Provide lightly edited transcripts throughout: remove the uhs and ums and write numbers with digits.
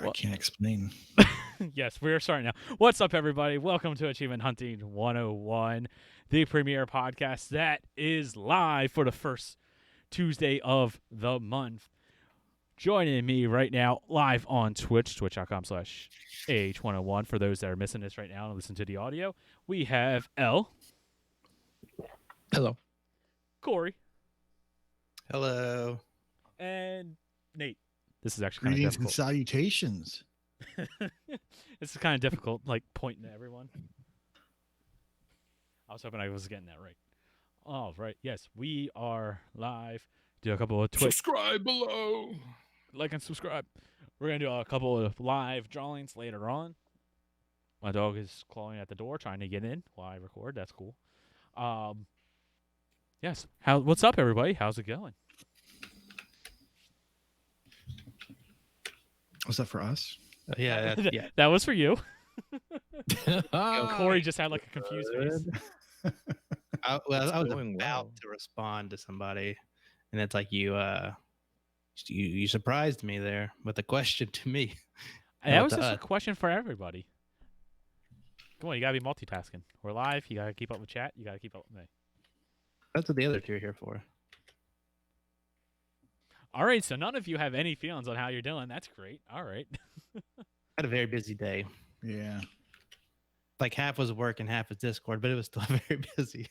I can't explain. Yes, we're starting now. What's up, everybody? Welcome to Achievement Hunting 101, the premier podcast that is live for the first Tuesday of the month. Joining me right now, live on Twitch, twitch.com/AH101. For those that are missing this right now and listen to the audio, we have L, Hello. Corey, Hello. and Nate. This is actually kind of Greetings and difficult. salutations. This is kind of difficult, like pointing to everyone. I was hoping I was getting that right. All right. Yes, we are live. Do a couple of Twitch. Subscribe below. Like and subscribe. We're going to do a couple of live drawings later on. My dog is clawing at the door, trying to get in while I record. That's cool. Yes. What's up, everybody? How's it going? Was that for us? Yeah. That was for you. Ah, Corey just had like a confused face. I was going about well. to respond to somebody, and it's like you surprised me there with a question to me. That was to just a us. question for everybody. Come on, you gotta be multitasking. We're live. You gotta keep up with chat. You gotta keep up with me. That's what the other two are here for. All right, so none of you have any feelings on how you're doing. That's great. All right. Had a very busy day. Yeah. Like half was work and half was Discord, but it was still very busy.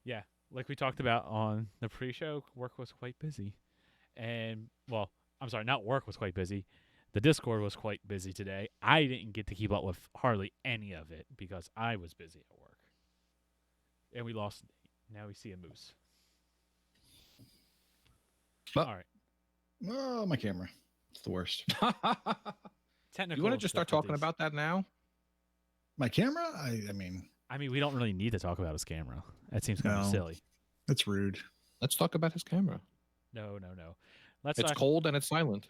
Yeah, like we talked about on the pre-show, work was quite busy. And, well, I'm sorry, not work was quite busy. The Discord was quite busy today. I didn't get to keep up with hardly any of it because I was busy at work. And we lost. Now we see a moose. But- All right. Oh, my camera. It's the worst. Technical You want to just start talking difficulties. about that now? My camera? I mean, I mean, we don't really need to talk about his camera. That seems kind of No. silly. that's rude. Let's talk about his camera. No. Let's It's not. cold and it's silent.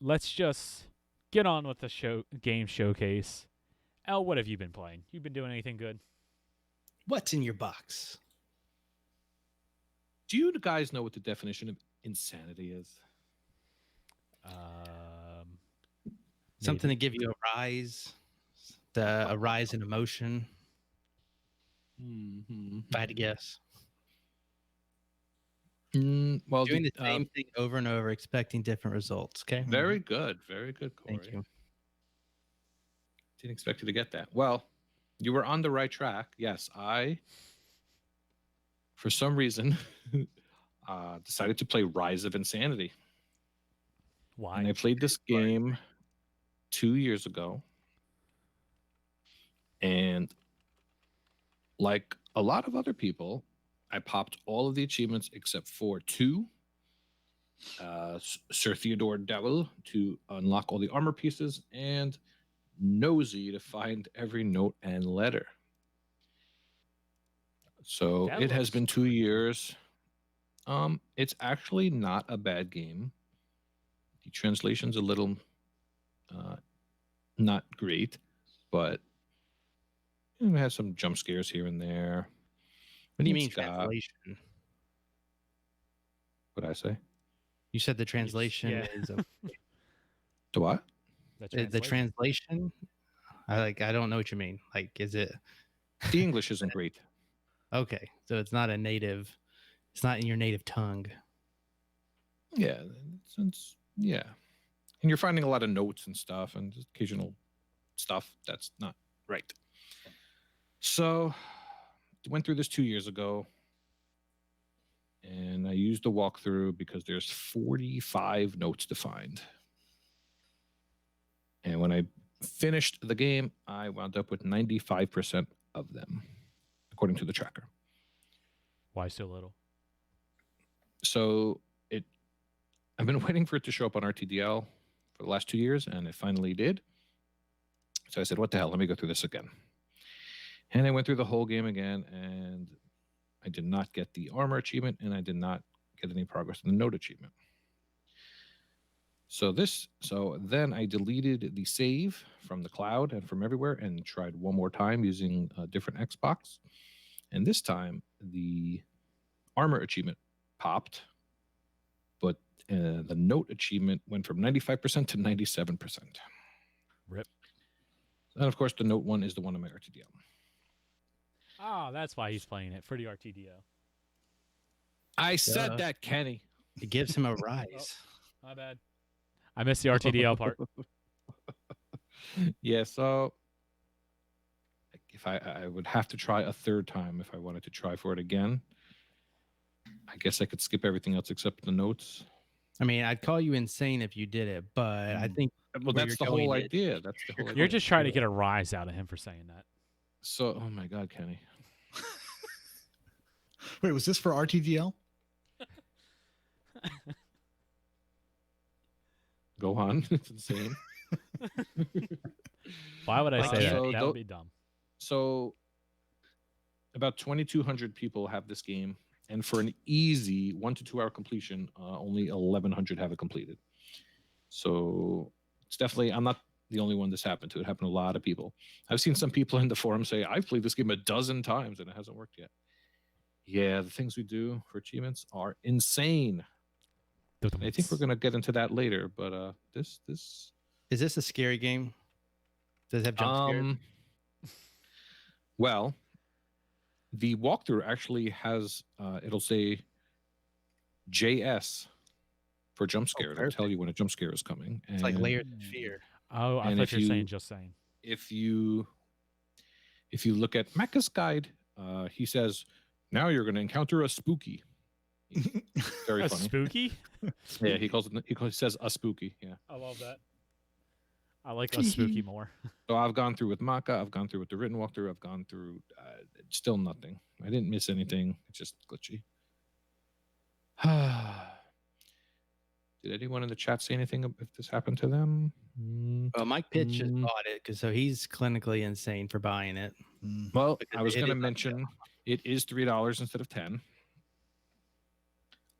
Let's just get on with the game showcase. El, what have you been playing? You been doing anything good? What's in your box? Do you guys know what the definition of insanity is? Something to give you a rise, a rise in emotion. If I had to guess, Well, doing the same thing over and over, expecting different results. Okay. very good. Very good, Corey. Thank you. Didn't expect you to get that. Well, you were on the right track. Yes, I, for some reason, decided to play Rise of Insanity. Why? And I played this game 2 years ago. And like a lot of other people, I popped all of the achievements except for two. Sir Theodore Devil to unlock all the armor pieces, and Nosy to find every note and letter. So That it has looks been 2 years. It's actually not a bad game. The translation's a little not great, but it has some jump scares here and there. What do you mean It's got- translation? What'd I say? You said the translation yeah. is The what? the translation. I don't know what you mean. Like, is it The English isn't great. okay? So it's not a native. It's not in your native tongue. Yeah, yeah. And you're finding a lot of notes and stuff and just occasional stuff that's not right. So went through this 2 years ago. And I used the walkthrough because there's 45 notes to find. And when I finished the game, I wound up with 95% of them, according to the tracker. Why so little? So I've been waiting for it to show up on RTDL for the last 2 years, and it finally did. So I said, what the hell? Let me go through this again. And I went through the whole game again, and I did not get the armor achievement, and I did not get any progress in the note achievement. So then I deleted the save from the cloud and from everywhere and tried one more time using a different Xbox. And this time the armor achievement popped, but the note achievement went from 95% to 97%. Rip. And of course, the note one is the one on my RTDL. Ah, that's why he's playing it for the RTDO. I said Duh. that, Kenny. It gives him a rise. My bad. I missed the RTDL part. Yeah, so if I would have to try a third time if I wanted to try for it again. I guess I could skip everything else except the notes. I mean, I'd call you insane if you did it, but I think Well, where that's you're the whole going, idea. That's the whole idea. You're just trying to get a rise out of him for saying that. So, oh my God, Kenny. Wait, was this for RTDL? Go on. It's insane. Why would I say so that? That would be dumb. So about 2,200 people have this game, and for an easy 1 to 2 hour completion, only 1,100 have it completed. So it's definitely, I'm not the only one this happened to. It happened to a lot of people. I've seen some people in the forum say, I've played this game a dozen times and it hasn't worked yet. Yeah, the things we do for achievements are insane. I think we're going to get into that later, but this is this a scary game? Does it have jump scares? Well, the walkthrough actually has it'll say JS for jump scare. It'll tell you when a jump scare is coming. It's like layers of fear. Oh, I thought you were saying just saying. If you look at Mecca's guide, he says now you're going to encounter a spooky. Very funny. Spooky? Yeah, he says a spooky. Yeah, I love that. I like a spooky more. So I've gone through with Maka. I've gone through with the written walkthrough. I've gone through still nothing. I didn't miss anything. It's just glitchy. Did anyone in the chat say anything if this happened to them? Well, Mike Pitch just bought it so he's clinically insane for buying it. Well, Because I was it going to is mention it is $3 instead of $10.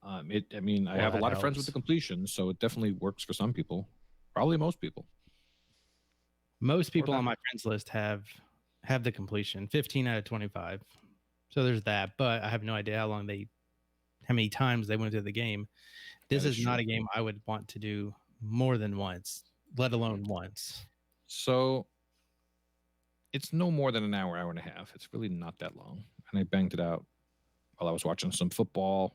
I have a lot of friends with the completion, so it definitely works for some people. Probably most people. Most people on my friends list have the completion, 15 out of 25. So there's that, but I have no idea how many times they went through the game. This is not a game I would want to do more than once, let alone once. So it's no more than an hour and a half. It's really not that long. And I banged it out while I was watching some football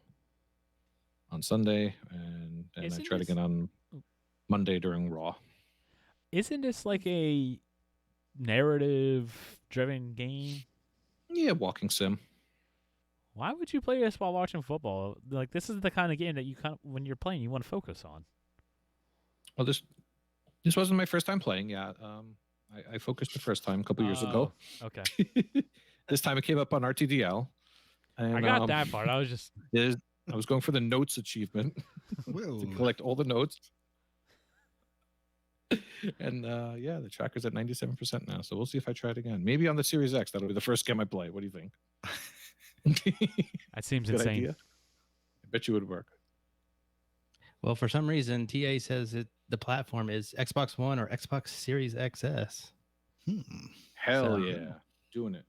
on Sunday, and I tried again on Monday during Raw. Isn't this like a narrative-driven game? Yeah, walking sim. Why would you play this while watching football? Like, this is the kind of game that you when you're playing, you want to focus on. Well, this wasn't my first time playing. Yeah, I focused the first time a couple years ago. Okay. This time it came up on RTDL. And, I got that part. I was just... I was going for the notes achievement to collect all the notes. And yeah, the tracker's at 97% now. So we'll see if I try it again. Maybe on the Series X. That'll be the first game I play. What do you think? That seems Good insane. idea. I bet you it would work. Well, for some reason, TA says the platform is Xbox One or Xbox Series XS. Hell yeah. Doing it.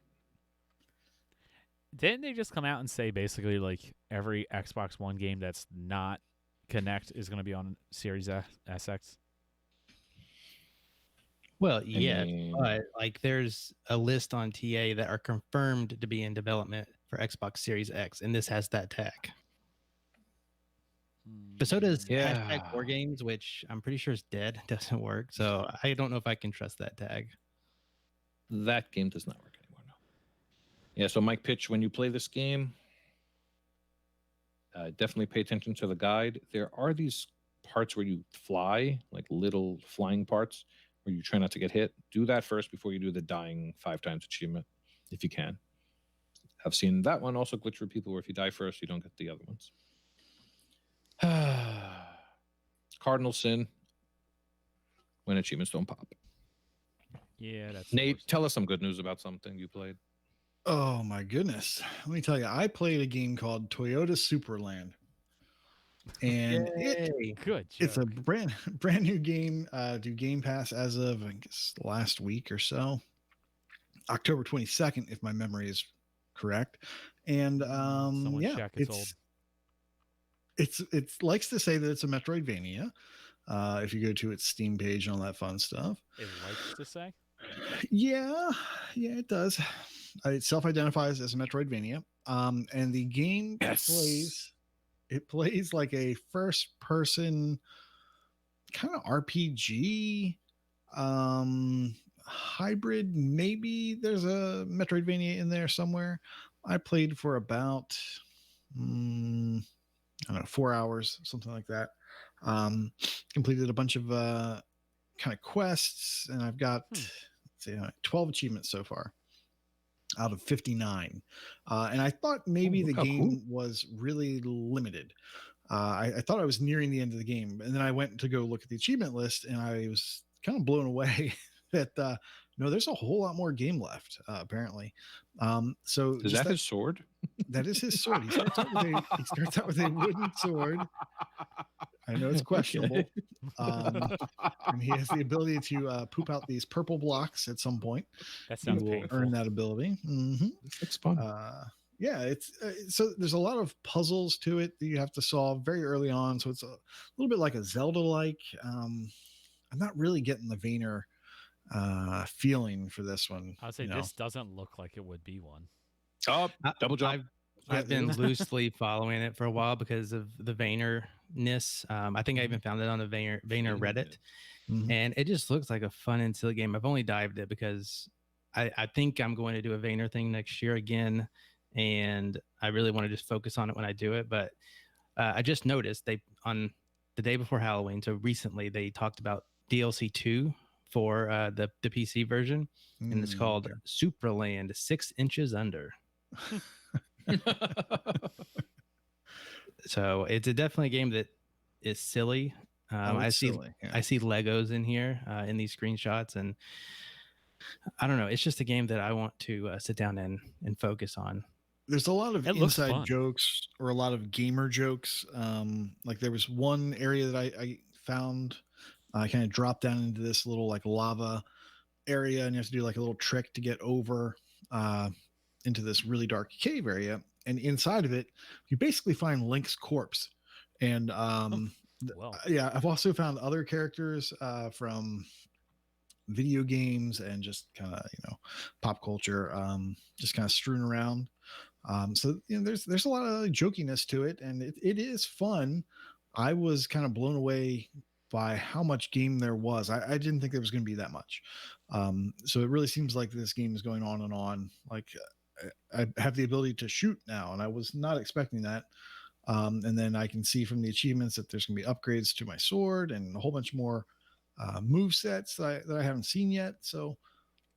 Didn't they just come out and say basically like every Xbox One game that's not Kinect is going to be on Series SX? Well, yeah, but like there's a list on TA that are confirmed to be in development for Xbox Series X, and this has that tag. But so does hashtag War Games, which I'm pretty sure is dead. Doesn't work. So I don't know if I can trust that tag. That game does not work anymore, no. Yeah, so Mike Pitch, when you play this game, definitely pay attention to the guide. There are these parts where you fly, like little flying parts, where you try not to get hit. Do that first before you do the dying 5 times achievement, if you can. I've seen that one also glitch for people where if you die first, you don't get the other ones. Cardinal sin when achievements don't pop. Yeah, that's Nate, tell us some good news about something you played. Oh my goodness. Let me tell you, I played a game called Toyota Superland. And it's a brand new game to Game Pass as of I guess last week or so. October 22nd, if my memory is correct. And Someone yeah, check it's old. It likes to say that it's a Metroidvania. If you go to its Steam page and all that fun stuff. It likes to say? Yeah, it does. It self-identifies as a Metroidvania. And the game plays like a first-person kind of RPG hybrid. Maybe there's a Metroidvania in there somewhere. I played for about I don't know, 4 hours, something like that. Completed a bunch of kind of quests, and I've got 12 achievements so far out of 59. And I thought maybe the game was really limited. I thought I was nearing the end of the game, and then I went to go look at the achievement list, and I was kind of blown away that no, there's a whole lot more game left, apparently. So is that his sword? That is his sword. He starts out with a wooden sword. I know it's questionable. And he has the ability to poop out these purple blocks at some point. That sounds will painful. earn that ability. Mm-hmm. It's fun. Yeah, it's so there's a lot of puzzles to it that you have to solve very early on. So it's a little bit like a Zelda-like. I'm not really getting the Vayner feeling for this one. I would say this doesn't look like it would be one. Oh, double jump. I've been loosely following it for a while because of the Vayner-ness. I think I even found it on the Vayner Reddit. Mm-hmm. And it just looks like a fun and silly game. I've only dived it because I think I'm going to do a Vayner thing next year again. And I really want to just focus on it when I do it. But I just noticed they on the day before Halloween, so recently, they talked about DLC 2 for the PC version. And it's called Supraland 6 Inches Under. So it's definitely a game that is silly. I see Legos in here in these screenshots, and I don't know. It's just a game that I want to sit down and focus on. There's a lot of inside jokes or a lot of gamer jokes. Like there was one area that I found. I kind of dropped down into this little like lava area, and you have to do like a little trick to get over into this really dark cave area. And inside of it, you basically find Link's corpse. And yeah, I've also found other characters from video games and just kind of pop culture, just kind of strewn around. So there's a lot of jokiness to it, and it is fun. I was kind of blown away by how much game there was. I didn't think there was going to be that much. So it really seems like this game is going on and on. Like I have the ability to shoot now, and I was not expecting that. And then I can see from the achievements that there's going to be upgrades to my sword and a whole bunch more move sets that I haven't seen yet. So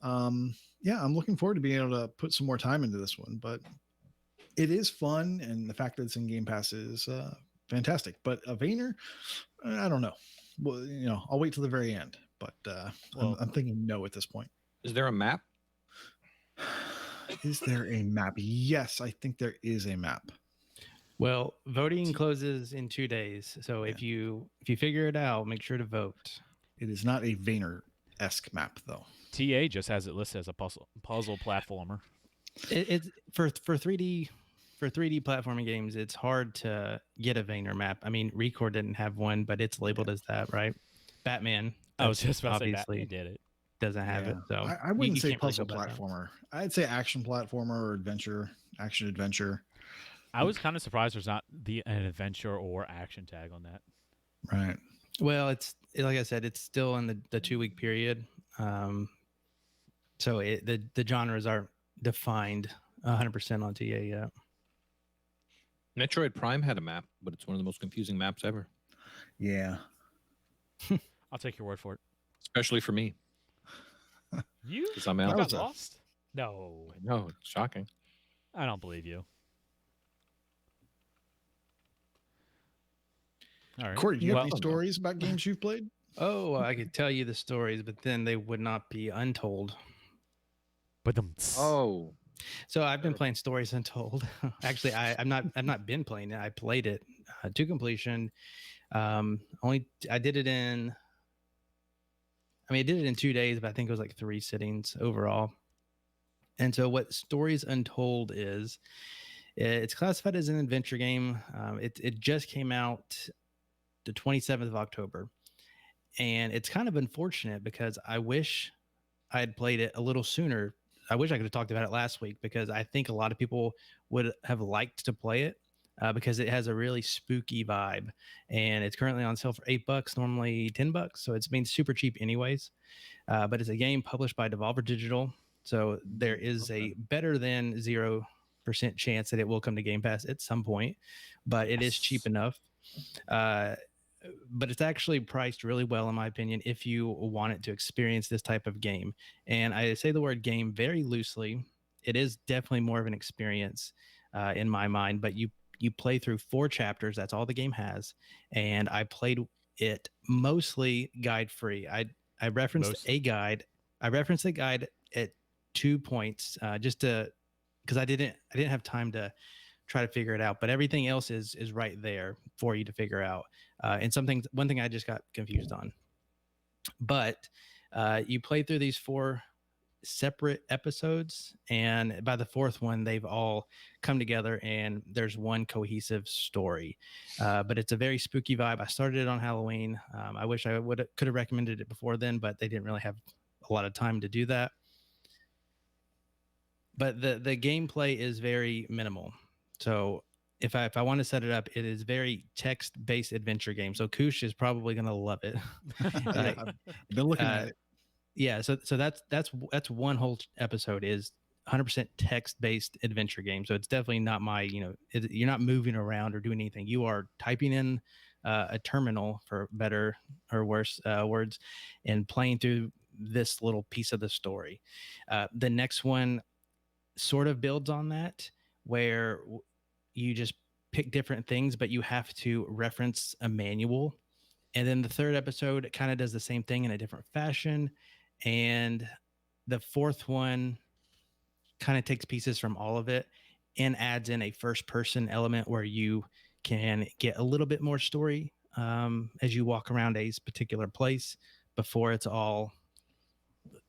yeah, I'm looking forward to being able to put some more time into this one, but it is fun. And the fact that it's in Game Pass is fantastic, but a Vayner, I don't know. Well, I'll wait till the very end, but I'm thinking no at this point. Is there a map? Is there a map? Yes, I think there is a map. Well, voting closes in 2 days, so if you figure it out, make sure to vote. It is not a Vayner-esque map, though. TA just has it listed as a puzzle platformer. It's for 3D platforming games. It's hard to get a Vayner map. I mean, Record didn't have one, but it's labeled as that, right? Batman. I was just about to say Batman did it. Doesn't have it. So I wouldn't say puzzle platformer. I'd say action platformer or action adventure. I was kind of surprised there's not an adventure or action tag on that. Right. Well, it's like I said, it's still in the 2-week period. So the genres aren't defined 100% on TA yet. Metroid Prime had a map, but it's one of the most confusing maps ever. Yeah. I'll take your word for it. Especially for me. You got lost? No. No, it's shocking. I don't believe you. All right. Corey, do you have any stories about games you've played? Oh, I could tell you the stories, but then they would not be untold. But so I've been playing Stories Untold. Actually, I've not been playing it. I played it to completion. I did it in 2 days, but I think it was like 3 sittings overall. And so what Stories Untold is It's classified as an adventure game. It just came out the 27th of October, and it's kind of unfortunate because I wish I had played it a little sooner. I wish I could have talked about it last week because I think a lot of people would have liked to play it because it has a really spooky vibe, and it's currently on sale for $8, normally $10, so it's been super cheap anyways. But it's a game published by Devolver Digital, so there is a better than 0% chance that it will come to Game Pass at some point, but it is cheap enough. But it's actually priced really well, in my opinion, if you wanted to experience this type of game. And I say the word game very loosely. It is definitely more of an experience in my mind, but you play through 4 chapters. That's all the game has. And I played it mostly guide free. I referenced a guide. I referenced the guide at 2 points just to, because I didn't have time to try to figure it out, but everything else is right there for you to figure out. And one thing I just got confused on, but you play through these 4 separate episodes, and by the 4th one, they've all come together and there's one cohesive story. But it's a very spooky vibe. I started it on Halloween. I wish I could have recommended it before then, but they didn't really have a lot of time to do that. But the gameplay is very minimal. So if I want to set it up, it is very text-based adventure game. So Koosh is probably going to love it. I've been looking at it. Yeah, so that's one whole episode is 100% text-based adventure game. So it's definitely not my, you're not moving around or doing anything. You are typing in a terminal, for better or worse words, and playing through this little piece of the story. The next one sort of builds on that, where you just pick different things, but you have to reference a manual. And then the 3rd episode kind of does the same thing in a different fashion. And the 4th one kind of takes pieces from all of it and adds in a first person element where you can get a little bit more story as you walk around a particular place before it's all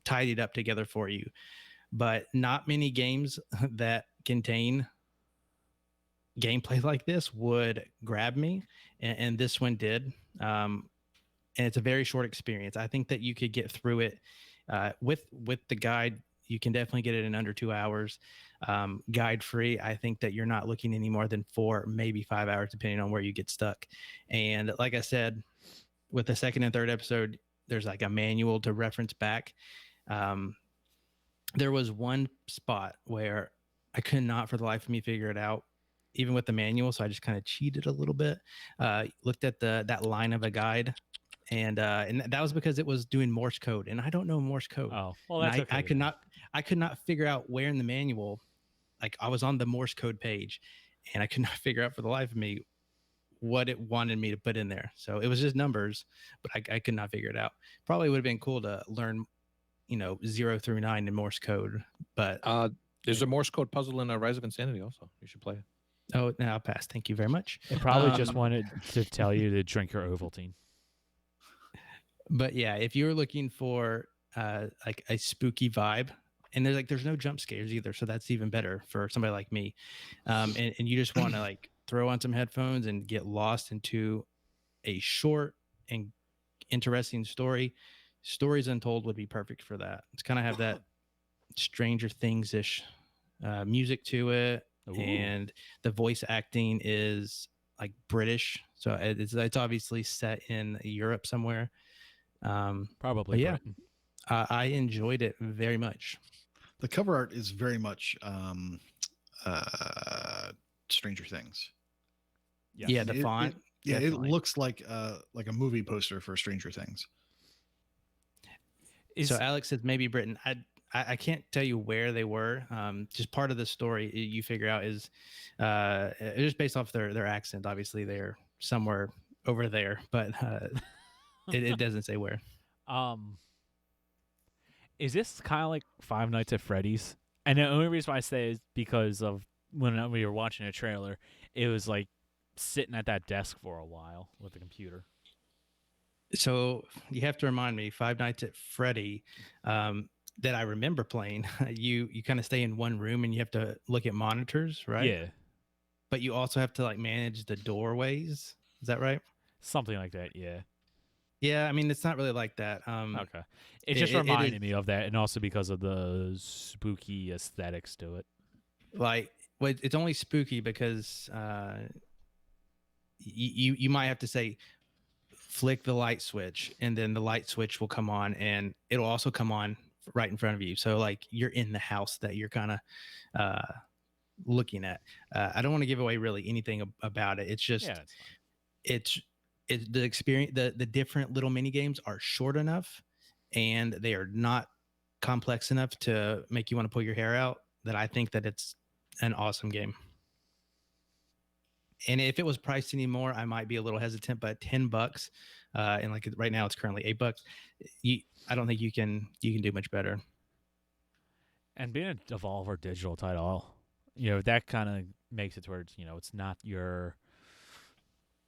tidied up together for you. But not many games that contain gameplay like this would grab me, and this one did. And it's a very short experience. I think that you could get through it with the guide. You can definitely get it in under 2 hours. Guide free, I think that you're not looking any more than 4, maybe 5 hours, depending on where you get stuck. And like I said, with the 2nd and 3rd episode, there's like a manual to reference back. There was one spot where I could not for the life of me figure it out, even with the manual. So I just kind of cheated a little bit, looked at that line of a guide, and that was because it was doing Morse code, and I don't know Morse code. Oh, well, that's okay. I could not figure out where in the manual, like I was on the Morse code page, and I could not figure out for the life of me what it wanted me to put in there. So it was just numbers, but I could not figure it out. Probably would have been cool to learn, 0 through 9 in Morse code, but there's a Morse code puzzle in Rise of Insanity also. You should play it. Oh, no, I'll pass. Thank you very much. It probably just wanted to tell you to drink your Ovaltine. But yeah, if you're looking for like a spooky vibe, and there's no jump scares either, so that's even better for somebody like me. And you just want to like throw on some headphones and get lost into a short and interesting story. Stories Untold would be perfect for that. It's kind of have that Stranger Things-ish music to it. Ooh. And the voice acting is like British, so it's obviously set in Europe somewhere. Probably, yeah. I enjoyed it very much. The cover art is very much Stranger Things. Yes. Yeah, the font. It looks like a movie poster for Stranger Things. So Alex says maybe Britain. I can't tell you where they were. Just part of the story you figure out is just based off their accent. Obviously, they're somewhere over there, but it doesn't say where. Is this kind of like Five Nights at Freddy's? And the only reason why I say is because of when we were watching a trailer, it was like sitting at that desk for a while with the computer. So you have to remind me, Five Nights at Freddy, that I remember playing. You kind of stay in one room and you have to look at monitors, right? Yeah. but you also have to like manage the doorways. Is that right? Something like that, yeah. Yeah, I mean it's not really like that. Okay. It just reminded me of that, and also because of the spooky aesthetics to it. Like, well, it's only spooky because you might have to say flick the light switch, and then the light switch will come on, and it'll also come on right in front of you. So like you're in the house that you're kind of looking at. I don't want to give away really anything about it. It's just that's fine. it's the experience. The different little mini games are short enough, and they are not complex enough to make you want to pull your hair out. That I think that it's an awesome game. And if it was priced anymore, I might be a little hesitant. But $10, and like right now, it's currently $8. I don't think you can do much better. And being a Devolver digital title, that kind of makes it towards it's not your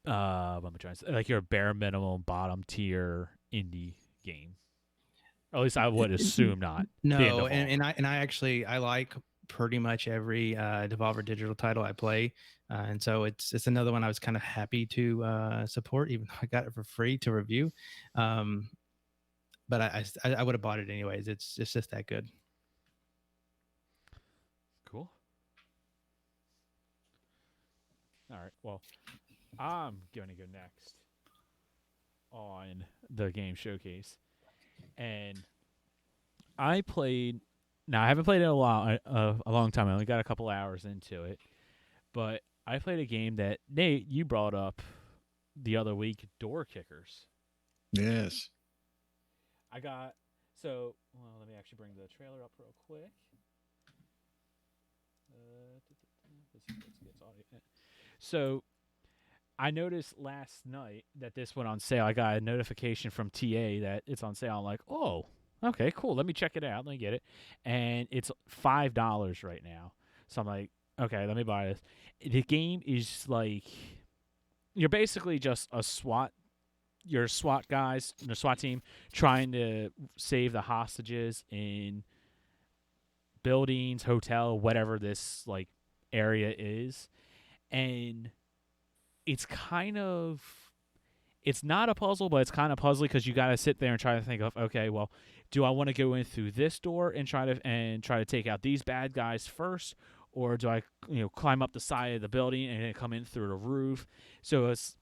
what am I trying to say? Like your bare minimum bottom tier indie game. Or at least I would assume not. No, and I actually I like pretty much every Devolver digital title I play, and so it's another one I was kind of happy to support, even though I got it for free to review. But I would have bought it anyways. It's just that good. Cool. All right. Well, I'm going to go next on the game showcase, and I played. Now I haven't played it a long time. I only got a couple hours into it, but I played a game that Nate you brought up the other week, Door Kickers. Yes. I got let me actually bring the trailer up real quick. So I noticed last night that this went on sale. I got a notification from TA that it's on sale. I'm like, oh, okay, cool. Let me check it out. Let me get it. And it's $5 right now. So I'm like, okay, let me buy this. The game is like, you're basically just you're SWAT guys, the SWAT team, trying to save the hostages in buildings, hotel, whatever this like area is. And it's not a puzzle, but it's kind of puzzly because you got to sit there and try to think of, okay, well, do I want to go in through this door and try to take out these bad guys first, or do I climb up the side of the building and then come in through the roof? So it's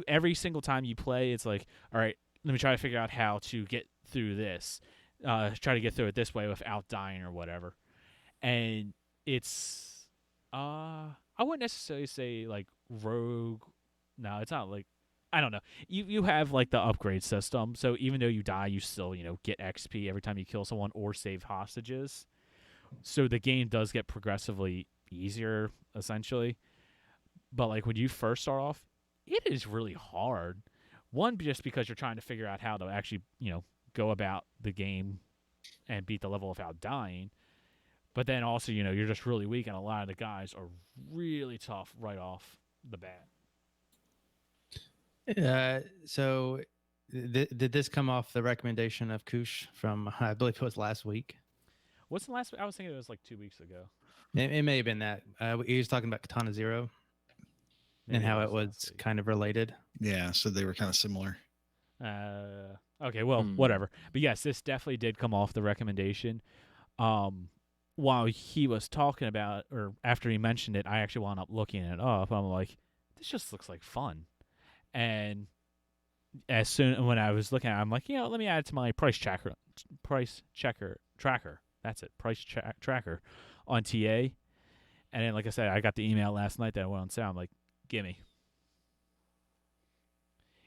every single time you play, it's like, all right, let me try to figure out how to get through this, try to get through it this way without dying or whatever. And it's I wouldn't necessarily say like rogue. No, it's not like, I don't know. You have like the upgrade system, so even though you die, you still get XP every time you kill someone or save hostages. So the game does get progressively easier, essentially. But like when you first start off, it is really hard. One, just because you're trying to figure out how to actually go about the game and beat the level without dying. But then also, you're just really weak, and a lot of the guys are really tough right off the bat. So did this come off the recommendation of Kush from, I believe it was last week? What's the last? I was thinking it was like 2 weeks ago. It may have been that. He was talking about Katana Zero. Maybe and how it was kind of related. Yeah, so they were kind of similar. Okay, well, whatever. But yes, this definitely did come off the recommendation. While he was talking about, or after he mentioned it, I actually wound up looking it up. I'm like, this just looks like fun. And when I was looking at it, I'm like, let me add it to my price checker tracker. That's it, tracker on TA. And then, like I said, I got the email last night that it went on sale. I'm like, gimme.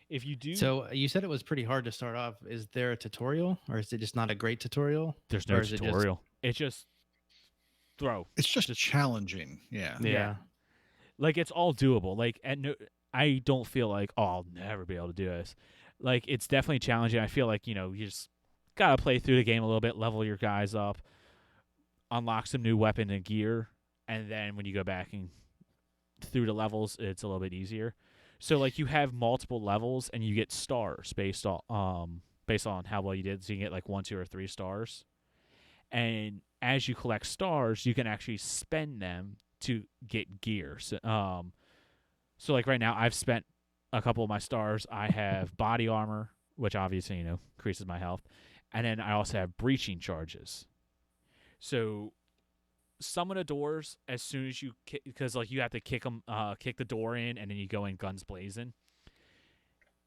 If you do, so you said it was pretty hard to start off. Is there a tutorial, or is it just not a great tutorial? There's no tutorial. It's just throw. It's just challenging. Yeah. Like it's all doable. Like I don't feel like, oh, I'll never be able to do this. Like it's definitely challenging. I feel like you just gotta play through the game a little bit, level your guys up, unlock some new weapon and gear, and then when you go back and through the levels, it's a little bit easier. So like you have multiple levels and you get stars based on how well you did. So you get like 1, 2, or 3 stars. And as you collect stars, you can actually spend them to get gear. So like right now, I've spent a couple of my stars. I have body armor, which obviously increases my health, and then I also have breaching charges. So some of the doors, as soon as you because like you have to kick the door in, and then you go in guns blazing.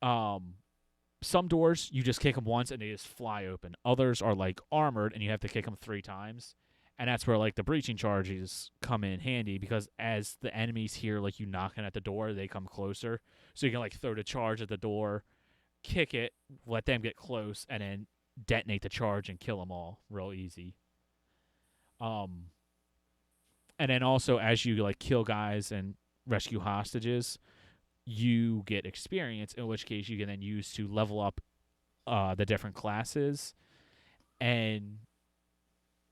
Some doors you just kick them once and they just fly open. Others are like armored and you have to kick them 3 times. And that's where like the breaching charges come in handy, because as the enemies hear like you knocking at the door, they come closer. So you can like throw the charge at the door, kick it, let them get close, and then detonate the charge and kill them all real easy. And then also as you like kill guys and rescue hostages, you get experience, in which case you can then use to level up the different classes. And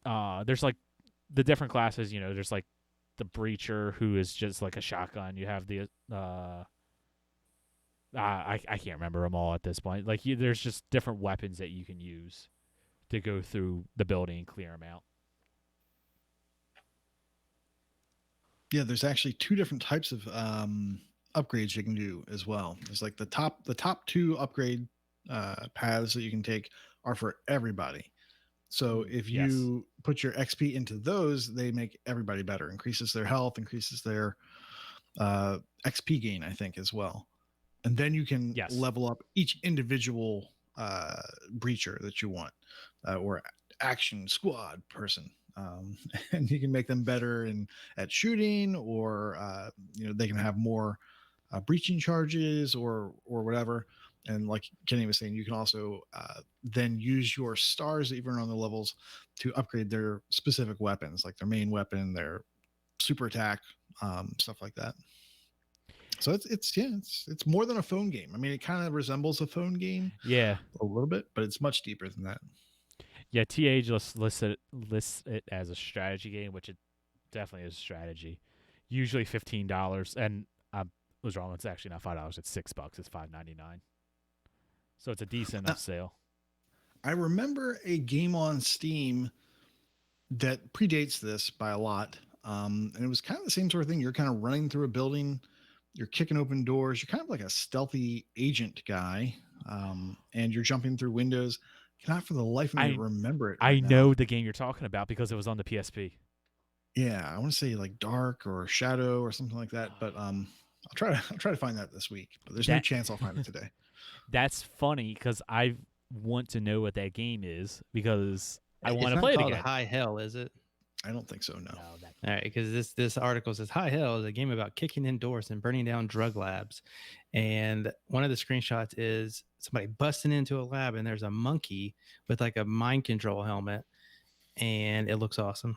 there's like the different classes, there's like the breacher, who is just like a shotgun. You have the I can't remember them all at this point. Like there's just different weapons that you can use to go through the building and clear them out. Yeah, there's actually 2 different types of upgrades you can do as well. There's like the top 2 upgrade paths that you can take are for everybody. So if you put your XP into those, they make everybody better. Increases their health, increases their XP gain, I think, as well. And then you can level up each individual breacher that you want, or action squad person. And you can make them better at shooting, or they can have more breaching charges or whatever. And like Kenny was saying, you can also then use your stars that you've earned on the levels to upgrade their specific weapons, like their main weapon, their super attack, stuff like that. So it's more than a phone game. I mean, it kind of resembles a phone game, a little bit, but it's much deeper than that. Yeah, TA just lists it as a strategy game, which it definitely is a strategy. Usually $15, and I was wrong. It's actually not $5. It's $6. It's $5.99. So it's a decent enough sale. I remember a game on Steam that predates this by a lot, and it was kind of the same sort of thing. You're kind of running through a building, you're kicking open doors, you're kind of like a stealthy agent guy, and you're jumping through windows. Cannot for the life of me remember it. I know the game you're talking about because it was on the PSP. Yeah, I want to say like Dark or Shadow or something like that, but I'll try to find that this week. But there's no chance I'll find it today. That's funny because I want to know what that game is, because I want to play it again. High Hell, is it? I don't think so. No. All right, because this article says High Hell is a game about kicking in doors and burning down drug labs, and one of the screenshots is somebody busting into a lab, and there's a monkey with like a mind control helmet, and it looks awesome.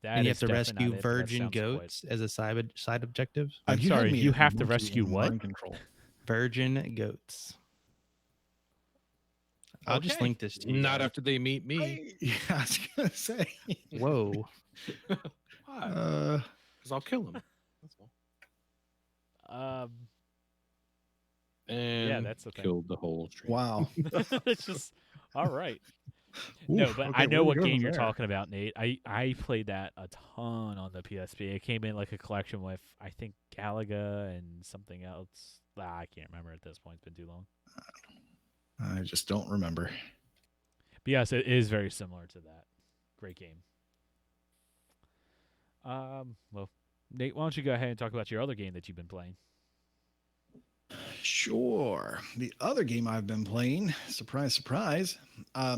And you have to rescue virgin goats as a side objective. I'm sorry, you have to rescue what? Virgin goats. I'll just link this to you. Not after they meet me. I was gonna say. Whoa. Why? Because I'll kill them. That's all. And that's the thing. Killed the whole stream. Wow. It's just all right. No, but I know what game you're talking about, Nate. I played that a ton on the PSP. It came in like a collection with, I think, Galaga and something else. I can't remember at this point. It's been too long. I just don't remember. But yes, it is very similar to that. Great game. Well, Nate, why don't you go ahead and talk about your other game that you've been playing? Sure. The other game I've been playing, surprise, surprise,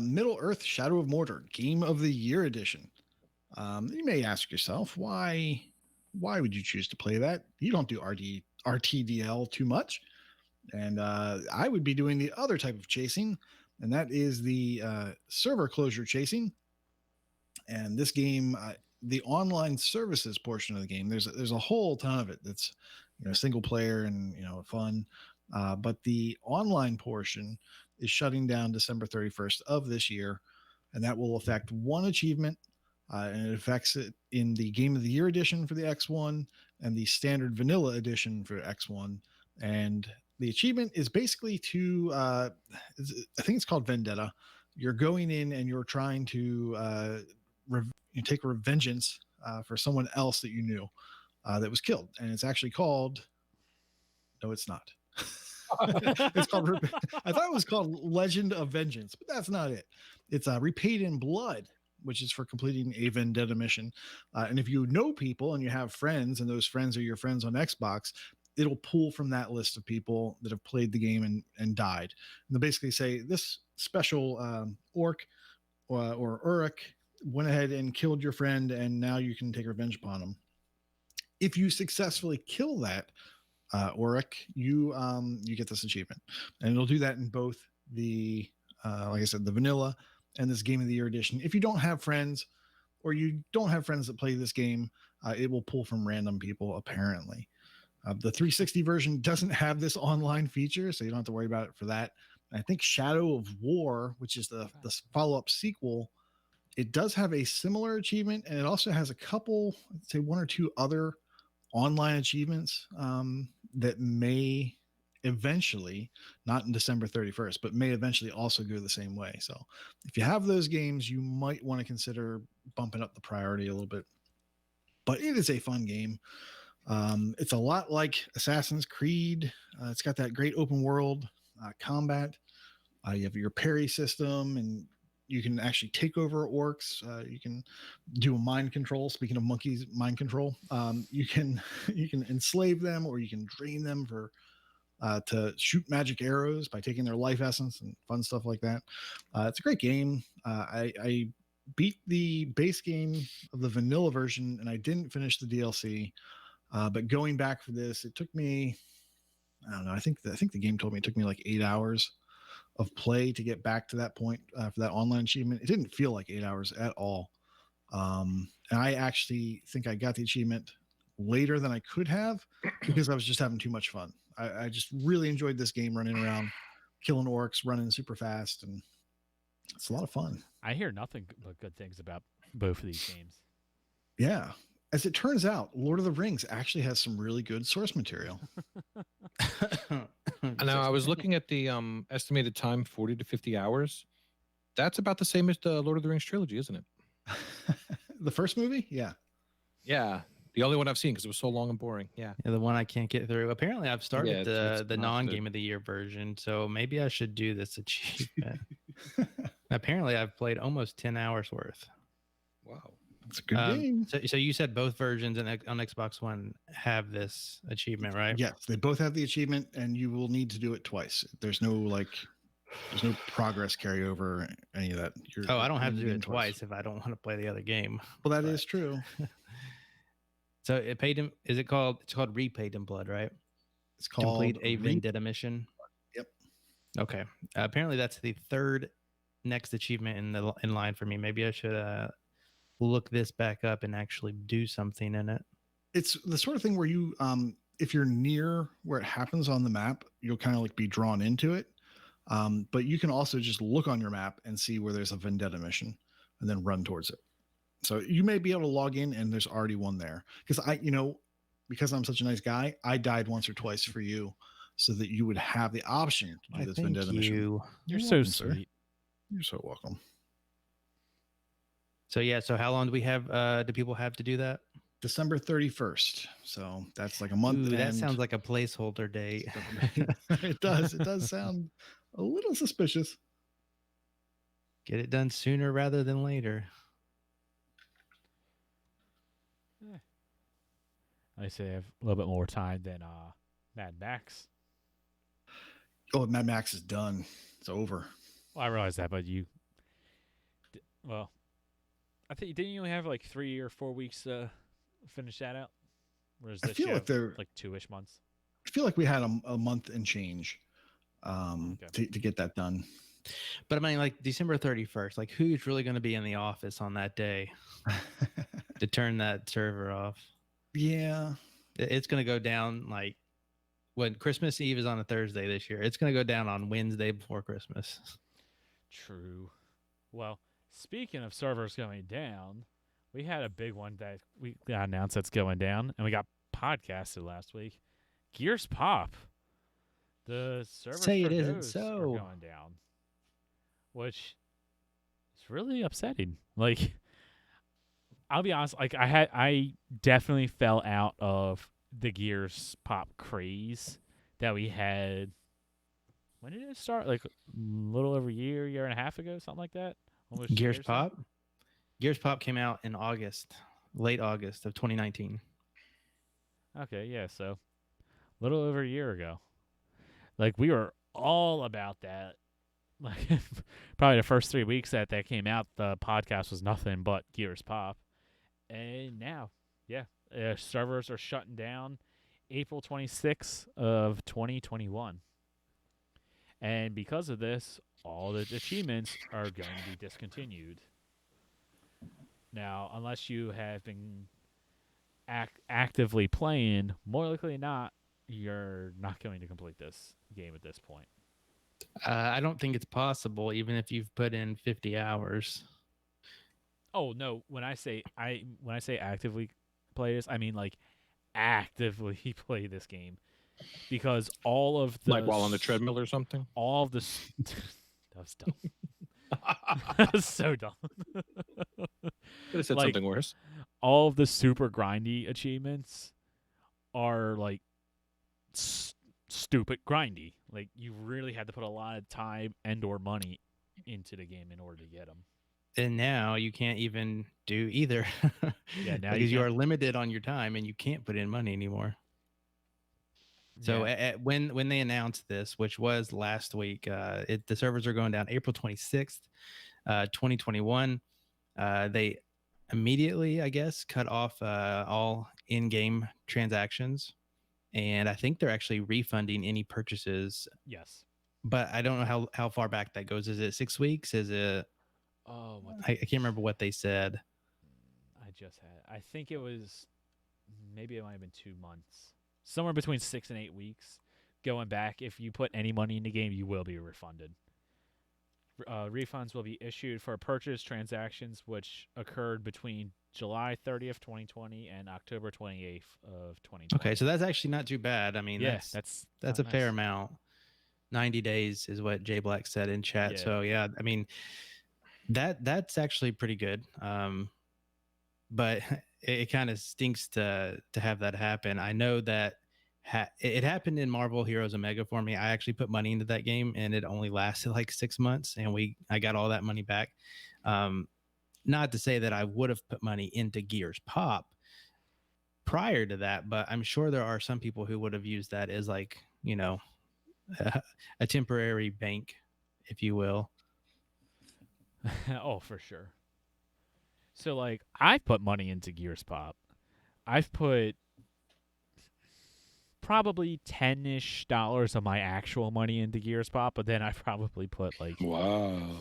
Middle Earth: Shadow of Mordor, Game of the Year Edition. You may ask yourself, why would you choose to play that? You don't do RTDL too much. And I would be doing the other type of chasing, and that is the server closure chasing. And this game, the online services portion of the game, there's a whole ton of it that's single player and fun. But the online portion is shutting down December 31st of this year, and that will affect one achievement. And it affects it in the Game of the Year edition for the X1 and the standard vanilla edition for X1. And the achievement is basically to, I think it's called Vendetta. You're going in and you're trying to take revengeance for someone else that you knew that was killed, and it's actually called. No, it's not. It's called. I thought it was called Legend of Vengeance, but that's not it. It's Repaid in Blood, which is for completing a vendetta mission. And if you know people and you have friends, and those friends are your friends on Xbox, it'll pull from that list of people that have played the game and died. And they'll basically say this special orc or Uruk went ahead and killed your friend, and now you can take revenge upon him. If you successfully kill that Auric, you get this achievement, and it'll do that in both the like I said, the vanilla and this Game of the Year edition. If you don't have friends, or you don't have friends that play this game, it will pull from random people apparently. The 360 version doesn't have this online feature, so you don't have to worry about it for that. And I think Shadow of War, which is the follow-up sequel, it does have a similar achievement, and it also has a couple, I'd say one or two other online achievements that may eventually, not in December 31st, but may eventually also go the same way. So if you have those games, you might want to consider bumping up the priority a little bit. But it is a fun game. It's a lot like Assassin's Creed. It's got that great open world combat. You have your parry system, and you can actually take over orcs. You can do a mind control. Speaking of monkeys, mind control. You can enslave them, or you can drain them for to shoot magic arrows by taking their life essence and fun stuff like that. It's a great game. I beat the base game of the vanilla version, and I didn't finish the DLC. But going back for this, it took me, I don't know. I think the game told me it took me like 8 hours of play to get back to that point for that online achievement. It didn't feel like 8 hours at all. And I actually think I got the achievement later than I could have because I was just having too much fun. I just really enjoyed this game, running around, killing orcs, running super fast, and it's a lot of fun. I hear nothing but good things about both of these games. Yeah. As it turns out, Lord of the Rings actually has some really good source material. Now, I was looking at the estimated time, 40 to 50 hours. That's about the same as the Lord of the Rings trilogy, isn't it? The first movie? Yeah. Yeah. The only one I've seen because it was so long and boring. Yeah. The one I can't get through. Apparently, I've started it's the not non-game good. of the year version, so maybe I should do this achievement. Apparently, I've played almost 10 hours worth. Wow. It's a good game. So you said both versions on Xbox One have this achievement, right? Yes, they both have the achievement, and you will need to do it twice. There's no progress carryover or any of that. I don't have to do it twice if I don't want to play the other game. Well, that is true. So it paid him. It's called Repaid in Blood, right? It's called Complete a Vendetta mission. Yep. Okay. Apparently, that's the third next achievement in line for me. Maybe I should look this back up and actually do something in it. It's the sort of thing where you, if you're near where it happens on the map, you'll kind of like be drawn into it. But you can also just look on your map and see where there's a vendetta mission and then run towards it. So you may be able to log in and there's already one there. Because because I'm such a nice guy, I died once or twice for you so that you would have the option to do this vendetta mission. You're so sweet. Sir. You're so welcome. So yeah, so how long do we have? Do people have to do that? December 31st. So that's like a month. That sounds like a placeholder date. It does. It does sound a little suspicious. Get it done sooner rather than later. I say I have a little bit more time than Mad Max. Oh, Mad Max is done. It's over. Well, I realize that, but I think didn't you only have like 3 or 4 weeks to finish that out? Whereas I feel like they're like 2-ish months. I feel like we had a month and change to get that done. But I mean, like December 31st, like who's really going to be in the office on that day to turn that server off? Yeah. It's going to go down like when Christmas Eve is on a Thursday this year. It's going to go down on Wednesday before Christmas. True. Well, speaking of servers going down, we had a big one that we got announced that's going down, and we got podcasted last week. Gears Pop. The servers Say for it isn't those so. are going down, which is really upsetting. Like, I'll be honest. Like I definitely fell out of the Gears Pop craze that we had. When did it start? Like a little over a year and a half ago, something like that. Almost 2 Gears years ago. Pop. Gears Pop came out in August, late August of 2019. Okay, yeah. So a little over a year ago. Like we were all about that. Like probably the first 3 weeks that came out, the podcast was nothing but Gears Pop. And now, yeah, servers are shutting down April 26th of 2021. And because of this, all the achievements are going to be discontinued. Now, unless you have been actively playing, more likely than not, you're not going to complete this game at this point. I don't think it's possible, even if you've put in 50 hours. Oh no! When I say actively play this, I mean like actively play this game, because all of the Like while on the treadmill or something. all of the that was dumb. That was so dumb. Could have said Like, something worse. all of the super grindy achievements are like stupid grindy. Like you really had to put a lot of time and or money into the game in order to get them. And now you can't even do either. Yeah, now because you can't. are limited on your time and you can't put in money anymore. So Yeah. when they announced this, which was last week, the servers are going down April 26th, 2021. They immediately, I guess, cut off all in-game transactions, and I think they're actually refunding any purchases. Yes. But I don't know how far back that goes. Is it 6 weeks? Is it? Oh, I can't remember what they said. I just had. I think it was. Maybe it might have been 2 months. Somewhere between 6 and 8 weeks. Going back, if you put any money in the game, you will be refunded. Refunds will be issued for purchase transactions which occurred between July 30th, 2020 and October 28th of 2020. Okay, so that's actually not too bad. I mean, yeah, that's a fair amount. 90 days is what Jay Black said in chat. Yeah. So yeah, I mean, that's actually pretty good. But it kind of stinks to have that happen. I know that it happened in Marvel Heroes Omega for me. I actually put money into that game and it only lasted like 6 months, and I got all that money back. Not to say that I would have put money into Gears Pop prior to that, but I'm sure there are some people who would have used that as like, a temporary bank, if you will. Oh, for sure. So like I've put money into Gears Pop. I've put probably $10-ish of my actual money into Gears Pop, but then I probably put like Wow.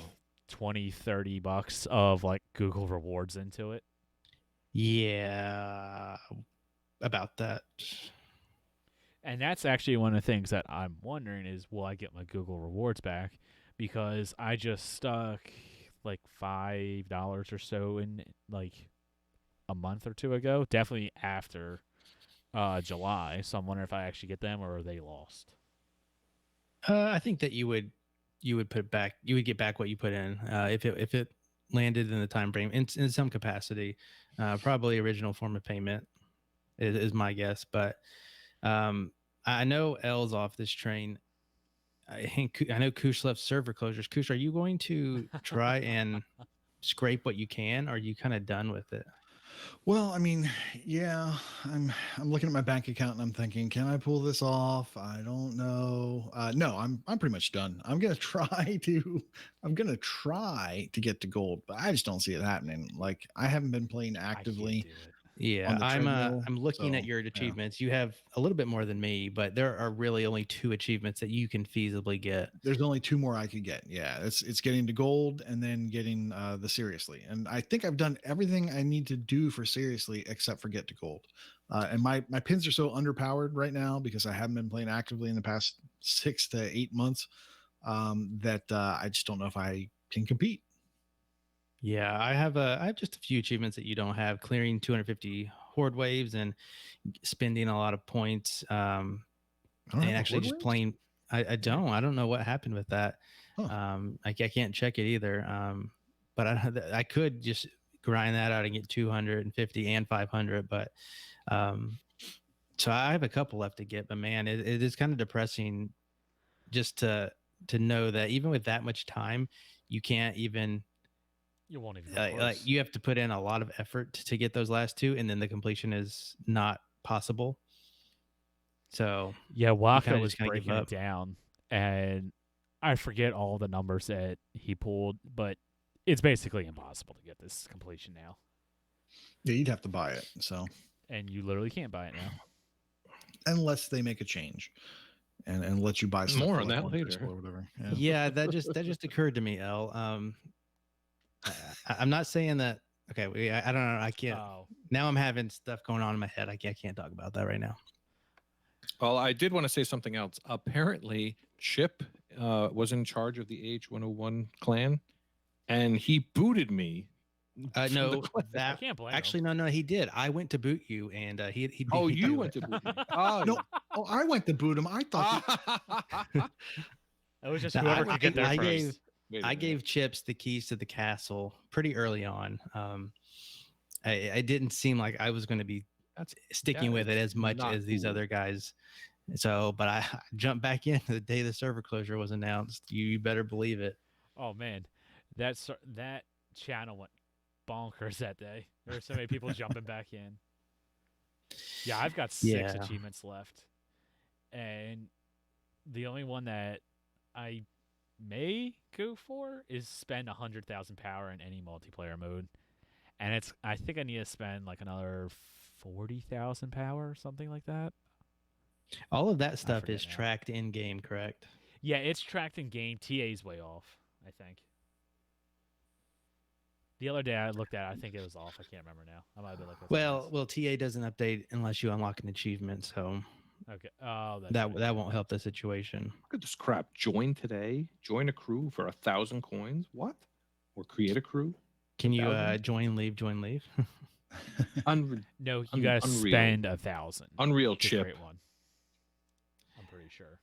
$20-$30 of like Google rewards into it. Yeah, about that. And that's actually one of the things that I'm wondering is, will I get my Google rewards back? Because I just stuck like $5 or so in like a month or two ago. Definitely after July. So I'm wondering if I actually get them or are they lost? I think that you would put back. You would get back what you put in if it landed in the time frame in some capacity. Probably original form of payment is my guess. But I know L's off this train. I know Kush left server closures. Kush, are you going to try and scrape what you can, or are you kind of done with it? Well, I mean, yeah, I'm looking at my bank account and I'm thinking, can I pull this off? I don't know. No, I'm pretty much done. I'm gonna try to get to gold, but I just don't see it happening. Like I haven't been playing actively. Yeah, I'm looking at your achievements. You have a little bit more than me, but there are really only 2 achievements that you can feasibly get. There's only 2 more I could get. Yeah, it's getting to gold and then getting the seriously. And I think I've done everything I need to do for seriously except for get to gold. And my pins are so underpowered right now because I haven't been playing actively in the past 6 to 8 months that I just don't know if I can compete. Yeah, I have just a few achievements that you don't have: clearing 250 horde waves and spending a lot of points. And actually just playing. I don't know what happened with that. Huh. I can't check it either. But I could just grind that out and get 250 and 500. But so I have a couple left to get, but man, it is kind of depressing just to know that even with that much time, you can't even. You won't even get like you have to put in a lot of effort to get those last two, and then the completion is not possible. So yeah, Waka was just kinda give breaking it up. down, and I forget all the numbers that he pulled, but it's basically impossible to get this completion now. Yeah, you'd have to buy it. So, and you literally can't buy it now unless they make a change and let you buy stuff More for on like that one later. crystal or whatever. Yeah, that just occurred to me, El. I'm not saying that. Okay, I don't know. I can't. Oh, Now I'm having stuff going on in my head. I can't talk about that right now. Well, I did want to say something else. Apparently, Chip was in charge of the H101 clan, and he booted me. from No, the clan. I that can't blame actually him. no, he did. I went to boot you, and he. Oh, he you did went it. to boot me. Oh, No, oh, I went to boot him. I thought. It was just Now, whoever could get there I first. gave Wait a I minute. gave Chips the keys to the castle pretty early on. I didn't seem like I was going to be sticking with it as much not as these cool. other guys. So, but I jumped back in the day the server closure was announced. You better believe it. Oh man, that channel went bonkers that day. There were so many people jumping back in. Yeah, I've got 6 Yeah. achievements left, and the only one that I may go for is spend 100,000 power in any multiplayer mode, and I think I need to spend like another 40,000 power or something like that. All of that stuff forget is now. tracked in game, correct? Yeah, it's tracked in game. TA's way off, I think. The other day I looked at it, I think it was off. I can't remember now. I might have been like, Well, TA doesn't update unless you unlock an achievement, so okay. Oh, that's that right. that won't help the situation. Look at this crap. Join today. Join a crew for 1,000 coins. What? Or create a crew. Can you 1,000? join, leave? No, you gotta unreal. spend 1,000. Unreal to Chip. create one. I'm pretty sure.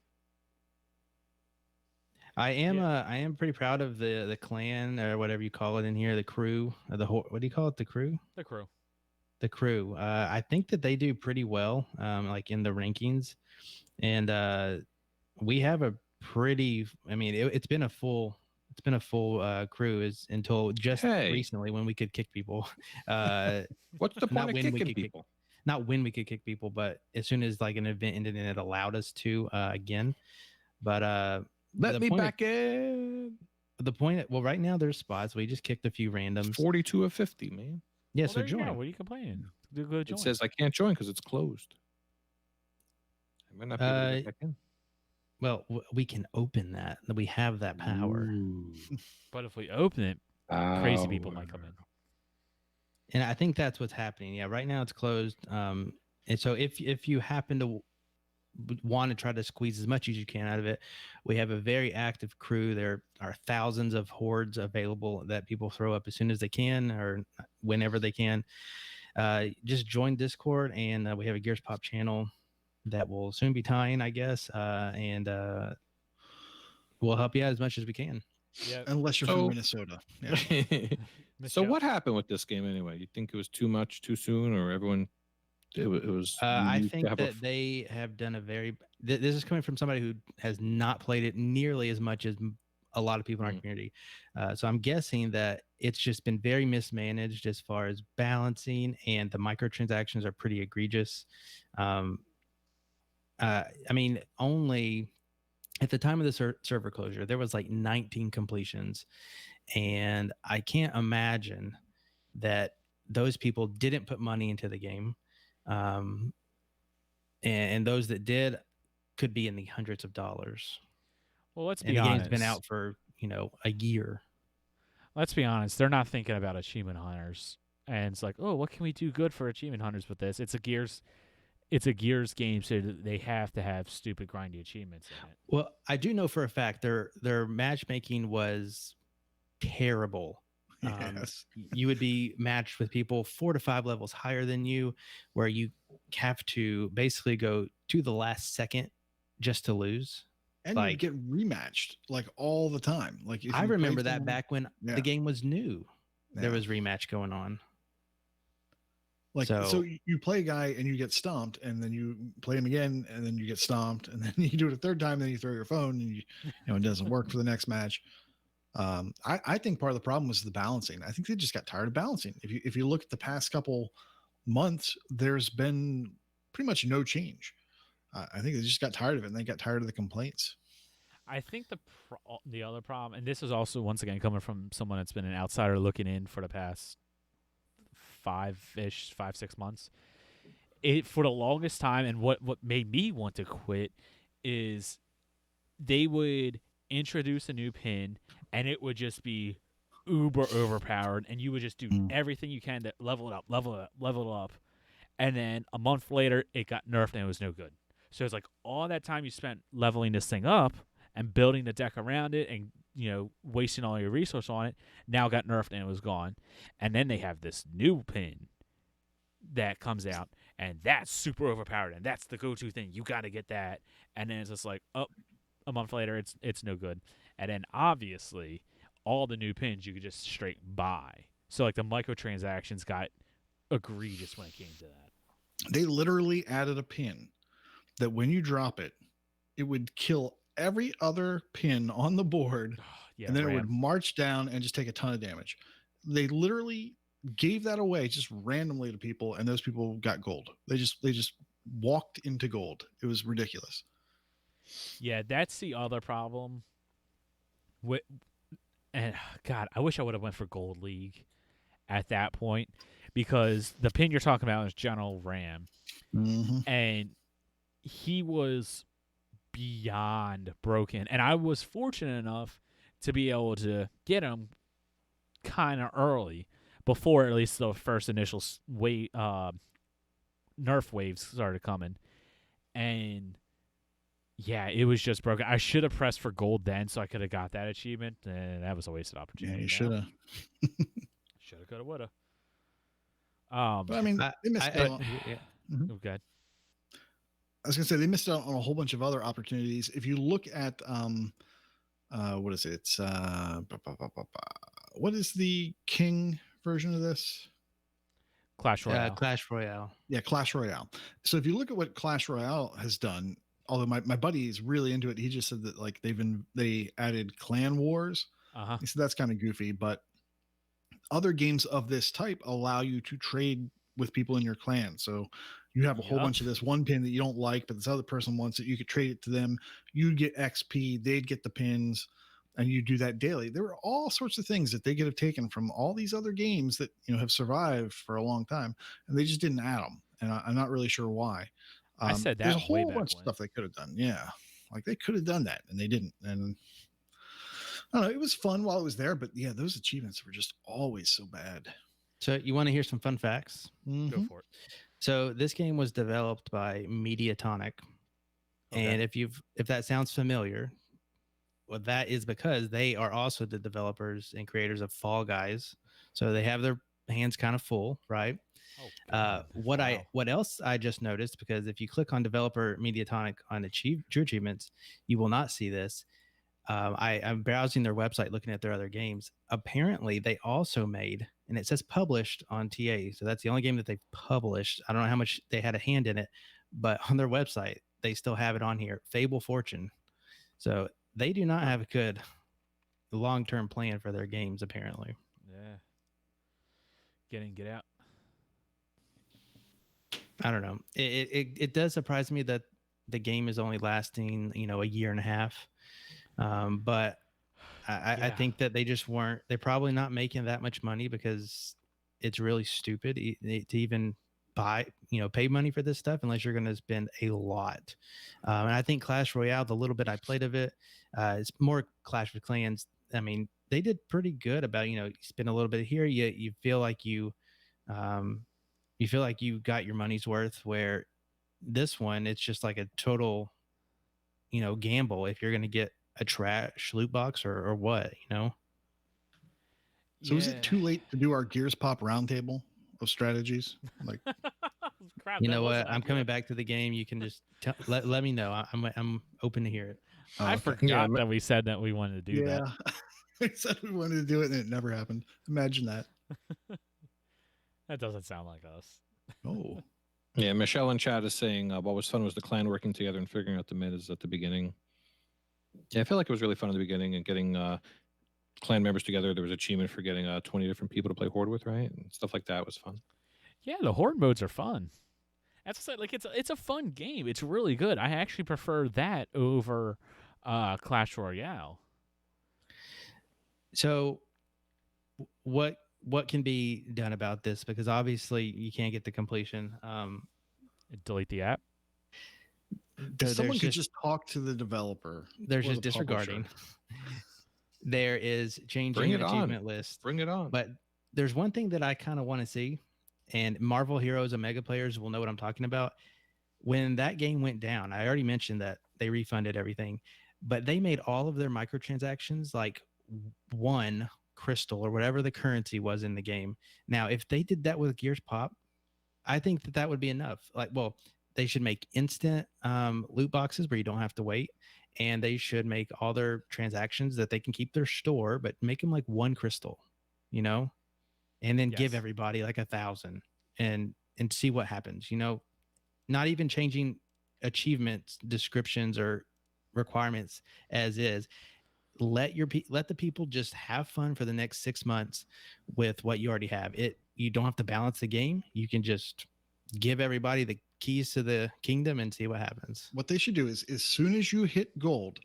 I am pretty proud of the clan or whatever you call it in here, the crew, or what do you call it? The crew? The crew. The crew. I think that they do pretty well, like in the rankings, and we have a pretty. I mean, it's been a full crew is until just recently when we could kick people. What's the point of kicking people? Not when we could kick people, but as soon as like an event ended and it allowed us to again. But let me back in. The point. Well, right now there's spots. We just kicked a few randoms. 42 of 50, man. Yeah, well, so join. What are you complaining? Go join. It says I can't join because it's closed. I might not be able to get back in. Well, we can open that. We have that power. But if we open it, crazy people might come in. And I think that's what's happening. Yeah, right now it's closed. And so if you happen to want to try to squeeze as much as you can out of it, we have a very active crew. There are thousands of hordes available that people throw up as soon as they can or whenever they can. Just join Discord, and we have a Gears Pop channel that will soon be tying, I guess, and we'll help you out as much as we can. Yeah, unless you're from Minnesota. Yeah. So what happened with this game anyway? You think it was too much, too soon, or everyone? It was. I think that they have done a very. This is coming from somebody who has not played it nearly as much as a lot of people in our community. So I'm guessing that it's just been very mismanaged as far as balancing, and the microtransactions are pretty egregious. I mean, only at the time of the server closure, there was like 19 completions, and I can't imagine that those people didn't put money into the game. And those that did could be in the hundreds of dollars. Well, let's be and the honest. game's been out for a year. Let's be honest. They're not thinking about achievement hunters, and it's like, oh, what can we do good for achievement hunters with this? It's a Gears game, so they have to have stupid grindy achievements in it. Well, I do know for a fact their matchmaking was terrible. Yes. You would be matched with people 4 to 5 levels higher than you, where you have to basically go to the last second just to lose. And you get rematched like all the time. Like I remember that back when the game was new. there was rematch going on. Like, so you play a guy and you get stomped, and then you play him again, and then you get stomped, and then you do it a third time, and then you throw your phone, and it doesn't work for the next match. I think part of the problem was the balancing. I think they just got tired of balancing. If you look at the past couple months, there's been pretty much no change. I think they just got tired of it, and they got tired of the complaints. I think the other problem, and this is also once again coming from someone that's been an outsider looking in for the past 5-6 months. For the longest time, and what made me want to quit is they would introduce a new pin, and it would just be uber overpowered, and you would just do everything you can to level it up, and then a month later it got nerfed and it was no good. So it's like all that time you spent leveling this thing up and building the deck around it and wasting all your resource on it now got nerfed and it was gone. And then they have this new pin that comes out, and that's super overpowered, and that's the go-to thing. You got to get that. And then it's just like, oh, a month later it's no good. And then obviously all the new pins you could just straight buy. So like the microtransactions got egregious when it came to that. They literally added a pin that when you drop it, it would kill every other pin on the board, and then it would march down and just take a ton of damage. They literally gave that away just randomly to people, and those people got gold. They just walked into gold. It was ridiculous. Yeah, that's the other problem. And God, I wish I would have went for Gold League at that point, because the pin you're talking about is General Ram, and he was beyond broken. And I was fortunate enough to be able to get him kind of early, before at least the first initial nerf waves started coming. And yeah, it was just broken. I should have pressed for gold then, so I could have got that achievement, and that was a wasted opportunity. Yeah, you should have. Shoulda, coulda, woulda. But I mean, they missed out. Okay. I was gonna say they missed out on a whole bunch of other opportunities. If you look at what is it? It's what is the King version of this? Clash Royale. Clash Royale. Yeah, Clash Royale. So if you look at what Clash Royale has done, although my buddy is really into it, he just said that like they added clan wars. He said that's kind of goofy, but other games of this type allow you to trade with people in your clan. So you have a whole bunch of this one pin that you don't like, but this other person wants it. You could trade it to them. You'd get XP. They'd get the pins, and you do that daily. There were all sorts of things that they could have taken from all these other games that have survived for a long time, and they just didn't add them. And I'm not really sure why. I said that there's a whole bunch of stuff they could have done. Yeah, like they could have done that, and they didn't. And I don't know. It was fun while it was there, but yeah, those achievements were just always so bad. So you want to hear some fun facts? Go for it. So this game was developed by Mediatonic, and if that sounds familiar, well, that is because they are also the developers and creators of Fall Guys. So they have their hands kind of full, right? What else I just noticed, because if you click on developer Mediatonic on True Achievements, you will not see this. I'm browsing their website, looking at their other games. Apparently, they also made, and it says published on TA, so that's the only game that they published. I don't know how much they had a hand in it, but on their website, they still have it on here. Fable Fortune. So they do not have a good long-term plan for their games, apparently. Yeah. Get in, get out. I don't know. It does surprise me that the game is only lasting, a year and a half. But I think that they're probably not making that much money, because it's really stupid to even pay money for this stuff unless you're going to spend a lot. And I think Clash Royale, the little bit I played of it, it's more Clash of Clans. I mean, they did pretty good about, you spend a little bit here. You feel like you got your money's worth, where this one, it's just like a total, gamble if you're going to get a trash loot box or what, So is it too late to do our Gears Pop roundtable of strategies? Like, crap, you know what? I'm coming back to the game. You can just let me know. I'm open to hear it. I forgot that we said that we wanted to do that. We said we wanted to do it, and it never happened. Imagine that. That doesn't sound like us. Oh, Yeah, Michelle in chat is saying what was fun was the clan working together and figuring out the metas at the beginning. Yeah, I feel like it was really fun in the beginning and getting clan members together. There was achievement for getting 20 different people to play Horde with, right? And stuff like that was fun. Yeah, the horde modes are fun. That's what I said, like it's a fun game. It's really good. I actually prefer that over Clash Royale. So, what can be done about this? Because obviously you can't get the completion. Delete the app. if someone could just talk to the developer. There's or just the disregarding. publisher. There is changing Bring it achievement on. list. Bring it on. But there's one thing that I kind of want to see, and Marvel Heroes and Mega players will know what I'm talking about. When that game went down, I already mentioned that they refunded everything, but they made all of their microtransactions like one crystal or whatever the currency was in the game. Now, if they did that with Gears Pop, I think that that would be enough. Like, well, they should make instant loot boxes where you don't have to wait, and they should make all their transactions that they can keep their store, but make them like one crystal, you know, and then give Yes. everybody like 1,000 and see what happens. You know, not even changing achievements, descriptions, or requirements as is. Let the people just have fun for the next 6 months with what you already have. You don't have to balance the game. You can just give everybody the keys to the kingdom and see what happens. What they should do is, as soon as you hit gold,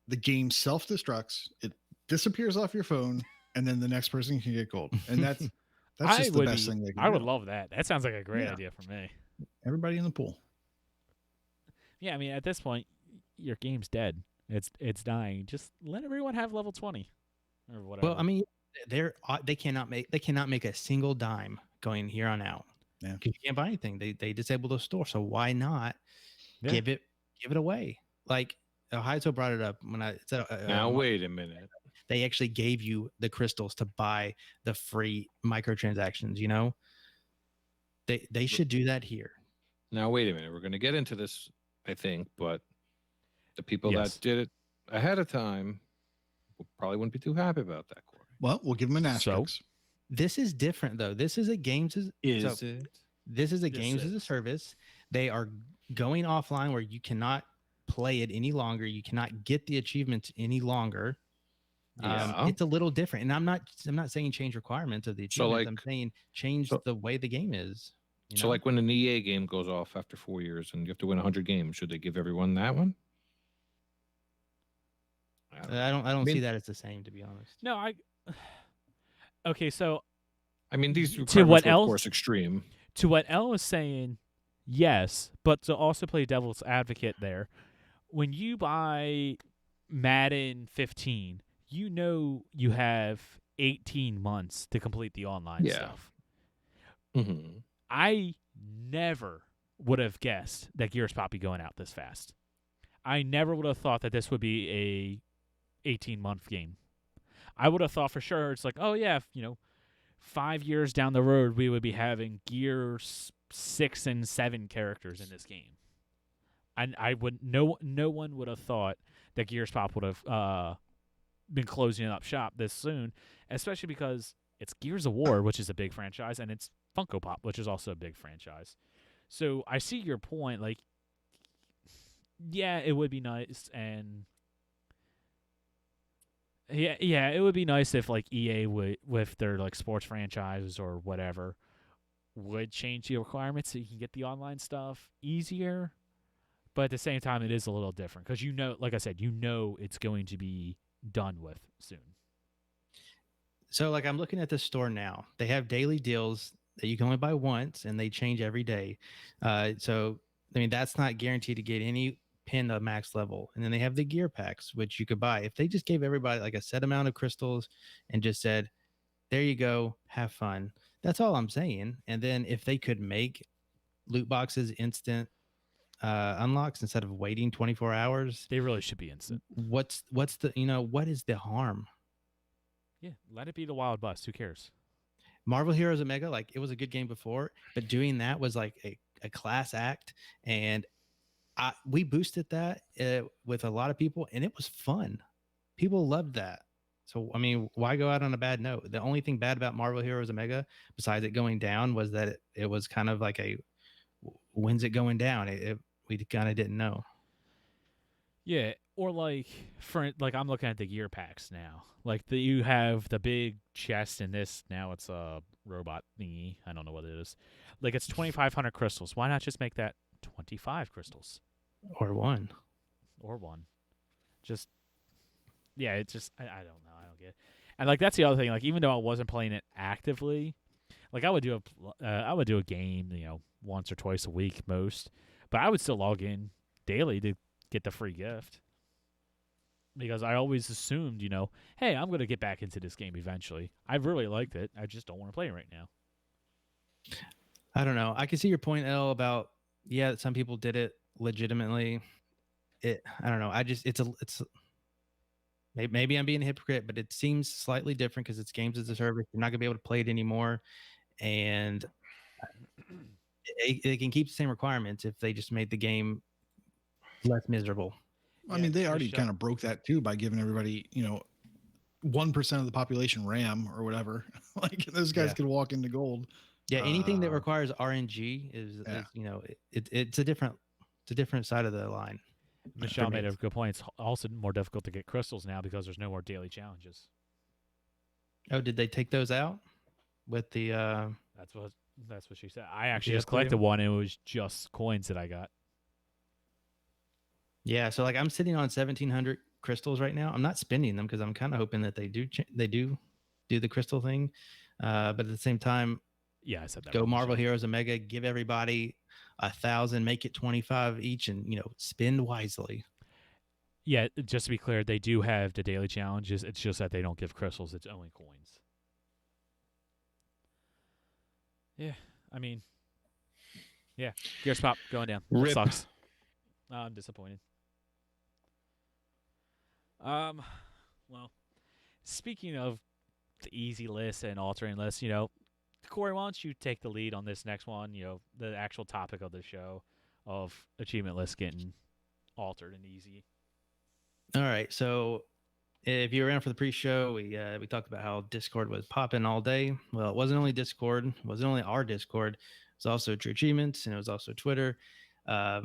the game self-destructs. It disappears off your phone, and then the next person can get gold. And that's just the best thing they can do. I would love that. That sounds like a great Yeah. idea for me. Everybody in the pool. Yeah, I mean, at this point, your game's dead. It's dying. Just let everyone have level 20 or whatever. Well, I mean, they cannot make a single dime going here on out. Yeah, because you can't buy anything. They disable the store, so why not give it away? Like Haizo brought it up when I said. Now wait a minute. They actually gave you the crystals to buy the free microtransactions. You know, they should do that here. Now wait a minute. We're going to get into this, I think, but the people Yes. that did it ahead of time probably wouldn't be too happy about that, Corey. Well, we'll give them an asterisk. This is different though. This is a games as This is a games as a service. They are going offline where you cannot play it any longer. You cannot get the achievements any longer. Yeah. It's a little different. And I'm not saying change requirements of the achievements. I'm saying change the way the game is. So like when an EA game goes off after 4 years and you have to win 100 games, should they give everyone that one? I don't see that as the same, to be honest. No, okay, so I mean, these to what requirements are, of else? course, extreme. To what Elle was saying, yes, but to also play devil's advocate there, when you buy Madden 15, you know you have 18 months to complete the online stuff. Mm-hmm. I never would have guessed that Gears Pop be going out this fast. I never would have thought that this would be a 18-month game. I would have thought for sure it's like, oh yeah, 5 years down the road we would be having Gears 6 and 7 characters in this game. And no one would have thought that Gears Pop would have been closing up shop this soon, especially because it's Gears of War, which is a big franchise, and it's Funko Pop, which is also a big franchise. So I see your point. Like, yeah, it would be nice, and yeah, it would be nice if like EA would, with their like sports franchises or whatever, would change the requirements so you can get the online stuff easier. But at the same time, it is a little different because like I said, it's going to be done with soon. So like I'm looking at the store now. They have daily deals that you can only buy once, and they change every day. So I mean that's not guaranteed to get any pin to max level. And then they have the gear packs, which you could buy if they just gave everybody like a set amount of crystals and just said, "There you go, have fun." That's all I'm saying. And then if they could make loot boxes instant unlocks instead of waiting 24 hours, they really should be instant. What's the what is the harm? Yeah, let it be the Wild Bust. Who cares? Marvel Heroes Omega, like it was a good game before, but doing that was like a class act, and we boosted that with a lot of people, and it was fun. People loved that. So, I mean, why go out on a bad note? The only thing bad about Marvel Heroes Omega, besides it going down, was that it was kind of like a, when's it going down? We kind of didn't know. Yeah, or like I'm looking at the gear packs now. Like you have the big chest in this. Now it's a robot thingy. I don't know what it is. Like it's 2,500 crystals. Why not just make that 25 crystals Or one. or one? Just yeah, it just I don't know. I don't get it. And like that's the other thing. Like even though I wasn't playing it actively, like I would do a game, once or twice a week most, but I would still log in daily to get the free gift because I always assumed, hey, I'm gonna get back into this game eventually. I really liked it. I just don't want to play it right now. I don't know. I can see your point, L, about some people did it legitimately. I don't know. It's maybe I'm being a hypocrite, but it seems slightly different because it's games as a service. You're not gonna be able to play it anymore, and they can keep the same requirements if they just made the game less miserable. I mean, they already kind of broke that too by giving everybody, 1% of the population RAM or whatever. Like those guys could walk into gold. Yeah, anything that requires RNG is it's a different side of the line. Michelle made a good point. It's also more difficult to get crystals now because there's no more daily challenges. Oh, did they take those out with the? That's what she said. I actually just collected one, and it was just coins that I got. Yeah, so like I'm sitting on 1,700 crystals right now. I'm not spending them because I'm kind of hoping that they do the crystal thing, but at the same time, I said that. Go Marvel Heroes Omega, give everybody 1,000, make it 25 each, and spend wisely. Yeah, just to be clear, they do have the daily challenges. It's just that they don't give crystals. It's only coins. Yeah, I mean, Gears Pop going down. That sucks. I'm disappointed. Well, speaking of the easy list and altering lists, Corey, why don't you take the lead on this next one? The actual topic of the show of achievement lists getting altered and easy. All right, so if you were around for the pre-show, we talked about how Discord was popping all day. Well, it wasn't only Discord, it wasn't only our Discord. It was also True Achievements, and it was also Twitter. We're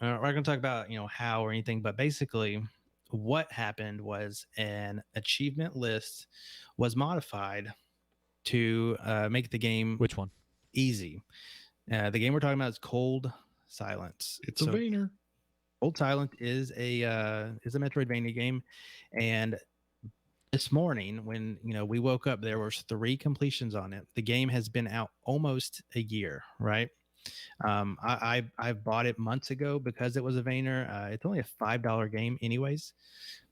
not going to talk about how or anything, but basically, what happened was an achievement list was modified to make the game Which one? Easy. The game we're talking about is Cold Silence. It's a Vayner. Cold Silence is a Metroidvania game, and this morning when we woke up, there was 3 completions on it. The game has been out almost a year, right? I bought it months ago because it was a Vayner. It's only a $5 game, anyways,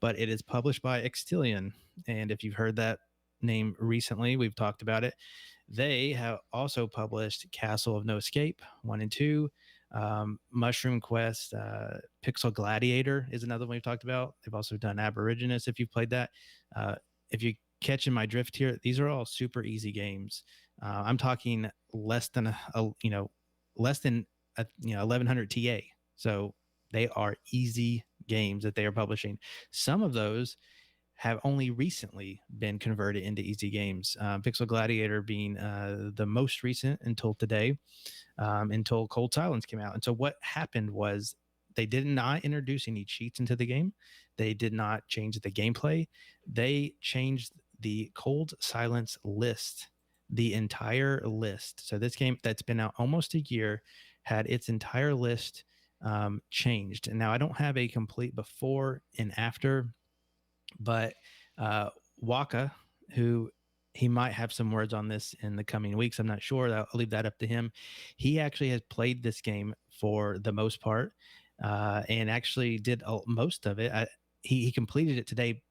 but it is published by Extillion, and if you've heard that name recently, we've talked about it. They have also published Castle of No Escape 1 and 2. Mushroom Quest, Pixel Gladiator is another one we've talked about. They've also done Aborigines, if you've played that. If you catching my drift here, these are all super easy games. I'm talking less than 1100 TA. So they are easy games that they are publishing. Some of those have only recently been converted into easy games. Pixel Gladiator being the most recent until today, until Cold Silence came out. And so what happened was they did not introduce any cheats into the game. They did not change the gameplay. They changed the Cold Silence list, the entire list. So this game that's been out almost a year had its entire list changed. And now I don't have a complete before and after, but Waka, who he might have some words on this in the coming weeks, I'm not sure. I'll leave that up to him. He actually has played this game for the most part and actually did most of it. He completed it today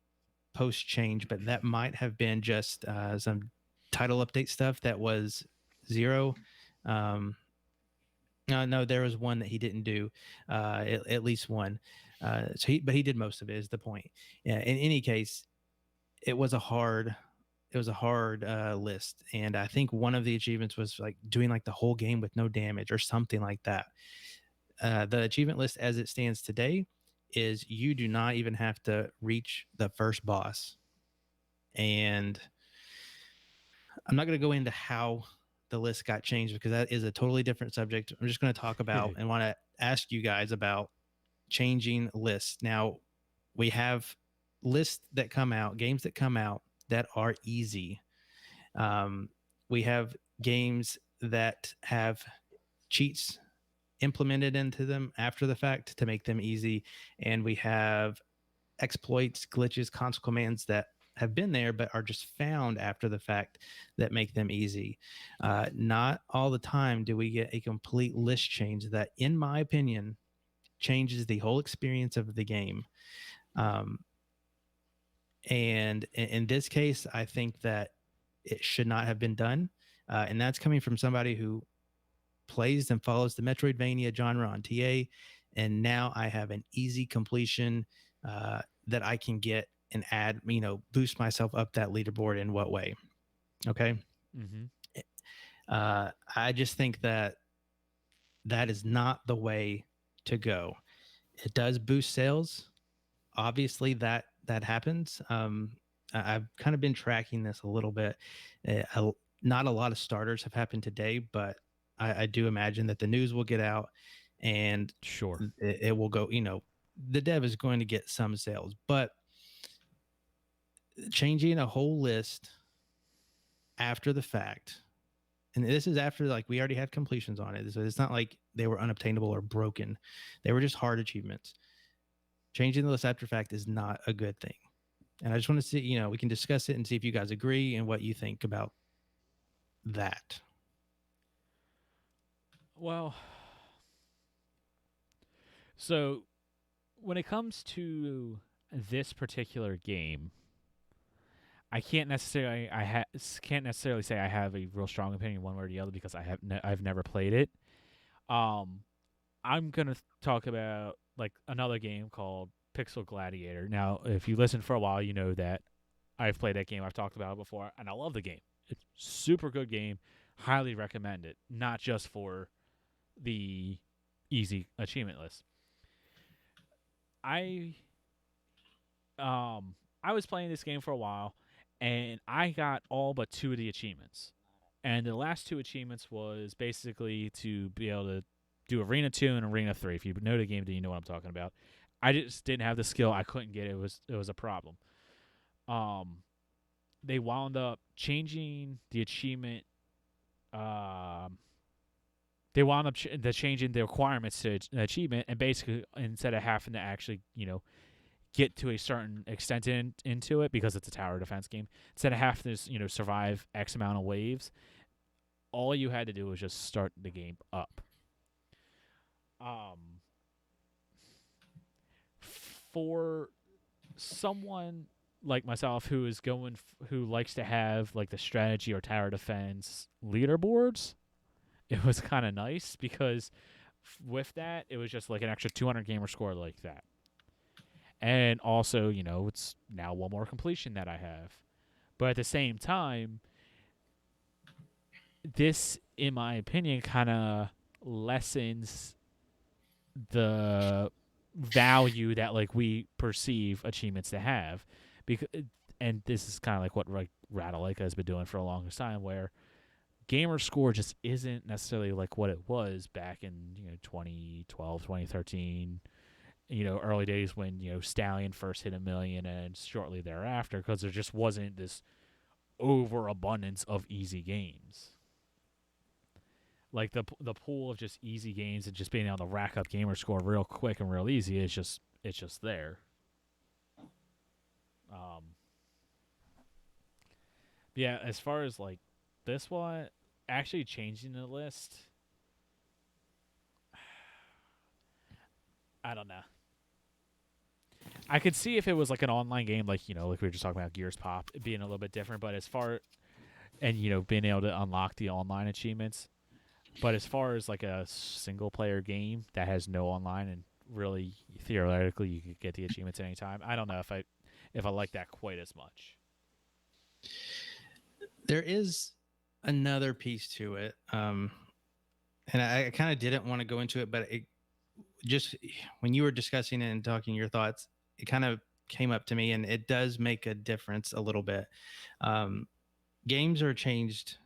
post change, but that might have been just some title update stuff that was 0. No, there was one that he didn't do, at least one. But he did most of it. Is the point? Yeah. In any case, it was a hard list, and I think one of the achievements was like doing like the whole game with no damage or something like that. The achievement list as it stands today is you do not even have to reach the first boss. And I'm not going to go into how the list got changed because that is a totally different subject. I'm just going to talk about and want to ask you guys about changing lists. Now, we have lists that come out, games that come out that are easy. We have games that have cheats implemented into them after the fact to make them easy. And we have exploits, glitches, console commands that have been there but are just found after the fact that make them easy. Not all the time do we get a complete list change that, in my opinion, changes the whole experience of the game. And in this case, I think that it should not have been done. And that's coming from somebody who plays and follows the Metroidvania genre on TA. And now I have an easy completion that I can get and add, boost myself up that leaderboard in what way. Okay. Mm-hmm. I just think that is not the way to go. It does boost sales. Obviously that happens. I've kind of been tracking this a little bit. Not a lot of starters have happened today, but I do imagine that the news will get out and sure it will go, the dev is going to get some sales, but changing a whole list after the fact, and this is after like we already had completions on it, so it's not like they were unobtainable or broken. They were just hard achievements. Changing the list after fact is not a good thing. And I just want to see, we can discuss it and see if you guys agree and what you think about that. Well, so when it comes to this particular game, I can't necessarily say I have a real strong opinion one way or the other because I've never played it. I'm gonna talk about like another game called Pixel Gladiator. Now, if you listen for a while, you know that I've played that game. I've talked about it before, and I love the game. It's a super good game. Highly recommend it. Not just for the easy achievement list. I was playing this game for a while, and I got all but 2 of the achievements. And the last 2 achievements was basically to be able to do Arena 2 and Arena 3. If you know the game, then you know what I'm talking about. I just didn't have the skill. I couldn't get it. It was a problem. They wound up changing the achievement. They wound up changing the requirements to an achievement, and basically instead of having to actually, get to a certain extent into it because it's a tower defense game, instead of having to, survive X amount of waves, all you had to do was just start the game up. For someone like myself who is who likes to have like the strategy or tower defense leaderboards, it was kind of nice because with that it was just like an extra 200 gamer score like that. And also, it's now one more completion that I have. But at the same time, this, in my opinion, kind of lessens the value that like we perceive achievements to have, and this is kind of like what Ratalaika has been doing for a long time, where gamer score just isn't necessarily like what it was back in 2012, 2013, early days when Stallion first hit 1 million and shortly thereafter, because there just wasn't this overabundance of easy games. Like the pool of just easy games and just being able to rack up gamer score real quick and real easy it's just there. Yeah, as far as like this one, actually changing the list, I don't know. I could see if it was like an online game, like like we were just talking about Gears Pop, it being a little bit different. But as far and being able to unlock the online achievements. But as far as like a single player game that has no online and really theoretically you could get the achievements at any time, I don't know if I like that quite as much. There is another piece to it, and I kind of didn't want to go into it, but it just when you were discussing it and talking your thoughts, it kind of came up to me, and it does make a difference a little bit. Games are changed.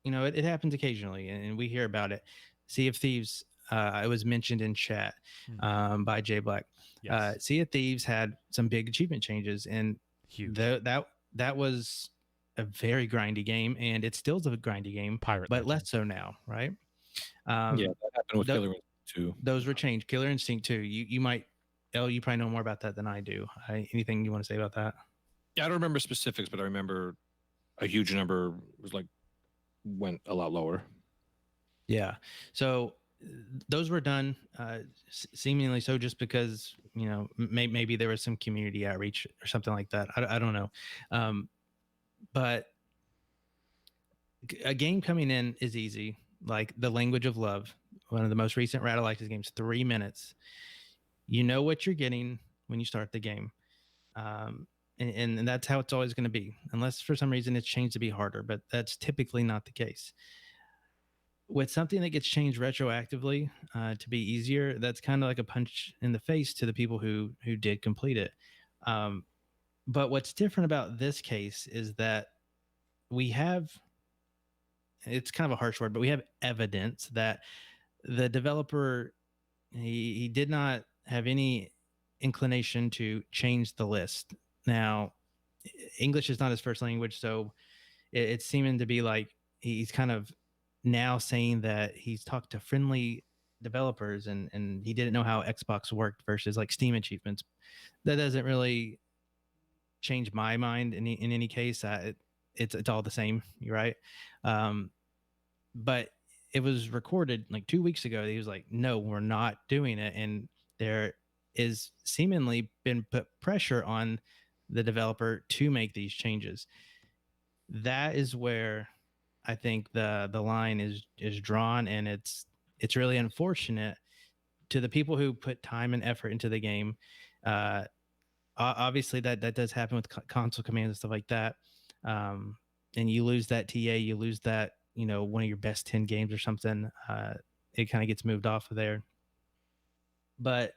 It happens occasionally, and we hear about it. Sea of Thieves, it was mentioned in chat by Jay Black. Yes. Sea of Thieves had some big achievement changes, and Huge. That was a very grindy game, and it still is a grindy game, Pirate but Legend. less so now, right? Yeah, that happened with Killer Instinct too. Those were changed. Killer Instinct 2. You might, you probably know more about that than I do. Anything you want to say about that? Yeah, I don't remember specifics, but I remember a huge number went a lot lower. Yeah. So those were done seemingly so just because, maybe there was some community outreach or something like that. I don't know. But a game coming in is easy. Like The Language of Love, one of the most recent Rattle Access games, 3 minutes. You know what you're getting when you start the game. And that's how it's always going to be, unless for some reason it's changed to be harder, but that's typically not the case. With something that gets changed retroactively to be easier, that's kind of like a punch in the face to the people who did complete it. But what's different about this case is that we have, it's kind of a harsh word, but we have evidence that the developer, he did not have any inclination to change the list. Now, English is not his first language, so it's seeming to be like he's kind of now saying that he's talked to friendly developers and he didn't know how Xbox worked versus like Steam achievements. That doesn't really change my mind in any case. It's all the same, you're right. But it was recorded like 2 weeks ago. He was like, "No, we're not doing it," and there is seemingly been put pressure on the developer to make these changes. That is where I think the line is drawn, and it's really unfortunate to the people who put time and effort into the game. Obviously, that does happen with console commands and stuff like that. And you lose that TA, you lose that one of your best 10 games or something. It kind of gets moved off of there. But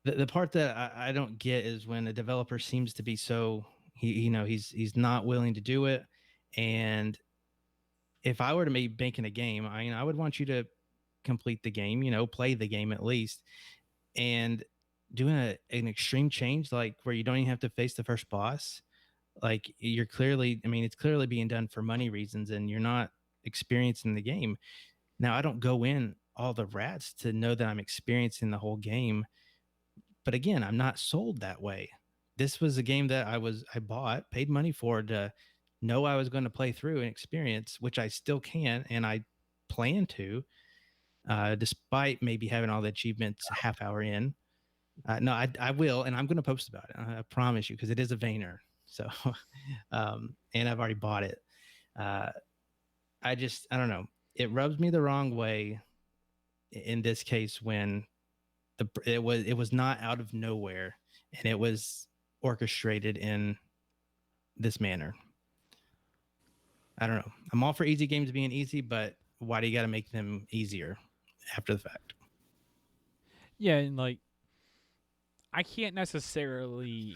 the part that I don't get is when a developer seems to be so he's not willing to do it. And if I were to be making a game, I would want you to complete the game, play the game at least, and doing an extreme change like where you don't even have to face the first boss. Like you're clearly, it's clearly being done for money reasons, and you're not experiencing the game. Now, I don't go in all the rats to know that I'm experiencing the whole game, but again, I'm not sold that way. This was a game that I bought, paid money for, to know I was going to play through and experience, which I still can, and I plan to, despite maybe having all the achievements a half hour in. No, I will, and I'm going to post about it. I promise you, because it is a Vayner. So, and I've already bought it. I don't know. It rubs me the wrong way in this case when it was not out of nowhere, and it was orchestrated in this manner. I don't know. I'm all for easy games being easy, but why do you got to make them easier after the fact? Yeah, and like I can't necessarily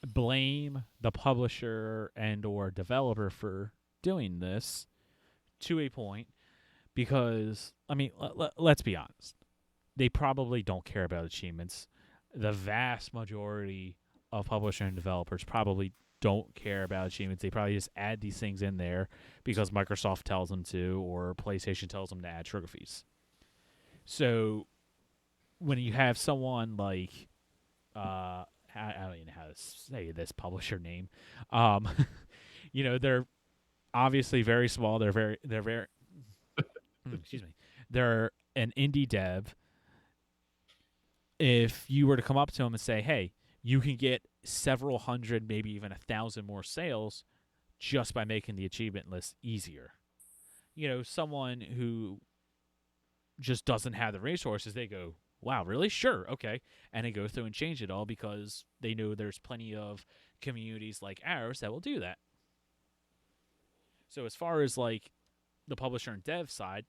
blame the publisher and or developer for doing this to a point, because let's be honest, they probably don't care about achievements. The vast majority of publishers and developers probably don't care about achievements. They probably just add these things in there because Microsoft tells them to, or PlayStation tells them to add trophies. So when you have someone like I don't even know how to say this publisher name. They're obviously very small. They're very excuse me. They're an indie dev. If you were to come up to them and say, "Hey, you can get several hundred, maybe even 1,000 more sales just by making the achievement list easier," someone who just doesn't have the resources, they go, "Wow, really? Sure, okay." And they go through and change it all because they know there's plenty of communities like ours that will do that. So as far as like the publisher and dev side,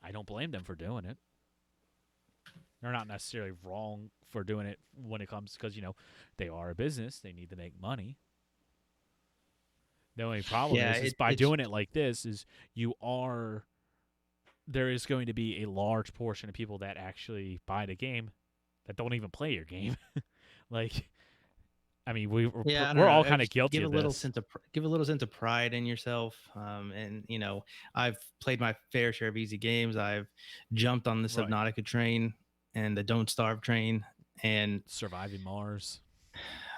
I don't blame them for doing it. They're not necessarily wrong for doing it when it comes because they are a business. They need to make money. The only problem is by doing it like this is there is going to be a large portion of people that actually buy the game that don't even play your game. Like, I mean, we're all kind of guilty of this. Give a little sense of pride in yourself. And I've played my fair share of easy games. I've jumped on the Subnautica train and the Don't Starve train and Surviving Mars.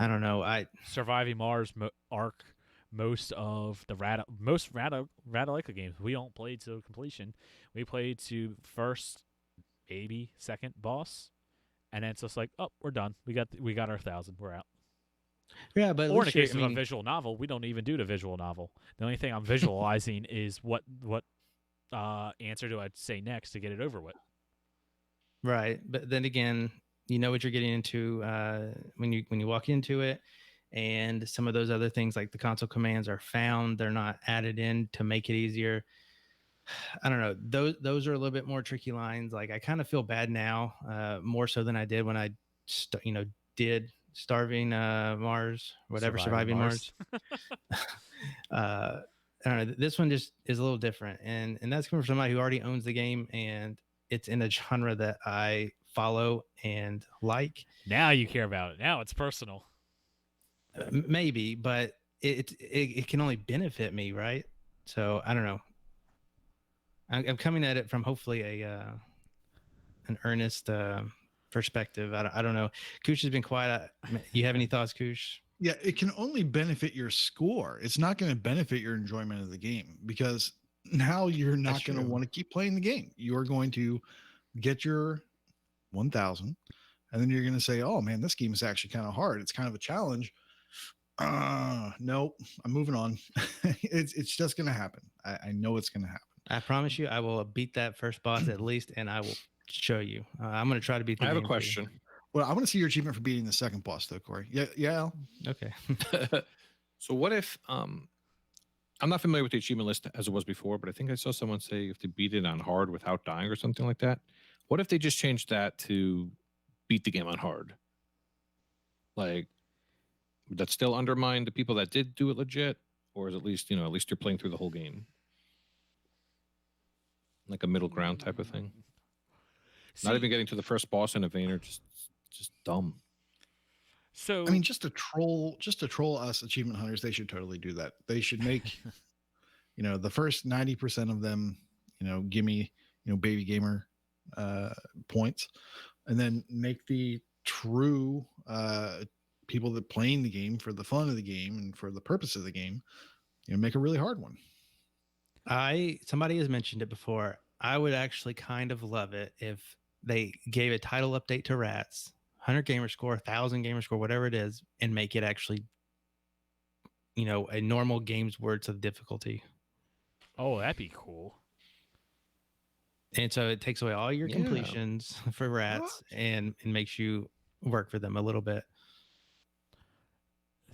I don't know. Surviving Mars arc. Most of the Ratalaika games we don't play to completion. We played to first, maybe second boss, and then it's just like, oh, we're done. We got our 1,000. We're out. Yeah, but or in the case of a visual novel, we don't even do the visual novel. The only thing I'm visualizing is what answer do I say next to get it over with. Right, but then again, you know what you're getting into when you walk into it. And some of those other things like the console commands are found. They're not added in to make it easier. I don't know. Those are a little bit more tricky lines. Like I kind of feel bad now, more so than I did when I, did Starving Mars, whatever, Surviving Mars. I don't know. This one just is a little different. And that's coming from somebody who already owns the game and it's in a genre that I follow and like. Now you care about it. Now it's personal. Maybe, but it can only benefit me, right? So I don't know. I'm coming at it from hopefully an earnest perspective. I don't know. Koosh has been quiet. You have any thoughts, Koosh? Yeah, it can only benefit your score. It's not going to benefit your enjoyment of the game because now you're not going to want to keep playing the game. You're going to get your 1,000, and then you're going to say, "Oh man, this game is actually kind of hard. It's kind of a challenge." Nope, I'm moving on. It's just gonna happen. I know it's gonna happen. I promise you, I will beat that first boss at least, and I will show you. I'm gonna try to beat the game. I have a question. Well, I want to see your achievement for beating the second boss, though, Corey. Yeah. Okay. So what if I'm not familiar with the achievement list as it was before, but I think I saw someone say if they beat it on hard without dying or something like that. What if they just changed that to beat the game on hard? Like, would that still undermine the people that did do it legit, or is at least you're playing through the whole game, like a middle ground type of thing? Not even getting to the first boss in a vein, or just dumb. So I mean, just to troll us achievement hunters, they should totally do that. They should make, the first 90% of them, give me, baby gamer points, and then make the true people that playing the game for the fun of the game and for the purpose of the game, make a really hard one. Somebody has mentioned it before. I would actually kind of love it if they gave a title update to Rats, 100 gamer score, 1,000 gamer score, whatever it is, and make it actually, a normal game's worth of difficulty. Oh, that'd be cool. And so it takes away all your completions for Rats and makes you work for them a little bit.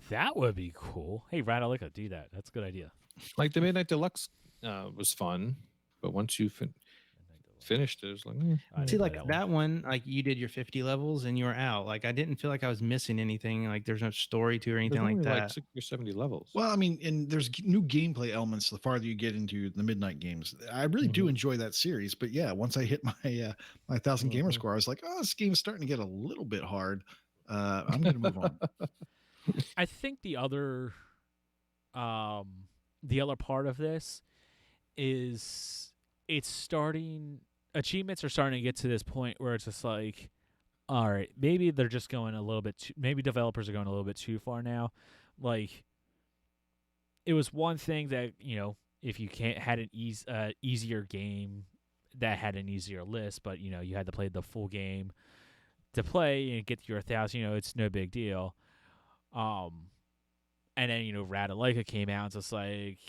That would be cool. Hey, Ratalaika, do that. That's a good idea. Like the Midnight Deluxe was fun, but once you finished it, it was like, See, like that one, like you did your 50 levels and you were out. Like I didn't feel like I was missing anything. Like there's no story to or anything like that. Like 60 or 70 levels. Well, I mean, and there's new gameplay elements the farther you get into the Midnight games. I really do enjoy that series, but yeah, once I hit my 1,000 gamer score, I was like, oh, this game is starting to get a little bit hard. I'm going to move on. I think the other part of this is achievements are starting to get to this point where it's just like, all right, maybe they're just going a little bit maybe developers are going a little bit too far now. Like, it was one thing that, if you had an easier game that had an easier list, but, you had to play the full game to play and get your 1,000, it's no big deal. And then, Ratalaika came out, and it's just like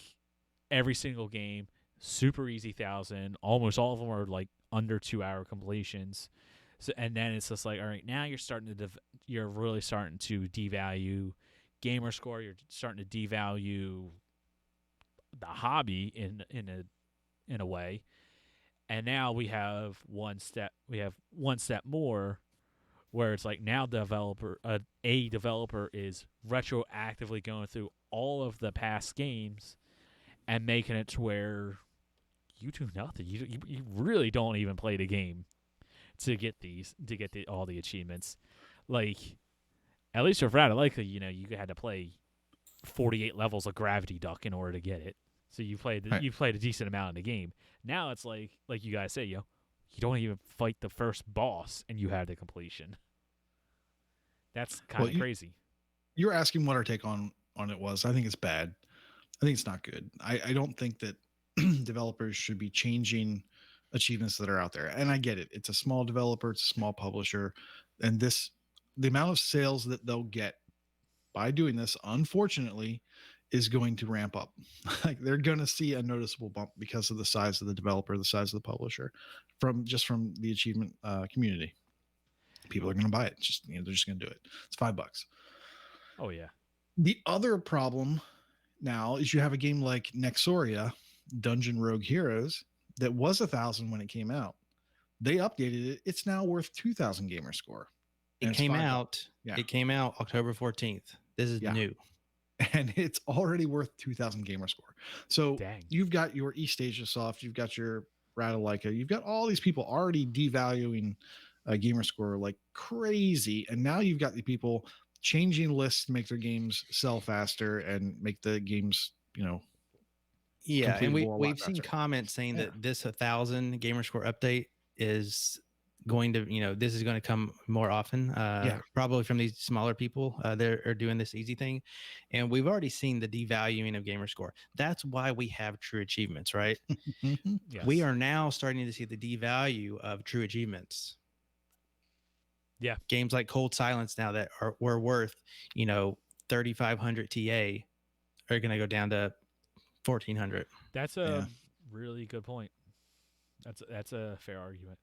every single game, super easy 1,000. Almost all of them are like under 2-hour completions. So, and then it's just like, all right, now you're really starting to devalue gamer score. You're starting to devalue the hobby in a way. And now we have one step more where it's like now a developer is retroactively going through all of the past games and making it to where you do nothing. You really don't even play the game to get all the achievements. Like at least with Radalika, you had to play 48 levels of Gravity Duck in order to get it. So you played a decent amount of the game. Now it's like you guys say, you don't even fight the first boss and you have the completion. That's kind of crazy. You're asking what our take on it was. I think it's bad. I think it's not good. I don't think that developers should be changing achievements that are out there. And I get it. It's a small developer, it's a small publisher, and the amount of sales that they'll get by doing this, unfortunately, is going to ramp up. Like they're going to see a noticeable bump because of the size of the developer, the size of the publisher, from the achievement community. People are going to buy it. They're just going to do it. It's $5. Oh yeah. The other problem now is you have a game like Nexoria, Dungeon Rogue Heroes, that was 1,000 when it came out. They updated it. It's now worth 2,000 gamer score. It came out October 14th. This is new. And it's already worth 2,000 gamer score. So you've got your East Asia Soft, you've got your Radalika, you've got all these people already devaluing gamer score like crazy. And now you've got the people changing lists to make their games sell faster and make the games, Yeah, and we've seen comments saying that this 1,000 gamer score update is going to, this is going to come more often, probably from these smaller people that are doing this easy thing. And we've already seen the devaluing of gamer score. That's why we have true achievements, right? Yes. We are now starting to see the devalue of true achievements. Yeah. Games like Cold Silence now that were worth, 3,500 TA are going to go down to 1,400. That's a really good point. That's a fair argument.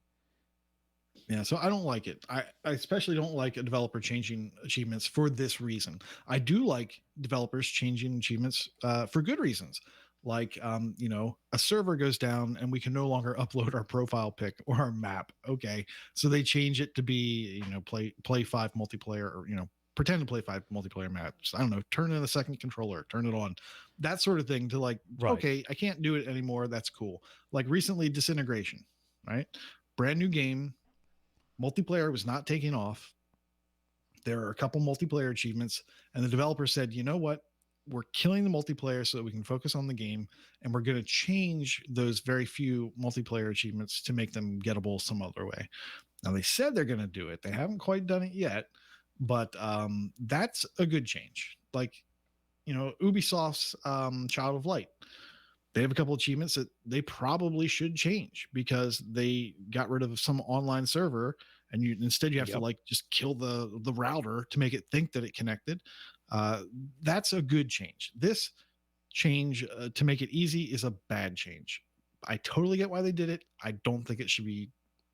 Yeah, so I don't like it. I especially don't like a developer changing achievements for this reason. I do like developers changing achievements for good reasons. Like, a server goes down and we can no longer upload our profile pic or our map. Okay, so they change it to be, play 5 multiplayer, or pretend to play 5 multiplayer maps. I don't know, turn in a second controller, turn it on, that sort of thing. To like, okay, I can't do it anymore. That's cool. Like recently, Disintegration, right? Brand new game. Multiplayer was not taking off. There are a couple multiplayer achievements, and the developer said, you know what? We're killing the multiplayer so that we can focus on the game, and we're going to change those very few multiplayer achievements to make them gettable some other way. Now, they said they're going to do it. They haven't quite done it yet, but that's a good change. Like, Ubisoft's Child of Light. They have a couple achievements that they probably should change because they got rid of some online server, and instead you have to like just kill the router to make it think that it connected. That's a good change. This change to make it easy is a bad change. I totally get why they did it. I don't think it should be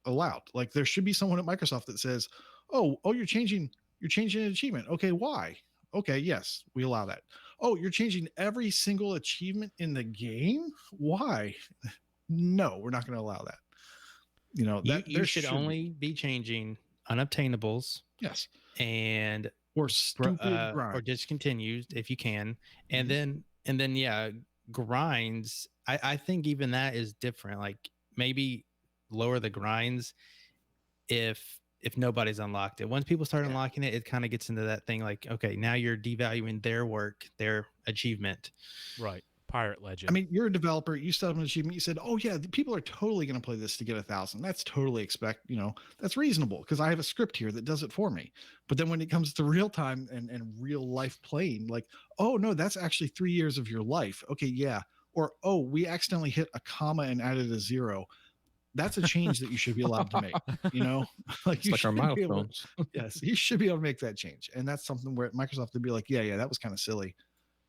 allowed. Like there should be someone at Microsoft that says, "Oh, you're changing an achievement. Okay, why? Okay, yes, we allow that. Oh, you're changing every single achievement in the game? Why? No, we're not going to allow that." You should only be changing unobtainables. Yes. And or stupid or discontinued if you can. And then grinds. I think even that is different. Like maybe lower the grinds if nobody's unlocked it. Once people start unlocking it, it kind of gets into that thing like, okay, now you're devaluing their work, their achievement. Right. Pirate Legend. I mean, you're a developer. You set up an achievement. You said, "Oh yeah, people are totally going to play this to get 1,000." That's totally that's reasonable because I have a script here that does it for me. But then when it comes to real time and real life playing, like, "Oh no, that's actually 3 years of your life." Okay, yeah. Or, "Oh, we accidentally hit a comma and added a 0." That's a change that you should be allowed to make. Like you like our milestones. Yes, you should be able to make that change, and that's something where Microsoft would be like, "Yeah, that was kind of silly."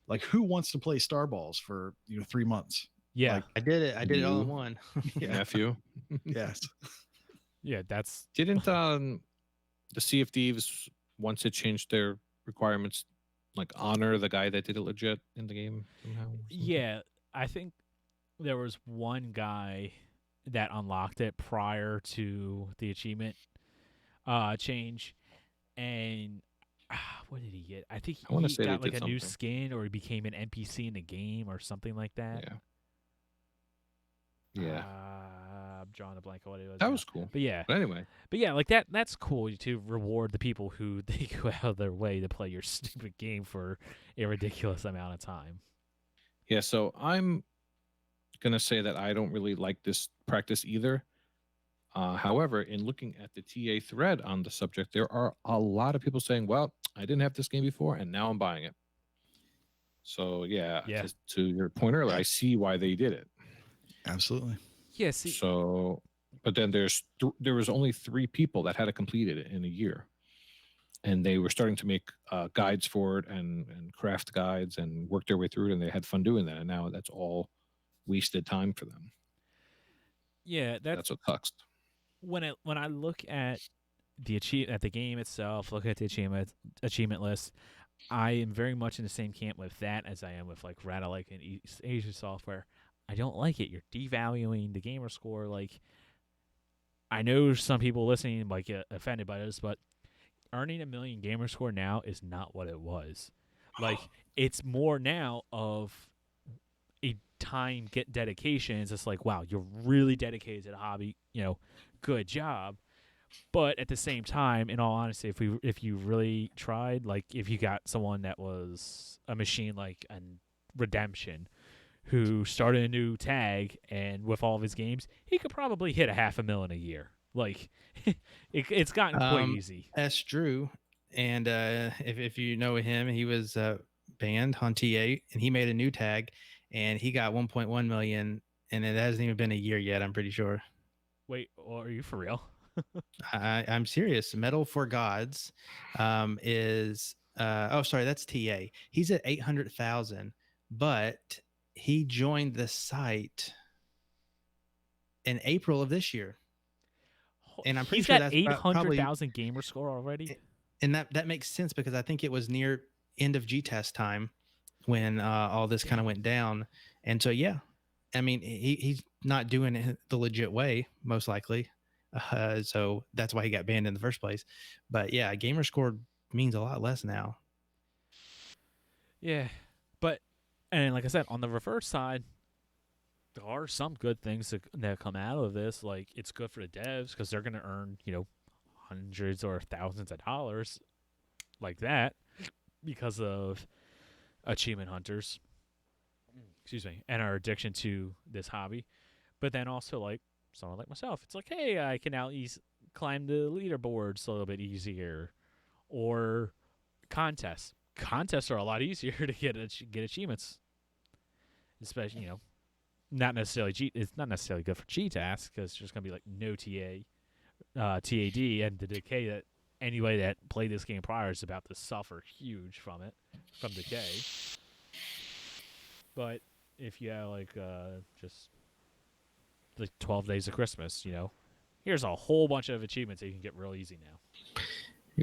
Like, who wants to play Star Balls for 3 months? Yeah, like, I did it. I did it all in one. Nephew. Yes. Yeah, that's didn't the Sea of Thieves, once it changed their requirements, like honor the guy that did it legit in the game somehow? Yeah, I think there was one guy that unlocked it prior to the achievement change, and what did he get? I think I want to he say they got like did a new something. skin, or he became an NPC in the game, or something like that. Yeah. Yeah. I'm drawing a blank on what it was. That now. was cool. But yeah, But anyway, like that's cool to reward the people who they go out of their way to play your stupid game for a ridiculous amount of time. yeah. So I'm gonna say that I don't really like this practice either. However, in looking at the TA thread on the subject, there are a lot of people saying, "Well, I didn't have this game before, and now I'm buying it." So yeah, Yeah. to your point earlier, I see why they did it. Absolutely. Yeah. See. So, but then there was only 3 people that had it completed in a year, and they were starting to make guides for it and craft guides and work their way through it, and they had fun doing that. And now that's all wasted time for them. Yeah, That's what sucks. When I look at the game itself, look at the achievement list, I am very much in the same camp with that as I am with like Radalike and East Asia Software. I don't like it. You're devaluing the gamer score. Like, I know some people listening might get offended by this, but earning 1 million gamer score now is not what it was. Like, it's more now of a time get dedication. It's just like, wow, you're really dedicated to the hobby. Good job. But at the same time, in all honesty, if you really tried, like if you got someone that was a machine like a Redemption, who started a new tag, and with all of his games, he could probably hit 500,000 a year. Like, it's gotten quite easy. That's true. And if you know him, he was banned on TA, and he made a new tag, and he got 1.1 million, and it hasn't even been a year yet. I'm pretty sure. Wait, are you for real? I'm serious. Metal for Gods is sorry, that's TA. He's at 800,000, but he joined the site in April of this year. And I'm pretty he's sure got that's 800,000 gamer score already. And that makes sense because I think it was near end of G-Test time when all this kind of went down. And so, yeah, I mean, he's not doing it the legit way, most likely. So that's why he got banned in the first place. But yeah, gamer score means a lot less now. Yeah, and like I said, on the reverse side, there are some good things that come out of this. Like, it's good for the devs because they're going to earn, hundreds or thousands of dollars like that because of achievement hunters. Excuse me, and our addiction to this hobby. But then also, like, someone like myself, it's like, hey, I can now climb the leaderboards a little bit easier. Or contests. Contests are a lot easier to get achievements. Especially, not necessarily it's not necessarily good for G-Task because there's going to be like no TAD, and the decay that anybody that played this game prior is about to suffer huge from decay. But if you have like just like 12 days of Christmas, here's a whole bunch of achievements that you can get real easy now.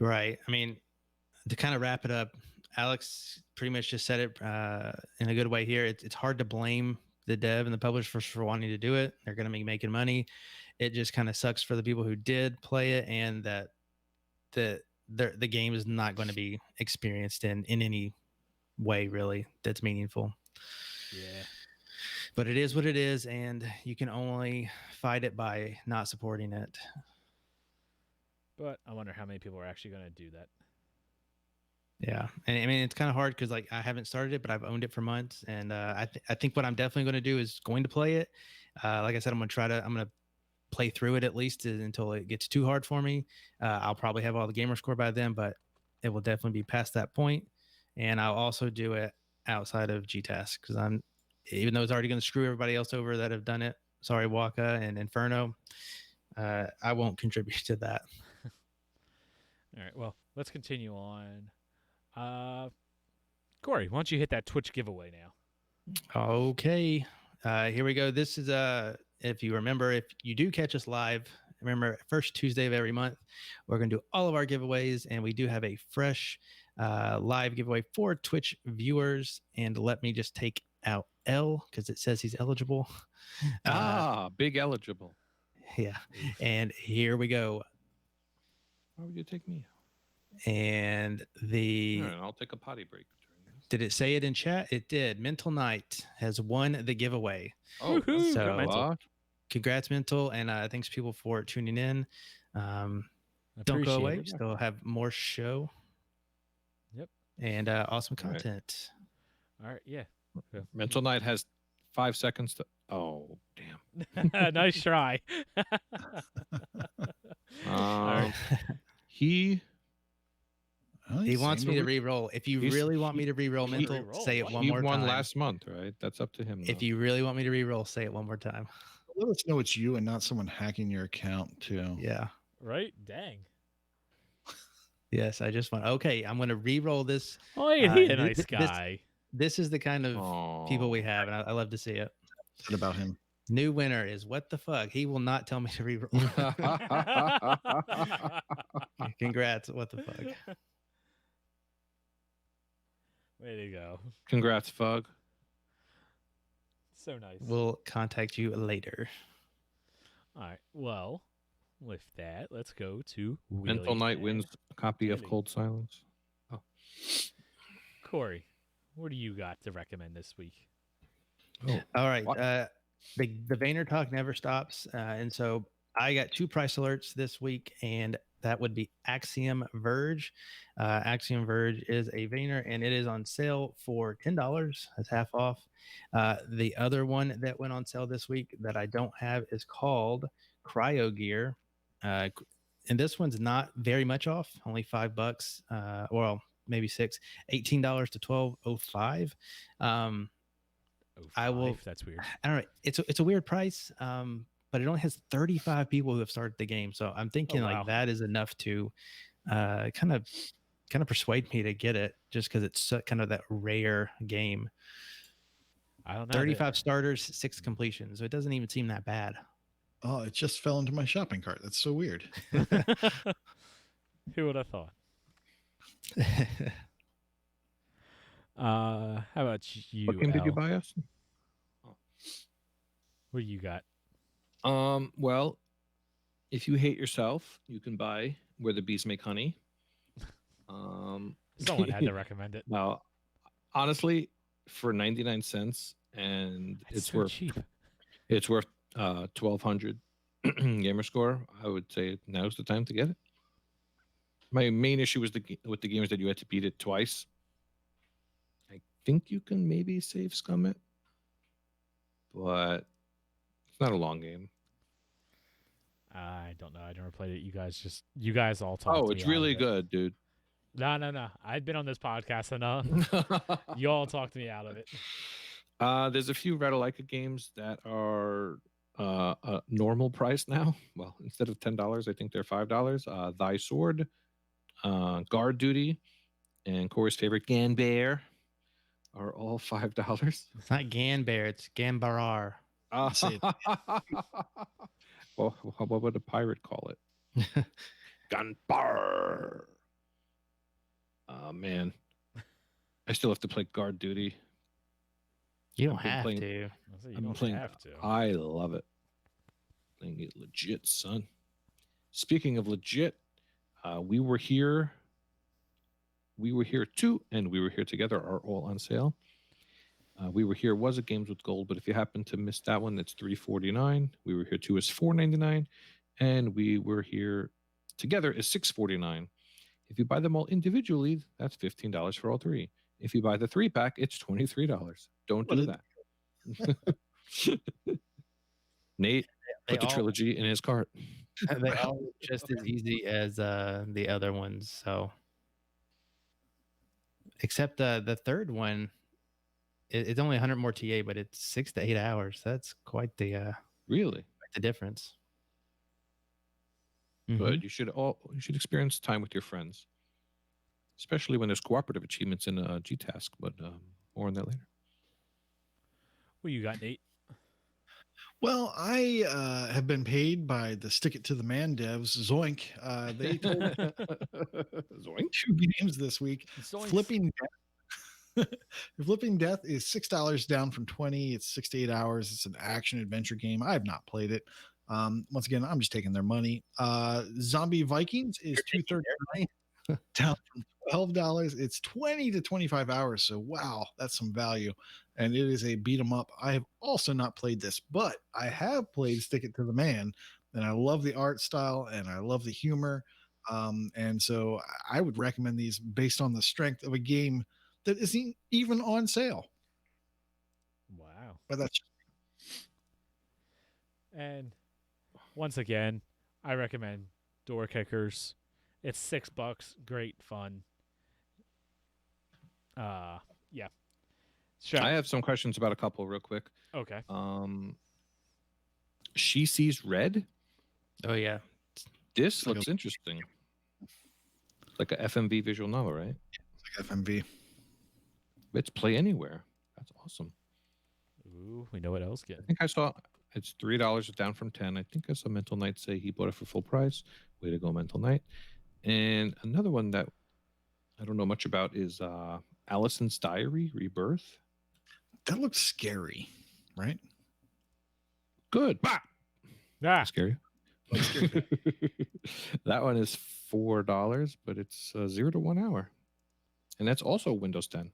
Right. I mean, to kind of wrap it up, Alex pretty much just said it in a good way here. It's hard to blame the dev and the publisher for wanting to do it. They're going to be making money. It just kind of sucks for the people who did play it, and that the game is not going to be experienced in any way really that's meaningful. Yeah. But it is what it is, and you can only fight it by not supporting it. But I wonder how many people are actually going to do that. Yeah, and I mean, it's kind of hard because like I haven't started it, but I've owned it for months, and I think what I'm definitely going to do is going to play it. Like I said, I'm going to play through it at least until it gets too hard for me. I'll probably have all the gamer score by then, but it will definitely be past that point. And I'll also do it outside of G-Task because even though it's already going to screw everybody else over that have done it. Sorry, Waka and Inferno. I won't contribute to that. All right. Well, let's continue on. Corey, why don't you hit that Twitch giveaway now? Okay. Here we go. This is if you remember, if you do catch us live, remember first Tuesday of every month, we're going to do all of our giveaways, and we do have a fresh live giveaway for Twitch viewers. And let me just take out L because it says he's eligible. Big eligible. Yeah. And here we go. Why would you take me? And All right, I'll take a potty break. Did it say it in chat? It did. Mental Knight has won the giveaway. Oh, so congrats, Mental, and thanks people for tuning in. Don't go away. Still have more show. Yep. And awesome content. All right. Yeah. Mental Knight has 5 seconds to. Oh, damn. Nice try. He wants me to re-roll. If you really want me to re-roll Mental, say it one more time. He won last month, right? That's up to him. If you really want me to re-roll, say it one more time. Let us know it's you and not someone hacking your account too. Yeah. Right? Dang. Yes, I just want. Okay, I'm going to re-roll this. Oh, he's a nice guy. This is the kind of people we have, and I love to see it. What about him? New winner is what the fuck? He will not tell me to re-roll. Congrats. What the fuck? Way to go. Congrats, Fug. So nice. We'll contact you later. All right. Well, with that, let's go to Mental Knight wins a copy of Cold Silence. Oh. Corey, what do you got to recommend this week? Oh, all right. The Vayner talk never stops. And so I got 2 price alerts this week, and that would be Axiom Verge. Axiom Verge is a Vayner, and it is on sale for $10. That's half off. The other one that went on sale this week that I don't have is called Cryo Gear. And this one's not very much off, only $5. Well, maybe $6, $18 to $12.05. I will. That's weird. I don't know. It's a weird price, but it only has 35 people who have started the game. So I'm thinking like that is enough to kind of persuade me to get it, just because it's kind of that rare game. I don't know. 35 starters, 6 completions. So it doesn't even seem that bad. Oh, it just fell into my shopping cart. That's so weird. Who would have thought? How about you? What game did you buy us? What do you got? Well, if you hate yourself, you can buy Where the Bees Make Honey. Someone had to recommend it. Now, honestly, for 99 cents, and it's so worth cheap. It's worth 1,200 gamer score. I would say now's the time to get it. My main issue was with the game is that you had to beat it twice. I think you can maybe save scum it, but it's not a long game. I don't know. I never played it. You guys all talk. Oh, it's really good, dude. No. I've been on this podcast enough. You all talked me out of it. There's a few Ratalaika games that are a normal price now. Well, instead of $10, I think they're $5. Thy Sword, Guard Duty, and Corey's favorite Ganbear are all $5. It's not Ganbear, it's Gambarar. Well, what would a pirate call it? Gunbar. Oh man, I still have to play Guard Duty. You don't have to. I'm playing. I love it. Playing it legit, son. Speaking of legit, we were here. We were here too, and we were here together are all on sale. We were here was a Games with Gold, but if you happen to miss that one, that's $3.49. We were here too is $4.99, and we were here together is $6.49. If you buy them all individually, that's $15 for all three. If you buy the 3-pack, it's $23. Don't do that. Nate put the trilogy in his cart. They all just as easy as the other ones. So, except the third one, it's only 100 more TA, but it's 6 to 8 hours. That's quite the really quite the difference. But you should experience time with your friends, especially when there's cooperative achievements in GTask. But more on that later. What you got, Nate? Well, I have been paid by the Stick It to the Man devs, Zoink. They told me Zoink 2 games this week. Zoinks. Flipping Flipping Death is $6 down from 20. It's 6 to 8 hours. It's an action adventure game. I have not played it. Once again, I'm just taking their money. Zombie Vikings is $2.39 down from $12. It's 20 to 25 hours. So wow, that's some value. And it is a beat 'em up. I have also not played this, but I have played Stick It to the Man, and I love the art style and I love the humor. And so I would recommend these based on the strength of a game that isn't even on sale. Wow. But that's And once again, I recommend Door Kickers. It's $6, great fun. Yeah. Sure. I have some questions about a couple real quick. Okay. She Sees Red. Oh yeah, This looks interesting. Like a FMV visual novel, right? It's like FMV. It's Play Anywhere. That's awesome. Ooh, we know what else I get. think I saw it's $3 down from 10. I think I saw Mental Knight say he bought it for full price. Way to go, Mental Knight. And another one that I don't know much about is Allison's Diary Rebirth. That looks scary, right? Good. Bah! Ah, Scary. That one is $4, but it's 0 to 1 hour. And that's also Windows 10.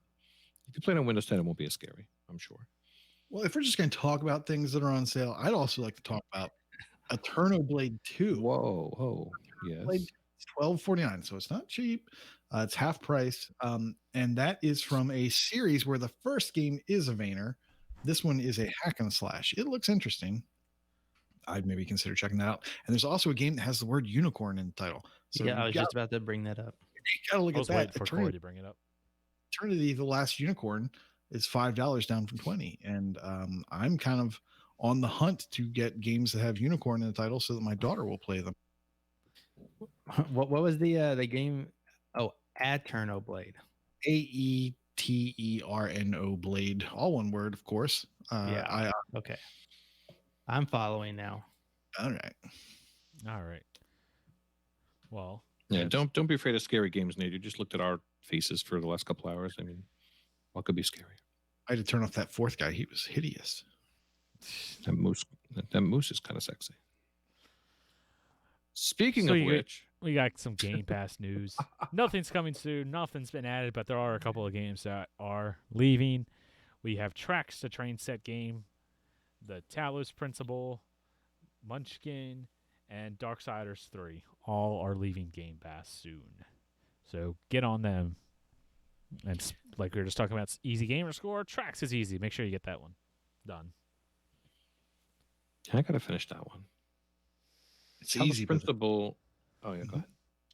If you play it on Windows 10, it won't be as scary, I'm sure. Well, if we're just going to talk about things that are on sale, I'd also like to talk about Eterno Blade 2. Whoa. Oh, yes. Blade 2 is $12.49, so it's not cheap. It's half price. And that is from a series where the first game is a Vayner. This one is a hack and slash. It looks interesting. I'd maybe consider checking that out. And there's also a game that has the word unicorn in the title. So yeah, I was just about to bring that up. You gotta look I was at waiting that. for Corey to bring it up. Eternity, the Last Unicorn, is $5 down from 20. And I'm kind of on the hunt to get games that have unicorn in the title so that my daughter will play them. What was the game? Oh, Eterno Blade. AETERNO Blade, all one word, of course. Yeah. Okay. I'm following now. All right. Well, yeah, don't be afraid of scary games, Nate. You just looked at our faces for the last couple hours. I mean, what could be scary? I had to turn off that fourth guy. He was hideous. That moose is kind of sexy. Speaking of which, we got some Game Pass news. Nothing's coming soon. Nothing's been added, but there are a couple of games that are leaving. We have Tracks, the train set game, the Talos Principle, Munchkin, and Darksiders 3. All are leaving Game Pass soon. So get on them. And like we were just talking about, easy gamer score. Tracks is easy. Make sure you get that one done. I gotta finish that one. It's easy. Principle. Oh yeah, go ahead.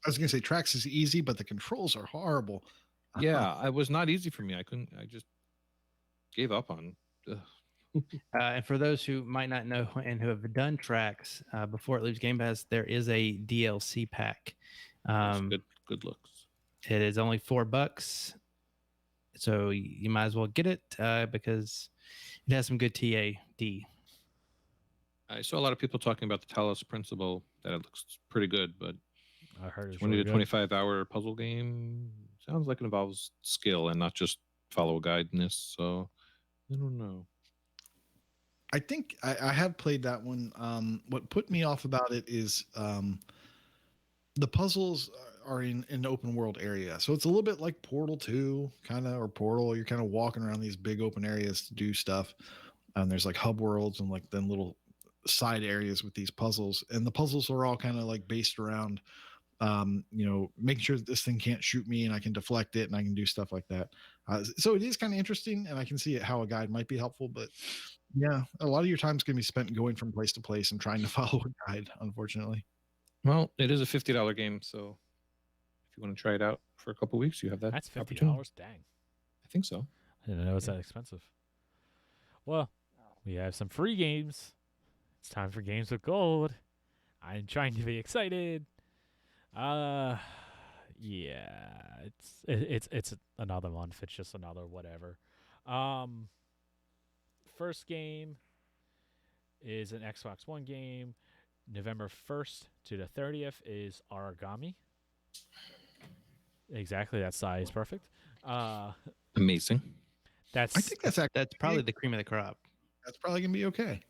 I was gonna say Tracks is easy, but the controls are horrible. Yeah, it was not easy for me. I just gave up on. And for those who might not know and who have done Tracks before it leaves Game Pass, there is a DLC pack. Good looks. It is only $4, so you might as well get it because it has some good TAD. I saw a lot of people talking about the Talos Principle, that it looks pretty good, but I heard it's 20 really to 25 hour puzzle game sounds like it involves skill and not just follow a guide in this. So I don't know. I think I have played that one. What put me off about it is the puzzles are in an open world area. So it's a little bit like Portal 2, kind of, or Portal. You're kind of walking around these big open areas to do stuff. And there's like hub worlds and like then little side areas with these puzzles. And the puzzles are all kind of like based around, making sure that this thing can't shoot me and I can deflect it and I can do stuff like that. So it is kind of interesting, and I can see how a guide might be helpful, but yeah, a lot of your time is going to be spent going from place to place and trying to follow a guide, unfortunately. Well, it is a $50 game, so if you want to try it out for a couple of weeks, you have that. That's $50. Dang. I think so. I didn't know it was that expensive. Well, we have some free games. It's time for Games with Gold. I'm trying to be excited. Yeah, it's another month. It's just another whatever. First game is an Xbox One game. November 1st to the 30th is Origami. Exactly, that size, perfect. Amazing. I think that's probably the cream of the crop. That's probably gonna be okay.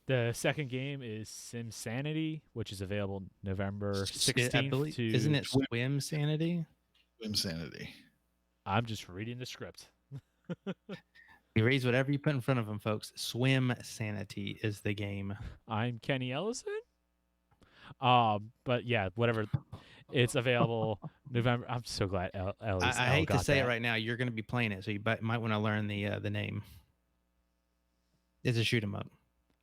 The second game is SimSanity, which is available November 16th. I believe, isn't it Swim Sanity? Swim Sanity. I'm just reading the script. You raise whatever you put in front of them, folks. Swim Sanity is the game. I'm Kenny Ellison. But yeah, whatever. It's available November. I'm so glad Ellie's I hate to say it right now. You're going to be playing it, so you might want to learn the name. It's a shoot 'em up.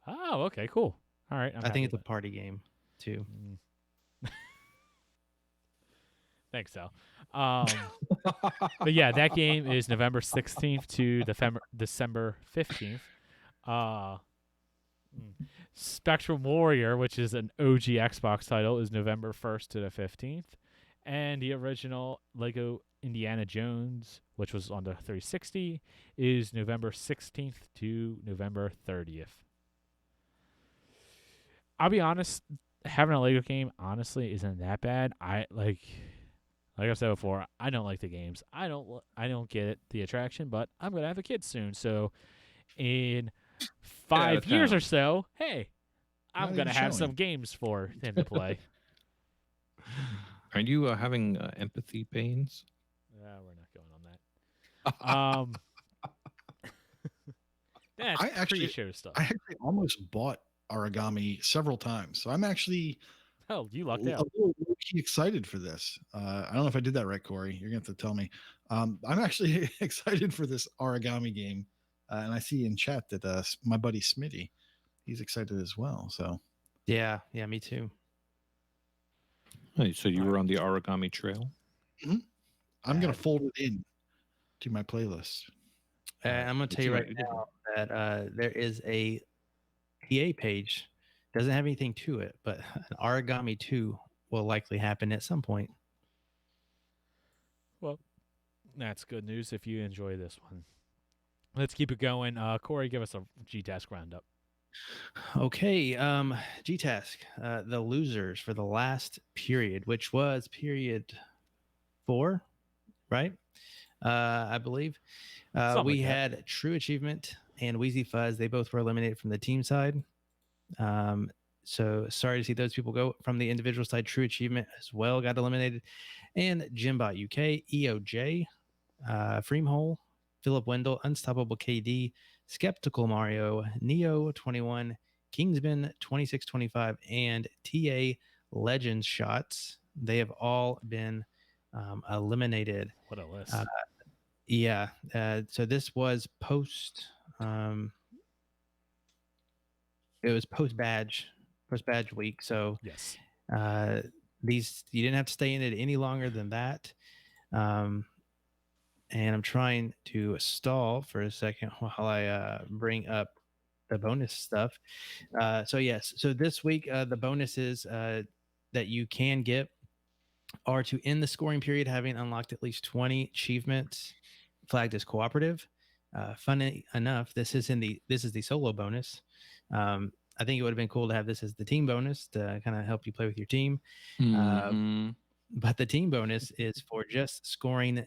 Oh, okay, cool. All right. I think it's a party game too. Thanks, Sal. But yeah, that game is November 16th to December 15th. Spectrum Warrior, which is an OG Xbox title, is November 1st to the 15th. And the original Lego Indiana Jones, which was on the 360, is November 16th to November 30th. I'll be honest, having a Lego game honestly isn't that bad. Like I said before, I don't like the games. I don't get the attraction, but I'm gonna have a kid soon, so in 5 years or so, hey, I'm gonna have some games for him to play. Are you having empathy pains? We're not going on that. That's pre-show stuff. I actually almost bought Origami several times, so I'm actually you lucked out. A little excited for this. I don't know if I did that right, Corey. You're gonna have to tell me. I'm actually excited for this Origami game, and I see in chat that my buddy Smitty, he's excited as well. So yeah, me too. Hey, so you were on the Origami trail? Mm-hmm. I'm gonna fold it in to my playlist. I'm gonna tell you right now that there is a PA page. Doesn't have anything to it, but an Origami 2 will likely happen at some point. Well, that's good news if you enjoy this one. Let's keep it going. Corey, give us a G-Task roundup. Okay, G-Task, the losers for the last period, which was period 4, right? I believe. We had True Achievement and Wheezy Fuzz. They both were eliminated from the team side. So sorry to see those people go. From the individual side, True Achievement as well got eliminated. And Jimbot UK, EOJ, Freemhole, Philip Wendell, Unstoppable KD, Skeptical Mario, Neo 21, Kingsman 2625, and TA Legends Shots. They have all been eliminated. What a list. Yeah. So this was post. It was post badge week. So yes, these you didn't have to stay in it any longer than that. And I'm trying to stall for a second while I bring up the bonus stuff. So yes, so this week the bonuses that you can get are to end the scoring period having unlocked at least 20 achievements flagged as cooperative. Funny enough, this is the solo bonus. I think it would have been cool to have this as the team bonus to kind of help you play with your team. But the team bonus is for just scoring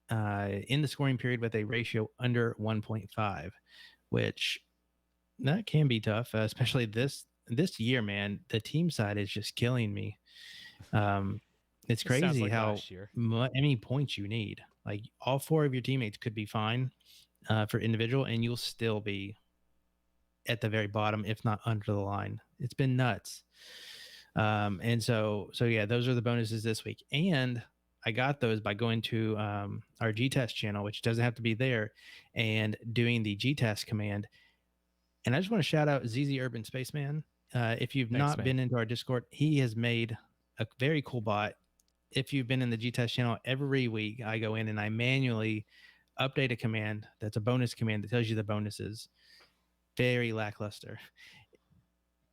in the scoring period with a ratio under 1.5, which that can be tough, especially this year, man. The team side is just killing me. It's crazy like how many points you need. Like all 4 of your teammates could be fine for individual, and you'll still be at the very bottom, if not under the line. It's been nuts. And so yeah, those are the bonuses this week. And I got those by going to our G-Task channel, which doesn't have to be there, and doing the G-Task command. And I just want to shout out ZZ Urban Spaceman. If you've not been into our Discord, he has made a very cool bot. If you've been in the G-Task channel, every week I go in and I manually update a command that's a bonus command that tells you the bonuses. Very lackluster.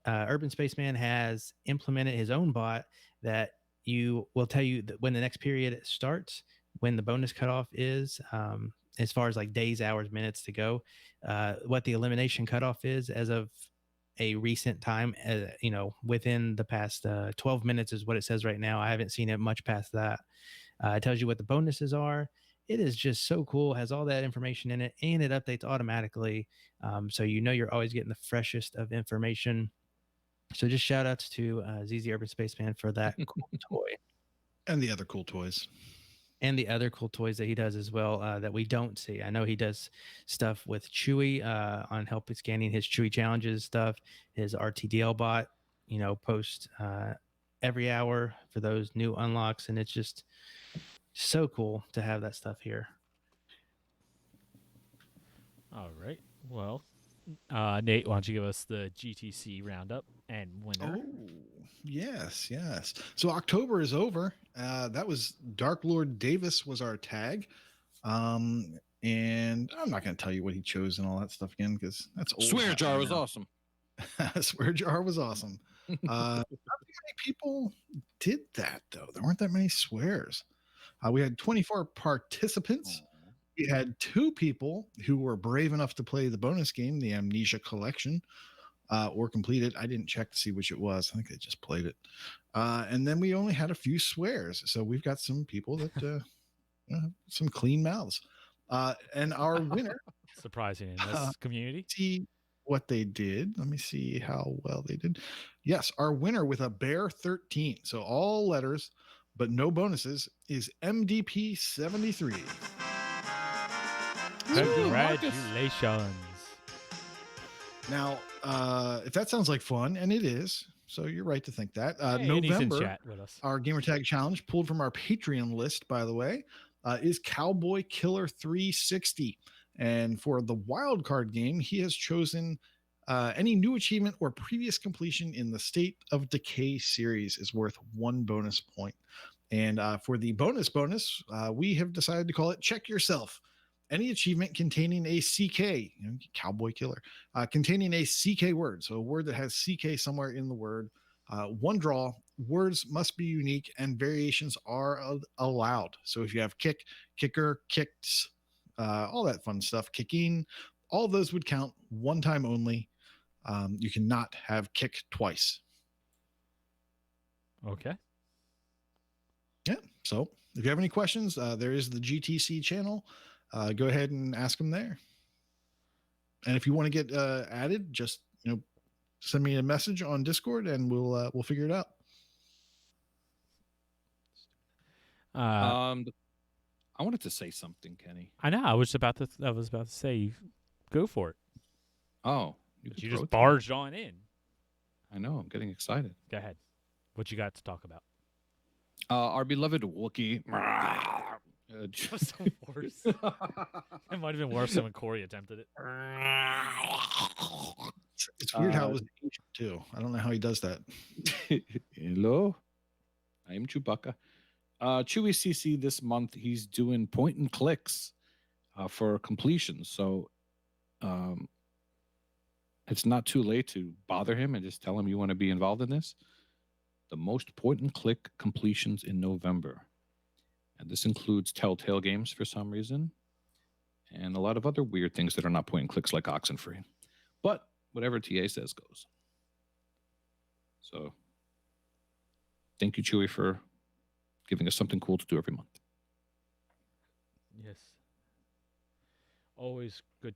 Urban Spaceman has implemented his own bot that will tell you that when the next period starts, when the bonus cutoff is, as far as like days, hours, minutes to go, what the elimination cutoff is as of a recent time. Within the past 12 minutes is what it says right now. I haven't seen it much past that. It tells you what the bonuses are. It is just so cool. It has all that information in it, and it updates automatically. So you're always getting the freshest of information. So just shout outs to ZZ Urban Spaceman for that cool toy. And the other cool toys. And the other cool toys that he does as well that we don't see. I know he does stuff with Chewy on help scanning his Chewy challenges stuff, his RTDL bot, post every hour for those new unlocks. And it's just so cool to have that stuff here. All right. Well, Nate, why don't you give us the GTC roundup and winner? Oh, yes. So October is over. That was Dark Lord Davis was our tag. And I'm not going to tell you what he chose and all that stuff again because that's old. Swear Jar was awesome. Swear Jar was awesome. Not many people did that, though. There weren't that many swears. We had 24 participants. We had 2 people who were brave enough to play the bonus game, the Amnesia Collection, or complete it. I didn't check to see which it was. I think they just played it. And then we only had a few swears. So we've got some people that some clean mouths. And our winner. Surprising in this community. See what they did. Let me see how well they did. Yes, our winner with a bare 13. So all letters, but no bonuses, is MDP 73. Congratulations. Now, if that sounds like fun, and it is, so you're right to think that. Hey, November, chat with us. our Gamertag Challenge, pulled from our Patreon list, by the way, is Cowboy Killer 360. And for the wild card game, he has chosen any new achievement or previous completion in the State of Decay series is worth 1 bonus point. And for the bonus, we have decided to call it Check Yourself. Any achievement containing a CK, Cowboy Killer, containing a CK word. So a word that has CK somewhere in the word. 1 draw. Words must be unique and variations are allowed. So if you have kick, kicker, kicked, all that fun stuff, kicking, all of those would count 1 time only. You cannot have kick twice. Okay. Yeah. So if you have any questions, there is the GTC channel. Go ahead and ask them there. And if you want to get added, just send me a message on Discord and we'll figure it out. I wanted to say something, Kenny. I know. I was about to say, go for it. Oh, you just barged on in. I know. I'm getting excited. Go ahead. What you got to talk about? Our beloved Wookiee. Just worse. It might have been worse than when Corey attempted it. It's weird how it was Asian too. I don't know how he does that. Hello, I am Chewbacca. Chewy CC this month, he's doing point and clicks for completion. So it's not too late to bother him and just tell him you want to be involved in this. The most point and click completions in November. And this includes Telltale games for some reason, and a lot of other weird things that are not point and clicks like Oxenfree. But whatever TA says goes. So thank you, Chewy, for giving us something cool to do every month. Yes. Always good.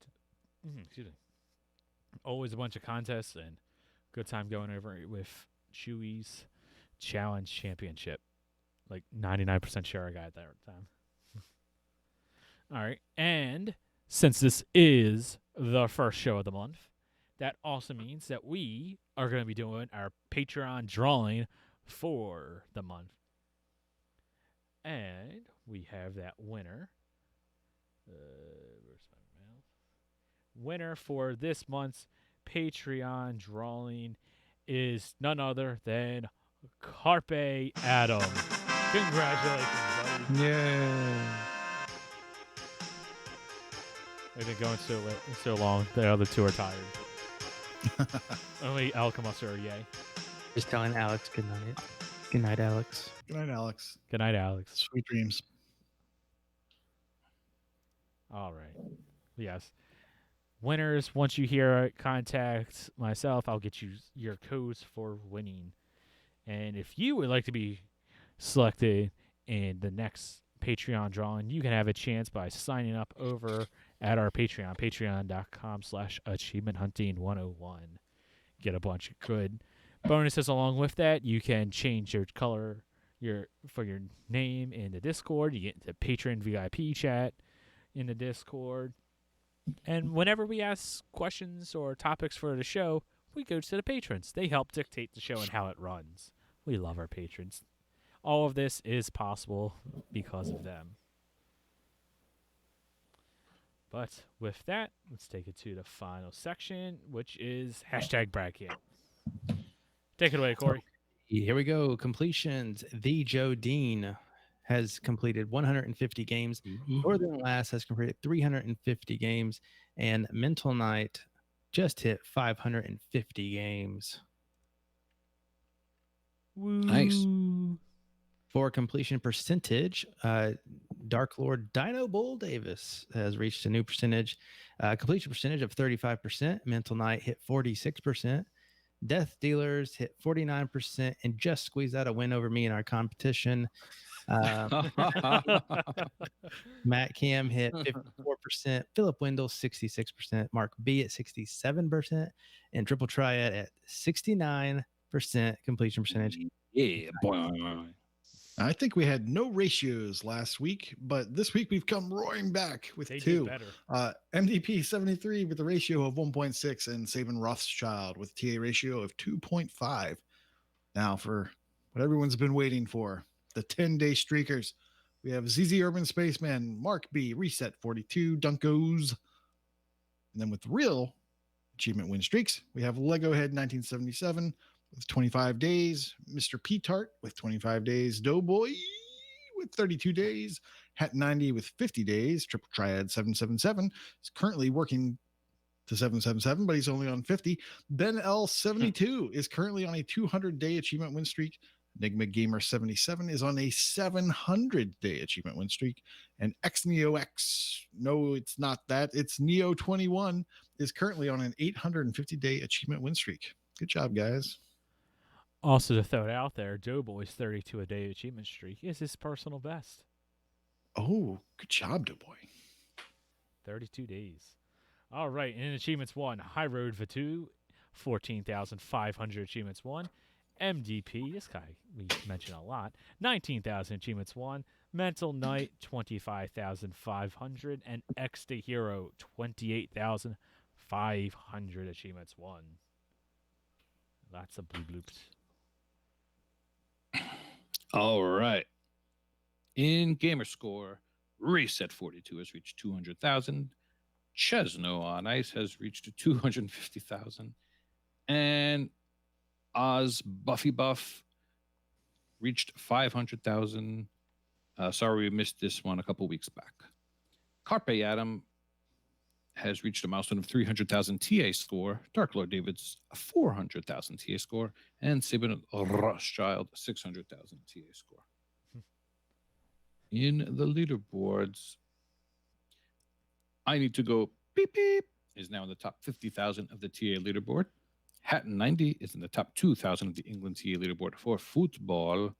Excuse me. Always a bunch of contests and good time going over it with Chewy's Challenge Championship. Like 99% sure I got it that time. All right. And since this is the first show of the month, that also means that we are going to be doing our Patreon drawing for the month. And we have that winner. Where's my mouse? Winner for this month's Patreon drawing is none other than Carpe Adam. Congratulations, buddy. Yeah. We've been going so long. The other 2 are tired. Only Alchemaster are yay. Just telling Alex good night. Good night, Alex. Good night, Alex. Good night, Alex. Sweet dreams. All right. Yes. Winners, once you hear it, contact myself. I'll get you your codes for winning. And if you would like to be selected in the next Patreon drawing. You can have a chance by signing up over at our Patreon, patreon.com/achievementhunting101. Get a bunch of good bonuses along with that. You can change your color for your name in the Discord. You get the patron VIP chat in the Discord. And whenever we ask questions or topics for the show, we go to the patrons. They help dictate the show and how it runs. We love our patrons. All of this is possible because of them. But with that, let's take it to the final section, which is #bracket. Take it away, Corey. Here we go. Completions. The Joe Dean has completed 150 games. Northern Last has completed 350 games. And Mental Knight just hit 550 games. Woo. Nice. For completion percentage, Dark Lord Dino Bull Davis has reached a new percentage. Completion percentage of 35%. Mental Knight hit 46%. Death Dealers hit 49% and just squeezed out a win over me in our competition. Matt Cam hit 54%, Philip Wendell 66%, Mark B at 67%, and Triple Triad at 69% completion percentage. Yeah, boy. I think we had no ratios last week, but this week we've come roaring back with They two. did better. MDP 73 with a ratio of 1.6 and Sabin Rothschild with a TA ratio of 2.5. Now for what everyone's been waiting for, the 10-day streakers. We have ZZ Urban Spaceman, Mark B, Reset 42, Dunkos. And then with real achievement win streaks, we have Lego Head 1977 with 25 days, Mr. P Tart with 25 days, Doughboy with 32 days, Hat 90 with 50 days, Triple Triad 777 is currently working to 777, but he's only on 50. Ben L 72 is currently on a 200-day achievement win streak. Enigma Gamer 77 is on a 700-day achievement win streak. And XNeoX, no, it's not that. It's Neo 21 is currently on an 850-day achievement win streak. Good job, guys. Also, to throw it out there, Doughboy's 32-a-day achievement streak is his personal best. Oh, good job, Doughboy. 32 days. All right, in Achievements 1, High Road Vatu, 14,500 Achievements 1. MDP, this guy we mention a lot, 19,000 Achievements 1. Mental Knight, 25,500. And X the Hero, 28,500 Achievements 1. Lots of blue bloops. All right. In Gamer Score, Reset 42 has reached 200,000. Chesno on Ice has reached 250,000. And Oz Buffy Buff reached 500,000. Sorry, we missed this one a couple weeks back. Carpe Adam has reached a milestone of 300,000 TA score. Dark Lord David's 400,000 TA score. And Sabin Rothschild, 600,000 TA score. In the leaderboards, I Need to Go Beep Beep is now in the top 50,000 of the TA leaderboard. Hatton 90 is in the top 2,000 of the England TA leaderboard for football.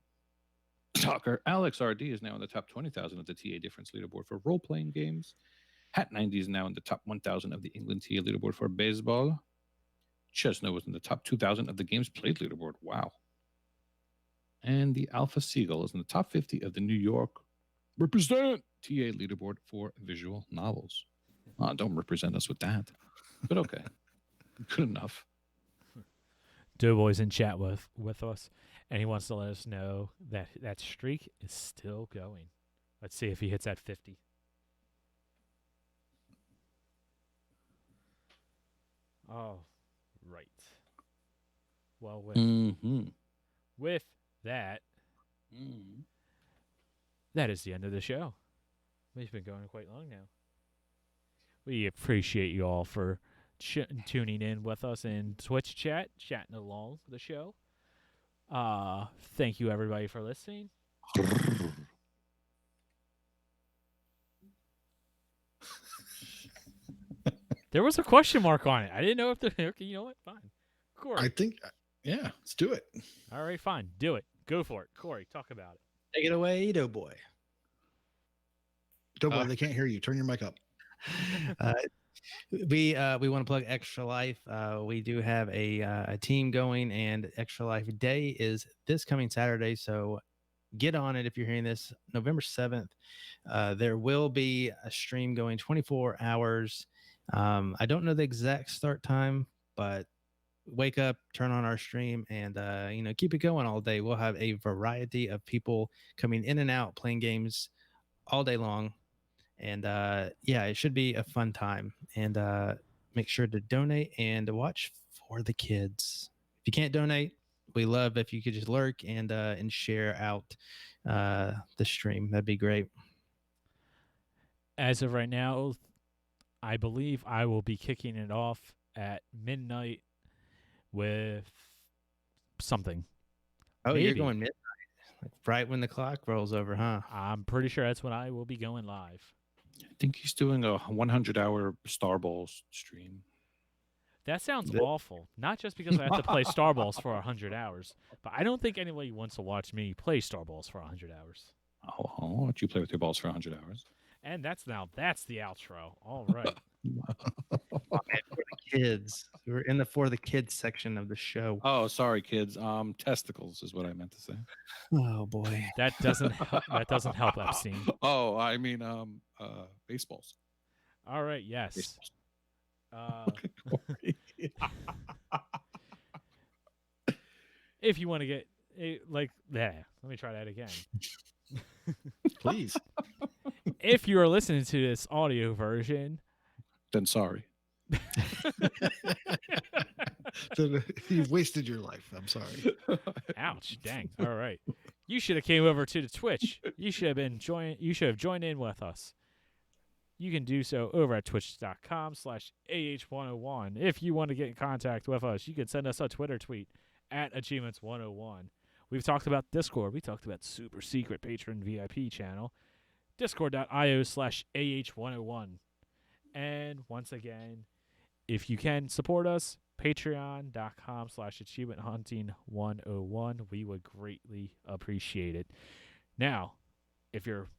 Soccer. Alex RD is now in the top 20,000 of the TA difference leaderboard for role-playing games. Hat 90 is now in the top 1,000 of the England TA leaderboard for baseball. Chesno was in the top 2,000 of the games played leaderboard. Wow. And the Alpha Seagull is in the top 50 of the New York Represent TA leaderboard for visual novels. Don't represent us with that. But okay. Good enough. Doughboy's in chat with us, and he wants to let us know that that streak is still going. Let's see if he hits that 50. Oh, right. Well, with that, that is the end of the show. We've been going quite long now. We appreciate you all for tuning in with us in Twitch chat, chatting along the show. Thank you, everybody, for listening. There was a question mark on it. I didn't know if okay, you know what? Fine. Corey. I think, yeah, let's do it. All right, fine. Do it. Go for it. Corey, talk about it. Take it away, Doughboy. Don't worry, they can't hear you. Turn your mic up. We want to plug Extra Life. We do have a team going, and Extra Life Day is this coming Saturday. So get on it if you're hearing this. November 7th. There will be a stream going 24 hours. I don't know the exact start time, but wake up, turn on our stream, and keep it going all day. We'll have a variety of people coming in and out playing games all day long. And it should be a fun time. And make sure to donate and watch for the kids. If you can't donate, we love if you could just lurk and share out the stream. That'd be great. As of right now, I believe I will be kicking it off at midnight with something. Oh, Maybe. You're going midnight, right when the clock rolls over, huh? I'm pretty sure that's when I will be going live. I think he's doing a 100-hour Star Balls stream. That sounds awful. Not just because I have to play Star Balls for 100 hours, but I don't think anybody wants to watch me play Star Balls for 100 hours. Oh, why don't you play with your balls for 100 hours? And that's the outro. All right. For the kids. We're in the For the Kids section of the show. Oh, sorry, kids. Testicles is what I meant to say. Oh boy. That doesn't help, Epstein. Oh, I mean baseballs. All right, yes. Baseballs. If you want to get let me try that again. Please. If you are listening to this audio version, Then sorry. You've wasted your life. I'm sorry. ouch, dang. All right. You should have came over to the Twitch. You should have joined in with us. You can do so over at twitch.com/AH101. If you want to get in contact with us, you can send us a Twitter tweet at Achievements101. We've talked about Discord. We talked about super secret patron VIP channel, discord.io/AH101. And once again, if you can support us, patreon.com/achievementhunting101. We would greatly appreciate it. Now, if you're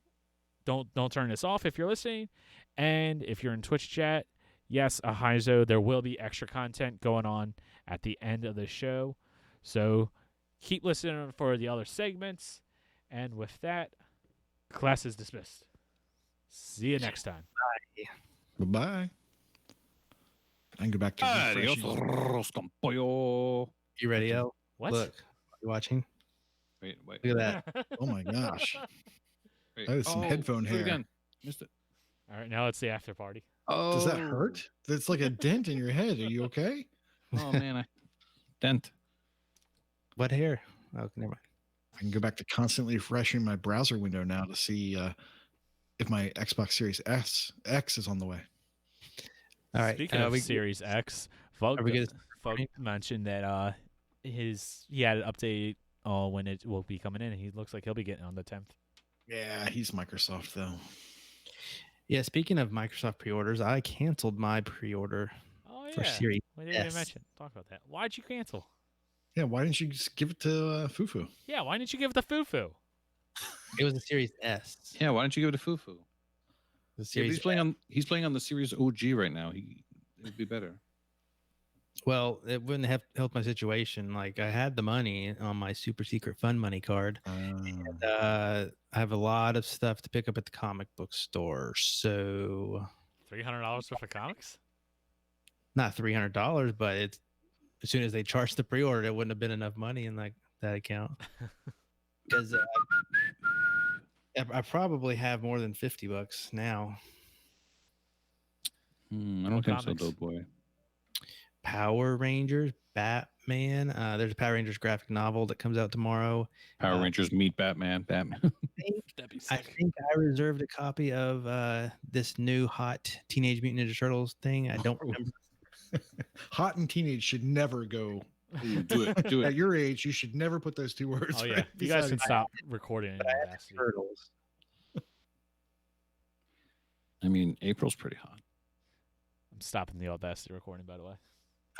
don't turn this off if you're listening, and if you're in Twitch chat, yes, Ahizo, there will be extra content going on at the end of the show. So keep listening for the other segments. And with that, class is dismissed. See you next time. Bye-bye. I can go back to refreshing. You ready, El? What? Look, you watching? Wait. Look at that. Oh my gosh. Wait. That is some headphone do it hair. Again. Missed it. All right, now it's the after party. Oh. Does that hurt? That's like a dent in your head. Are you okay? Oh, man. Dent. What hair? Oh, never mind. I can go back to constantly refreshing my browser window now to see if my Xbox Series X is on the way. All right. Speaking of Series X, Vogue mentioned that he had an update when it will be coming in, and he looks like he'll be getting on the 10th. Yeah, he's Microsoft though. Yeah, speaking of Microsoft pre-orders, I canceled my pre-order for Series We didn't even talk about that. Why'd you cancel? Yeah, why didn't you just give it to Fufu? Yeah, why didn't you give it to Fufu? It was a Series S. Yeah, why don't you give it to Fufu? The Series he's playing on the Series OG right now. It'd be better. Well, it wouldn't have helped my situation. Like, I had the money on my super secret fun money card. And, I have a lot of stuff to pick up at the comic book store. So $300 worth of comics? Not $300, but it's as soon as they charged the pre-order, it wouldn't have been enough money in that account. Because I probably have more than $50 now. I don't think so, though, boy. Power Rangers, Batman. There's a Power Rangers graphic novel that comes out tomorrow. Power Rangers meet Batman. I think I reserved a copy of this new hot Teenage Mutant Ninja Turtles thing. I don't remember. Hot and teenage should never go. Do it. At your age, you should never put those two words. Oh yeah, right you guys can beside stop recording in Audacity. Turtles. I mean, April's pretty hot. I'm stopping the Audacity recording, by the way.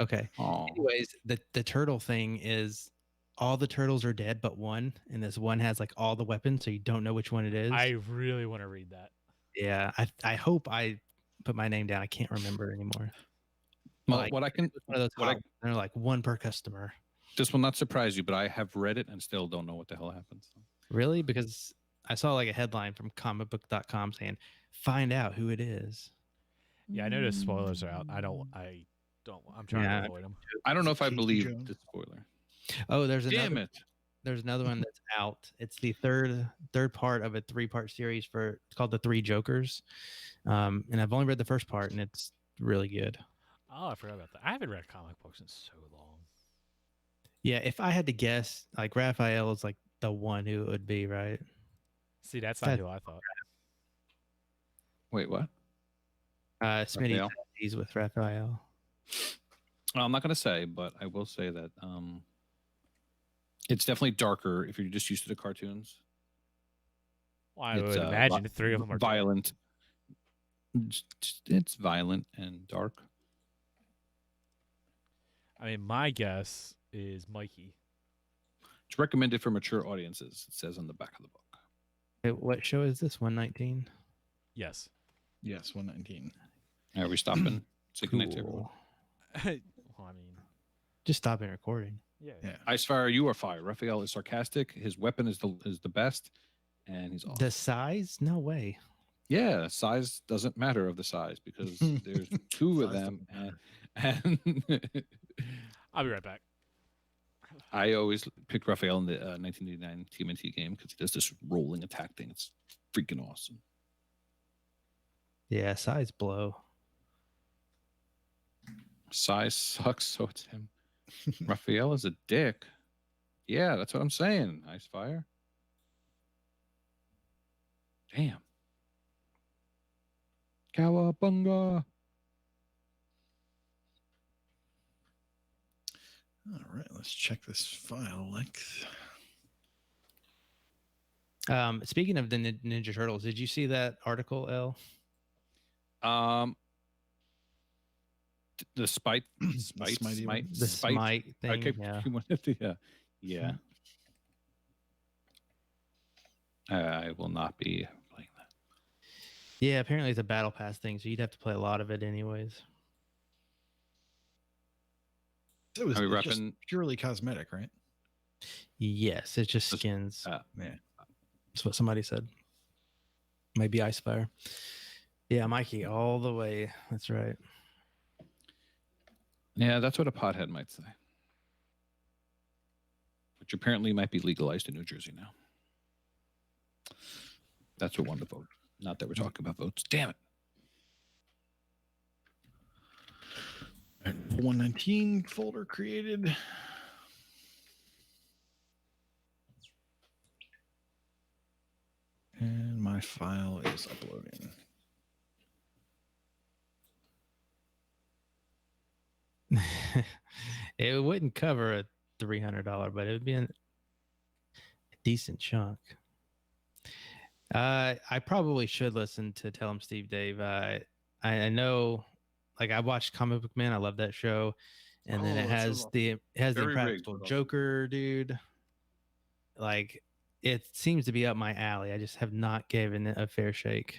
Okay. Aww. Anyways, the turtle thing is all the turtles are dead but one, and this one has like all the weapons, so you don't know which one it is. I really want to read that. Yeah, I hope I put my name down. I can't remember anymore. Well, Like, what I can, one of those what I, hot- they're like one per customer. this will not surprise you, but I have read it and still don't know what the hell happens. Really? Because I saw like a headline from comicbook.com saying, "Find out who it is." Yeah, I noticed spoilers are out. I don't. I'm trying to avoid them. I don't know if I Casey believe Jones. the spoiler. Oh, there's Damn another. it! There's another one that's out. It's the third part of a 3-part series it's called The Three Jokers. And I've only read the first part, and it's really good. Oh, I forgot about that. I haven't read comic books in so long. Yeah, if I had to guess, like Raphael is like the one who it would be, right? See, that's not who I thought. Wait, what? Smitty Raphael? he's with Raphael. Well, I'm not going to say, but I will say that it's definitely darker if you're just used to the cartoons. Well, I would imagine the three of them are violent. It's violent and dark. I mean, my guess is Mikey. It's recommended for mature audiences. It says on the back of the book. Hey, what show is this? 119. Yes. Yes, 119. Are we stopping? Say goodnight to everyone. Well, I mean, Just stopping recording. yeah. Icefire, you are fire. Raphael is sarcastic. His weapon is the best, and he's awesome. The size? No way. Yeah, size doesn't matter of the size because there's two of them, and I'll be right back. I always picked Raphael in the 1989 TMNT game because he does this rolling attack thing. It's freaking awesome. Yeah, size blow. Size sucks, so it's him. Raphael is a dick. Yeah, that's what I'm saying. Icefire. Damn. Cowabunga. All right, let's check this file length. Speaking of the Ninja Turtles, did you see that article, L? The smite The smite thing. Okay, Yeah. yeah. I will not be playing that. Yeah, apparently it's a battle pass thing, so you'd have to play a lot of it anyways. It was Are we just repping- purely cosmetic, right? Yes, it's just skins. Yeah. That's what somebody said. Maybe Icefire. Yeah, Mikey, all the way. That's right. Yeah, that's what a pothead might say. Which apparently might be legalized in New Jersey now. That's what won the vote. Not that we're talking about votes. Damn it. 119 folder created. And my file is uploading. It wouldn't cover a $300, but it would be a decent chunk. I probably should listen to Tell 'em Steve Dave. I know, like I watched Comic Book Man. I love that show, and then it has the Impractical Joker dude. Like it seems to be up my alley. I just have not given it a fair shake.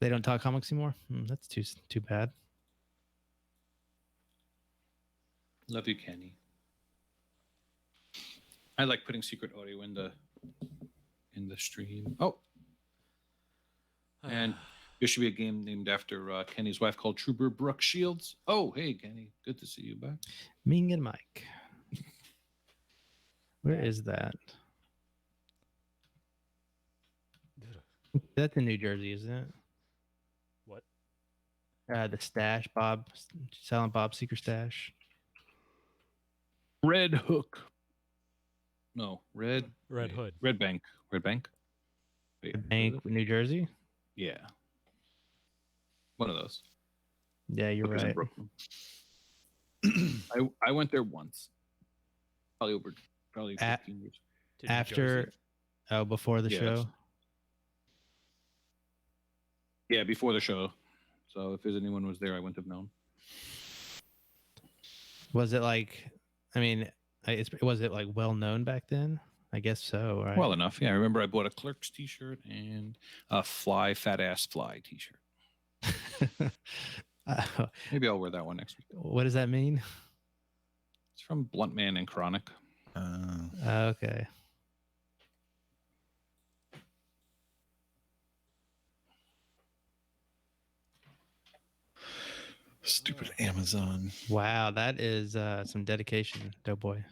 They don't talk comics anymore. That's too bad. Love you, Kenny. I like putting secret audio in the stream. Oh, and there should be a game named after Kenny's wife called Trooper Brooke Shields. Oh, hey, Kenny. Good to see you back. Ming and Mike. Where is that? That's in New Jersey, isn't it? What? The stash, Bob, Silent Bob Secret Stash. Red Hook. No, Red Hood. Red Bank. Red Bank. Wait, Bank, New Jersey. yeah. One of those. Yeah, you're Hookers in right. Brooklyn. I went there once. Probably 15 years. To New After, Jersey. Before the Yes. show. Yeah, before the show. So if there's anyone who was there, I wouldn't have known. Was it like? I mean, was it like well known back then? I guess so. Right. Well enough. Yeah, I remember I bought a Clerks T-shirt and a Fat Ass Fly T-shirt. Maybe I'll wear that one next week. What does that mean? It's from Blunt Man and Chronic. Okay. Stupid Amazon. Wow, that is some dedication, Doughboy.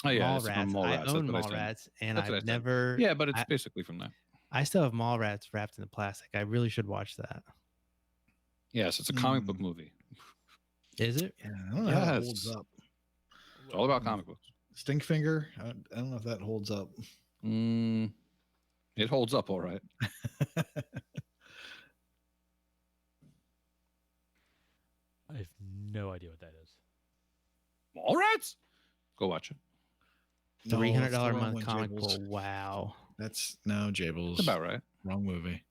Oh yeah, Mallrats. I own Mallrats, and I've never. Yeah, but it's basically from that. I still have Mallrats wrapped in the plastic. I really should watch that. Yes, it's a comic book movie. Is it? Yeah, I don't know how it holds up. It's all about comic books. Stinkfinger. I don't know if that holds up. It holds up all right. I have no idea what that is. Mallrats? Go watch it. $300 a month comic book. Wow. That's no Jables. That's about right. Wrong movie.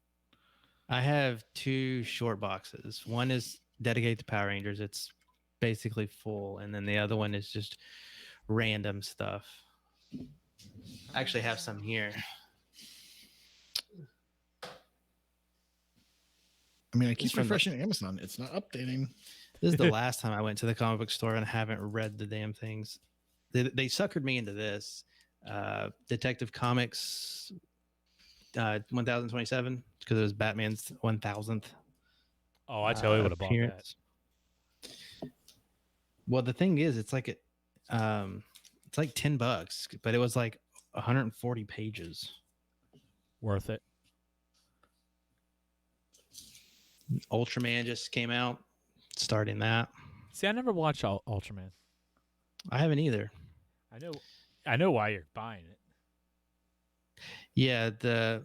I have 2 short boxes. One is dedicated to Power Rangers. It's basically full, and then the other one is just random stuff. I actually have some here. I mean, I keep refreshing Amazon. It's not updating. This is the last time I went to the comic book store and haven't read the damn things. They suckered me into this. Detective Comics 1027, because it was Batman's 1000th. Oh, I totally would have bought that. Well, the thing is, it's like $10, but it was like 140 pages. Worth it. Ultraman just came out. Starting that. See, I never watched Ultraman. I haven't either. I know why you're buying it. Yeah, the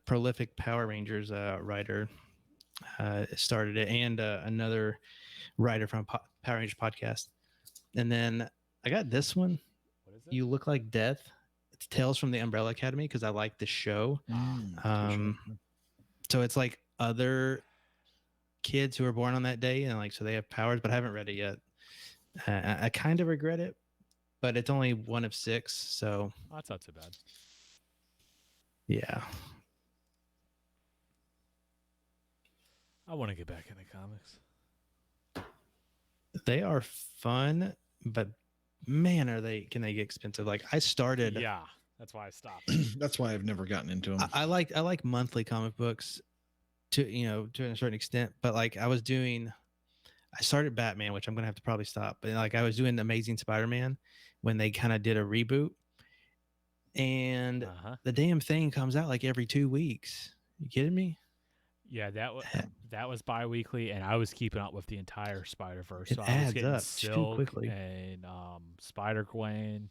prolific Power Rangers writer started it, and another writer from Power Rangers podcast. And then I got this one. What is it? You Look Like Death. It's Tales from the Umbrella Academy, because I like the show. So it's like other kids who were born on that day, and like so they have powers, but I haven't read it yet. I kind of regret it, but it's only 1 of 6, so that's not too bad. Yeah, I want to get back into comics. They are fun, but man, can they get expensive? Like I started. Yeah, that's why I stopped. That's why I've never gotten into them. I like monthly comic books to a certain extent, but like I started Batman, which I'm gonna have to probably stop. But like I was doing Amazing Spider-Man when they kind of did a reboot, and the damn thing comes out like every 2 weeks. You kidding me? Yeah, that was bi-weekly, and I was keeping up with the entire Spider-Verse. So I was getting up too quickly. And Spider-Gwen,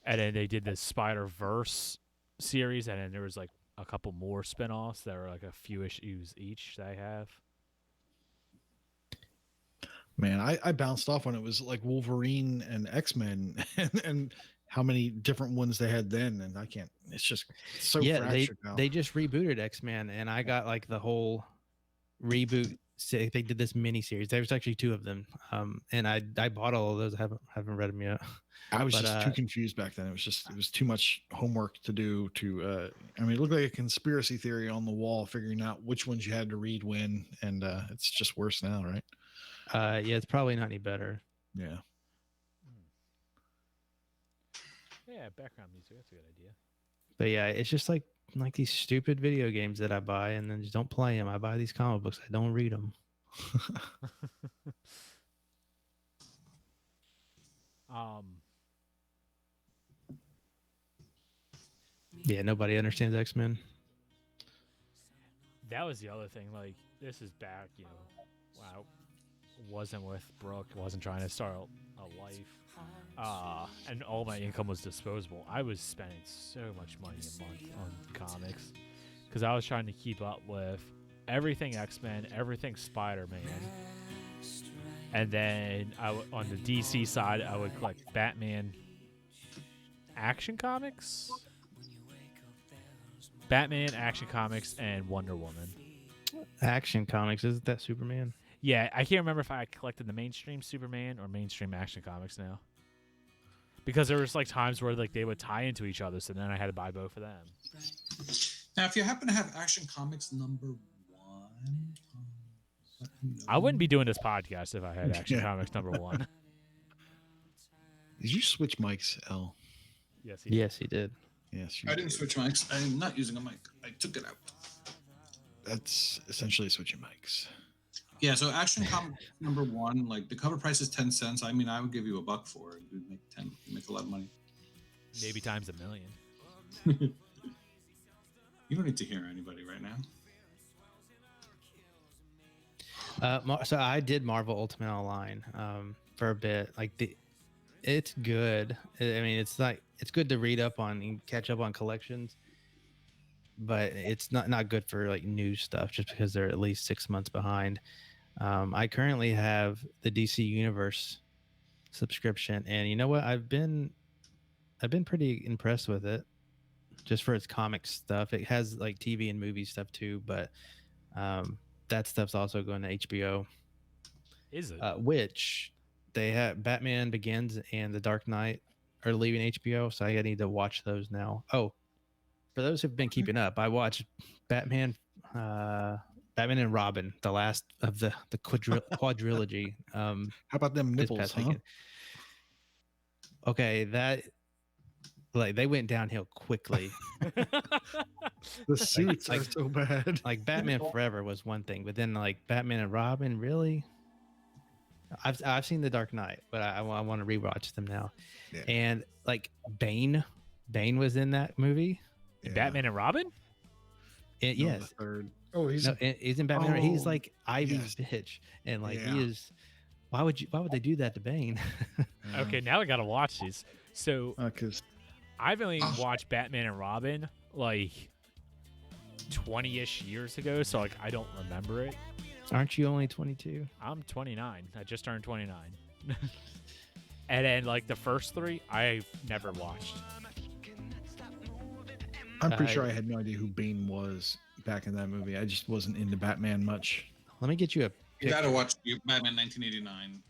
and then they did the Spider-Verse series, and then there was like a couple more spin-offs that were like a few issues each that I have. Man, I bounced off when it was like Wolverine and X-Men and how many different ones they had then, and I can't. It's just so fractured now. They just rebooted X-Men, and I got like the whole reboot. They did this mini series. There was actually 2 of them, and I bought all of those. I haven't read them yet. I was just too confused back then. It was too much homework to do. I mean, it looked like a conspiracy theory on the wall, figuring out which ones you had to read when, and it's just worse now, right? Yeah, it's probably not any better. Yeah. Yeah, background music. That's a good idea. But yeah, it's just like these stupid video games that I buy and then just don't play them. I buy these comic books. I don't read them. Yeah, nobody understands X-Men. That was the other thing. Like, this is back, wow. Wasn't with Brooke, wasn't trying to start a life, and all my income was disposable. I was spending so much money a month on comics because I was trying to keep up with everything X-Men, everything Spider-Man, and then on the DC side, I would collect Batman Action Comics, and Wonder Woman. Action Comics, isn't that Superman? Yeah, I can't remember if I collected the mainstream Superman or mainstream Action Comics now. because there was like times where like they would tie into each other, so then I had to buy both of them. Now, if you happen to have Action Comics #1, I wouldn't be doing this podcast if I had Action Comics #1. Did you switch mics, L? Yes, he did. Yes, I didn't switch mics. I'm not using a mic. I took it out. That's essentially switching mics. Yeah, so Action Comics #1, like the cover price is 10 cents. I mean, I would give you $1 for it. You'd make a lot of money. Maybe times 1,000,000. You don't need to hear anybody right now. So I did Marvel Ultimate Online for a bit. It's good. I mean, it's good to read up on and catch up on collections, but it's not good for like new stuff just because they're at least 6 months behind. I currently have the DC Universe subscription, and you know what? I've been pretty impressed with it, just for its comic stuff. It has like TV and movie stuff too, but that stuff's also going to HBO. Is it? Which they have Batman Begins and The Dark Knight are leaving HBO, so I need to watch those now. Oh, for those who've been keeping up, I watched Batman and Robin, the last of the quadrilogy. How about them nipples, huh? Weekend. Okay, that they went downhill quickly. The suits are so bad. Like Batman Forever was one thing, but then like Batman and Robin, really? I've seen The Dark Knight, but I want to rewatch them now. Yeah. And like Bane was in that movie. Yeah. Batman and Robin? Yes. He's in Batman. Oh, he's like Ivy's bitch, and like he is. Why would they do that to Bane? Okay, now I gotta watch these. So, because I've only watched Batman and Robin like 20-ish years ago, so like I don't remember it. Aren't you only 22? I'm 29. I just turned 29. And then like the first three, I've never watched. I'm pretty sure I had no idea who Bane was back in that movie. I just wasn't into Batman much. Let me get you a picture. You gotta watch Batman 1989.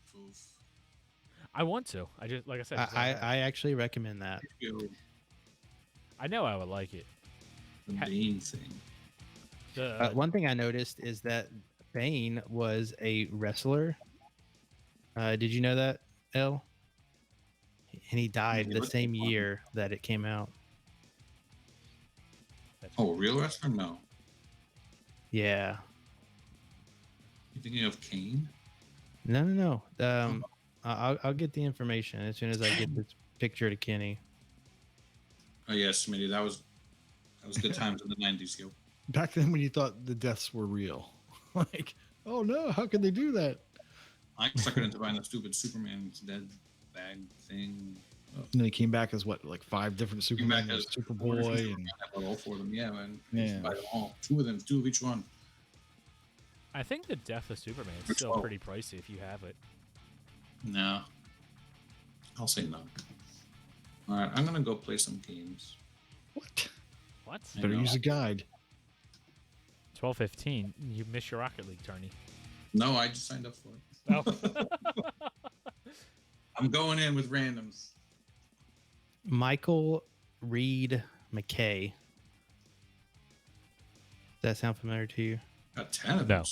I want to. I just, like I said, I actually recommend that. I know I would like it. The Bane thing. One thing I noticed is that Bane was a wrestler. Did you know that, L? And he died the same year that it came out. Oh, a real wrestler? No. Yeah. You thinking of Kane? No. I'll get the information as soon as I get this picture to Kenny. Oh yes, Smitty, that was good times in the 90s, yo. Back then when you thought the deaths were real. Like, oh no, how could they do that? I suckered into buying the stupid Superman's dead bag thing. And then he came back as what, like 5 different Superman, Superboy, and all 4 of them. Yeah, man. Yeah. Buy them all. 2 of them, 2 of each one. I think the death of Superman is still pretty pricey if you have it. No. I'll say no. All right, I'm gonna go play some games. What? Better use a guide. 12:15. You missed your Rocket League tourney. No, I just signed up for it. Oh. I'm going in with randoms. Michael Reed McKay. Does that sound familiar to you? Got 10 of them.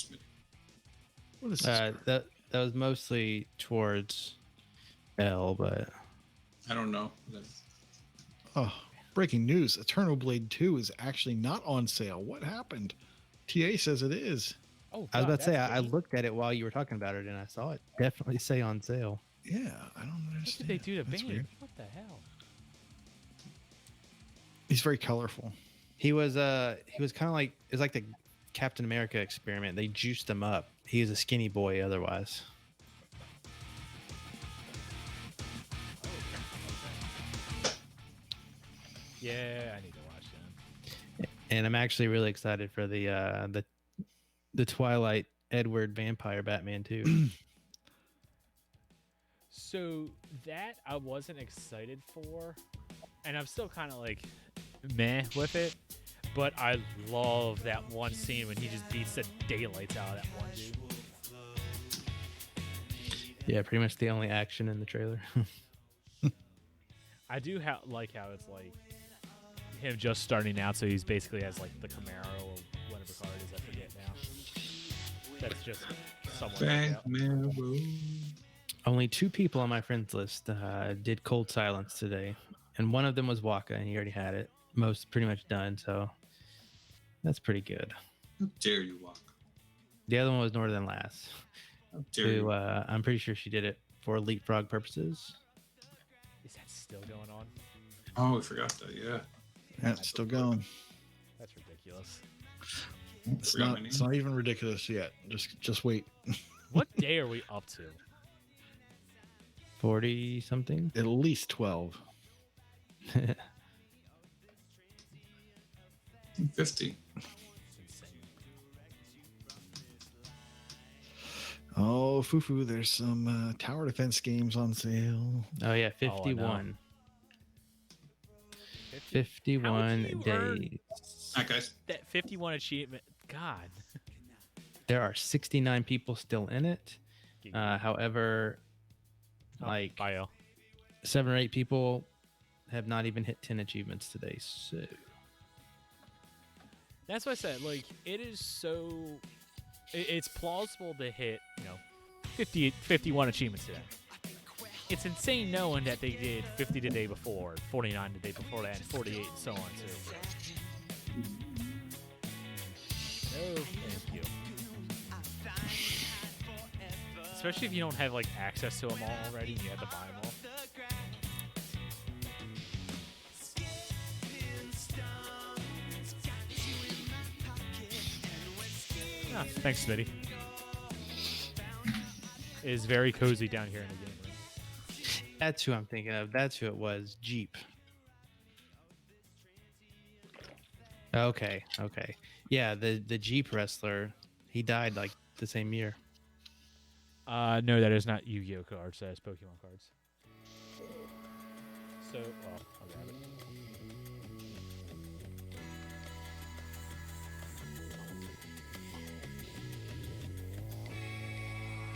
What is this? That was mostly towards L, but I don't know. Oh, breaking news. Eternal Blade 2 is actually not on sale. What happened? TA says it is. Oh, God, I was about to say, I looked at it while you were talking about it, and I saw it definitely say on sale. Yeah, I don't understand. What did they do to Bane? Weird. What the hell? He's very colorful. He was kind of like, it was like the Captain America experiment. They juiced him up. He was a skinny boy otherwise. Yeah, I need to watch them. And I'm actually really excited for the Twilight Edward Vampire Batman too. So that I wasn't excited for, and I'm still kind of like meh with it. But I love that one scene when he just beats the daylights out of that one dude. Yeah, pretty much the only action in the trailer. I do like how it's like him just starting out, so he's basically has like the Camaro or whatever car it is. I forget now. That's just someone. Only 2 people on my friends list did Cold Silence today, and one of them was Waka, and he already had it. Most pretty much done, so that's pretty good. How dare you, Walk? The other one was Northern Lass, How dare who you? I'm pretty sure she did it for leapfrog purposes. Is that still going on? Oh, I forgot that. Yeah. Yeah, it's still going. That's ridiculous. It's not even ridiculous yet. Just wait. What day are we up to? 40 something. At least 12. 50. Oh, Fufu, there's some tower defense games on sale. Oh yeah, 51. 51 days. All right, guys. That 51 achievement. God. There are 69 people still in it. However, like bio. 7 or 8 people have not even hit 10 achievements today. So that's what I said. Like, it is so. It's plausible to hit, 51 achievements today. It's insane knowing that they did 50 the day before, 49 the day before that, and 48, and so on. So. No, thank you. Especially if you don't have like access to them all already, and you have to buy them all. Ah, thanks, Smitty. It is very cozy down here in the game room. that's who I'm thinking of. That's who it was. Jeep. Okay. Yeah, the Jeep wrestler, he died like the same year. No, that is not Yu-Gi-Oh cards. That is Pokemon cards. So, well, I'll grab it.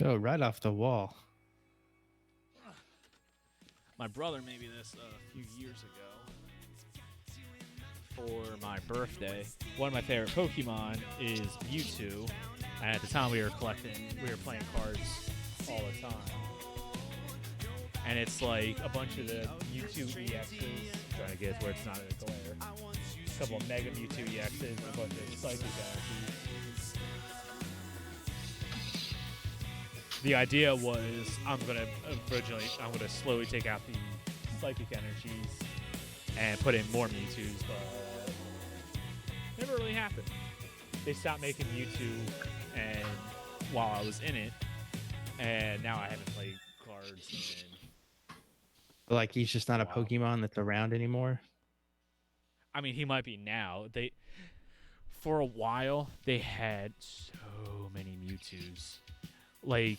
Oh, right off the wall. My brother made me this a few years ago for my birthday. One of my favorite Pokemon is Mewtwo. And at the time we were playing cards all the time. And it's like a bunch of the Mewtwo EXs. I'm trying to get where it's not a glare. A couple of Mega Mewtwo EXs and a bunch of Psychic Energies. The idea was I'm gonna slowly take out the Psychic Energies and put in more Mewtwo's, but never really happened. They stopped making Mewtwo, and while I was in it, and now I haven't played cards in. Like he's just not a Pokemon that's around anymore. I mean, he might be now. For a while they had so many Mewtwo's. Like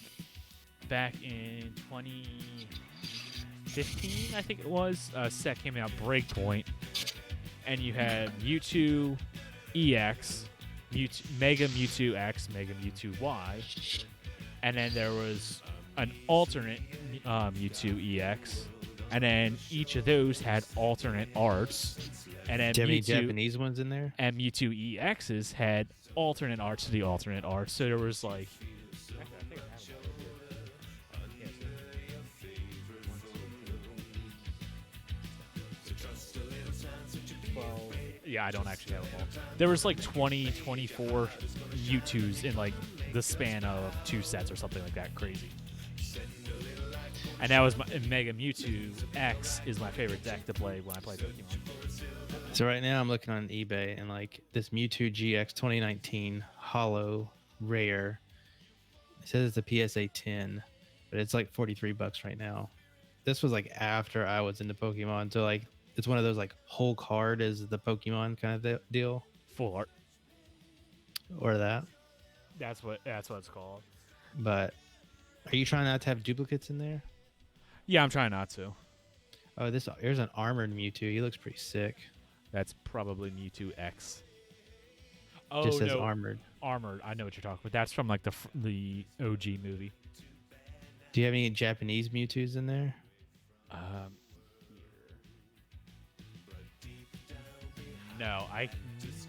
back in 2015, I think it was, a set came out, Breakpoint, and you had Mewtwo EX, Mega Mewtwo X, Mega Mewtwo Y, and then there was an alternate Mewtwo EX, and then each of those had alternate arts, and then Do you have any Japanese ones in there? And Mewtwo EXs had alternate arts to the alternate arts, so there was like. Yeah, I don't actually have them all. There was like 20, 24 Mewtwo's in like the span of 2 sets or something like that. Crazy. And that was Mega Mewtwo X is my favorite deck to play when I play Pokemon. So right now I'm looking on eBay and like this Mewtwo GX 2019 Holo Rare. It says it's a PSA 10, but it's like $43 right now. This was like after I was into Pokemon, so like it's one of those like whole card is the Pokemon kind of deal. Full art. Or that. That's what it's called. But are you trying not to have duplicates in there? Yeah, I'm trying not to. Oh, there's an armored Mewtwo. He looks pretty sick. That's probably Mewtwo X. Oh, Just says no. armored. Armored. I know what you're talking about. That's from like the OG movie. Do you have any Japanese Mewtwo's in there? No, I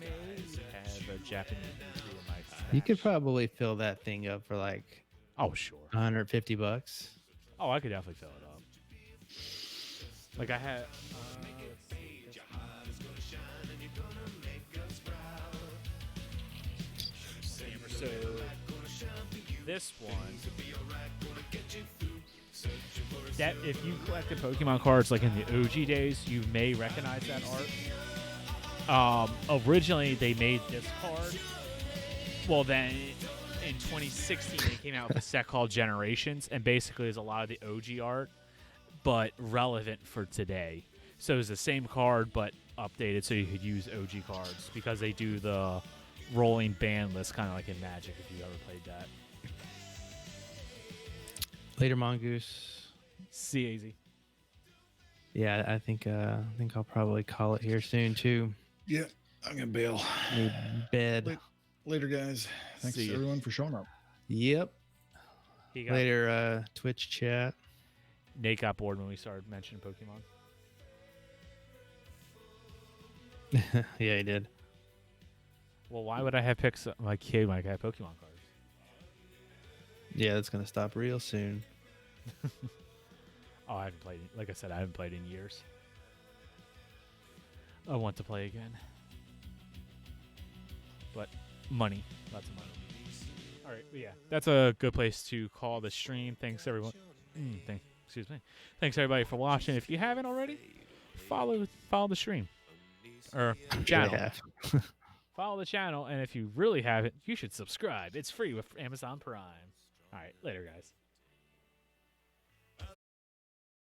may have a Japanese movie in my You could stash. probably fill that thing up for like Oh, sure. $150. Oh, I could definitely fill it up. Like I had. So this one, that if you collected Pokemon cards like in the OG days, you may recognize that art. Originally they made this card. Well, then in 2016 they came out with a set called Generations, and basically is a lot of the OG art, but relevant for today. So it's the same card but updated so you could use OG cards because they do the rolling ban list kind of like in Magic if you ever played that. Later, Mongoose. CAZ. Yeah, I think I'll probably call it here soon too. Yeah, I'm gonna bail. Need bed. Later, guys. Thanks See ya. everyone for showing up. Yep. He got, Later, Twitch chat. Nate got bored when we started mentioning Pokemon. Yeah, he did. Well, why would I have picked my kid when I got Pokemon cards? Yeah, that's gonna stop real soon. Oh, I haven't played. Like I said, I haven't played in years. I want to play again, but money, lots of money. All right, but yeah, that's a good place to call the stream. Thanks everyone. Excuse me. Thanks everybody for watching. If you haven't already, follow the stream or channel. Follow the channel, and if you really haven't, you should subscribe. It's free with Amazon Prime. All right, later, guys.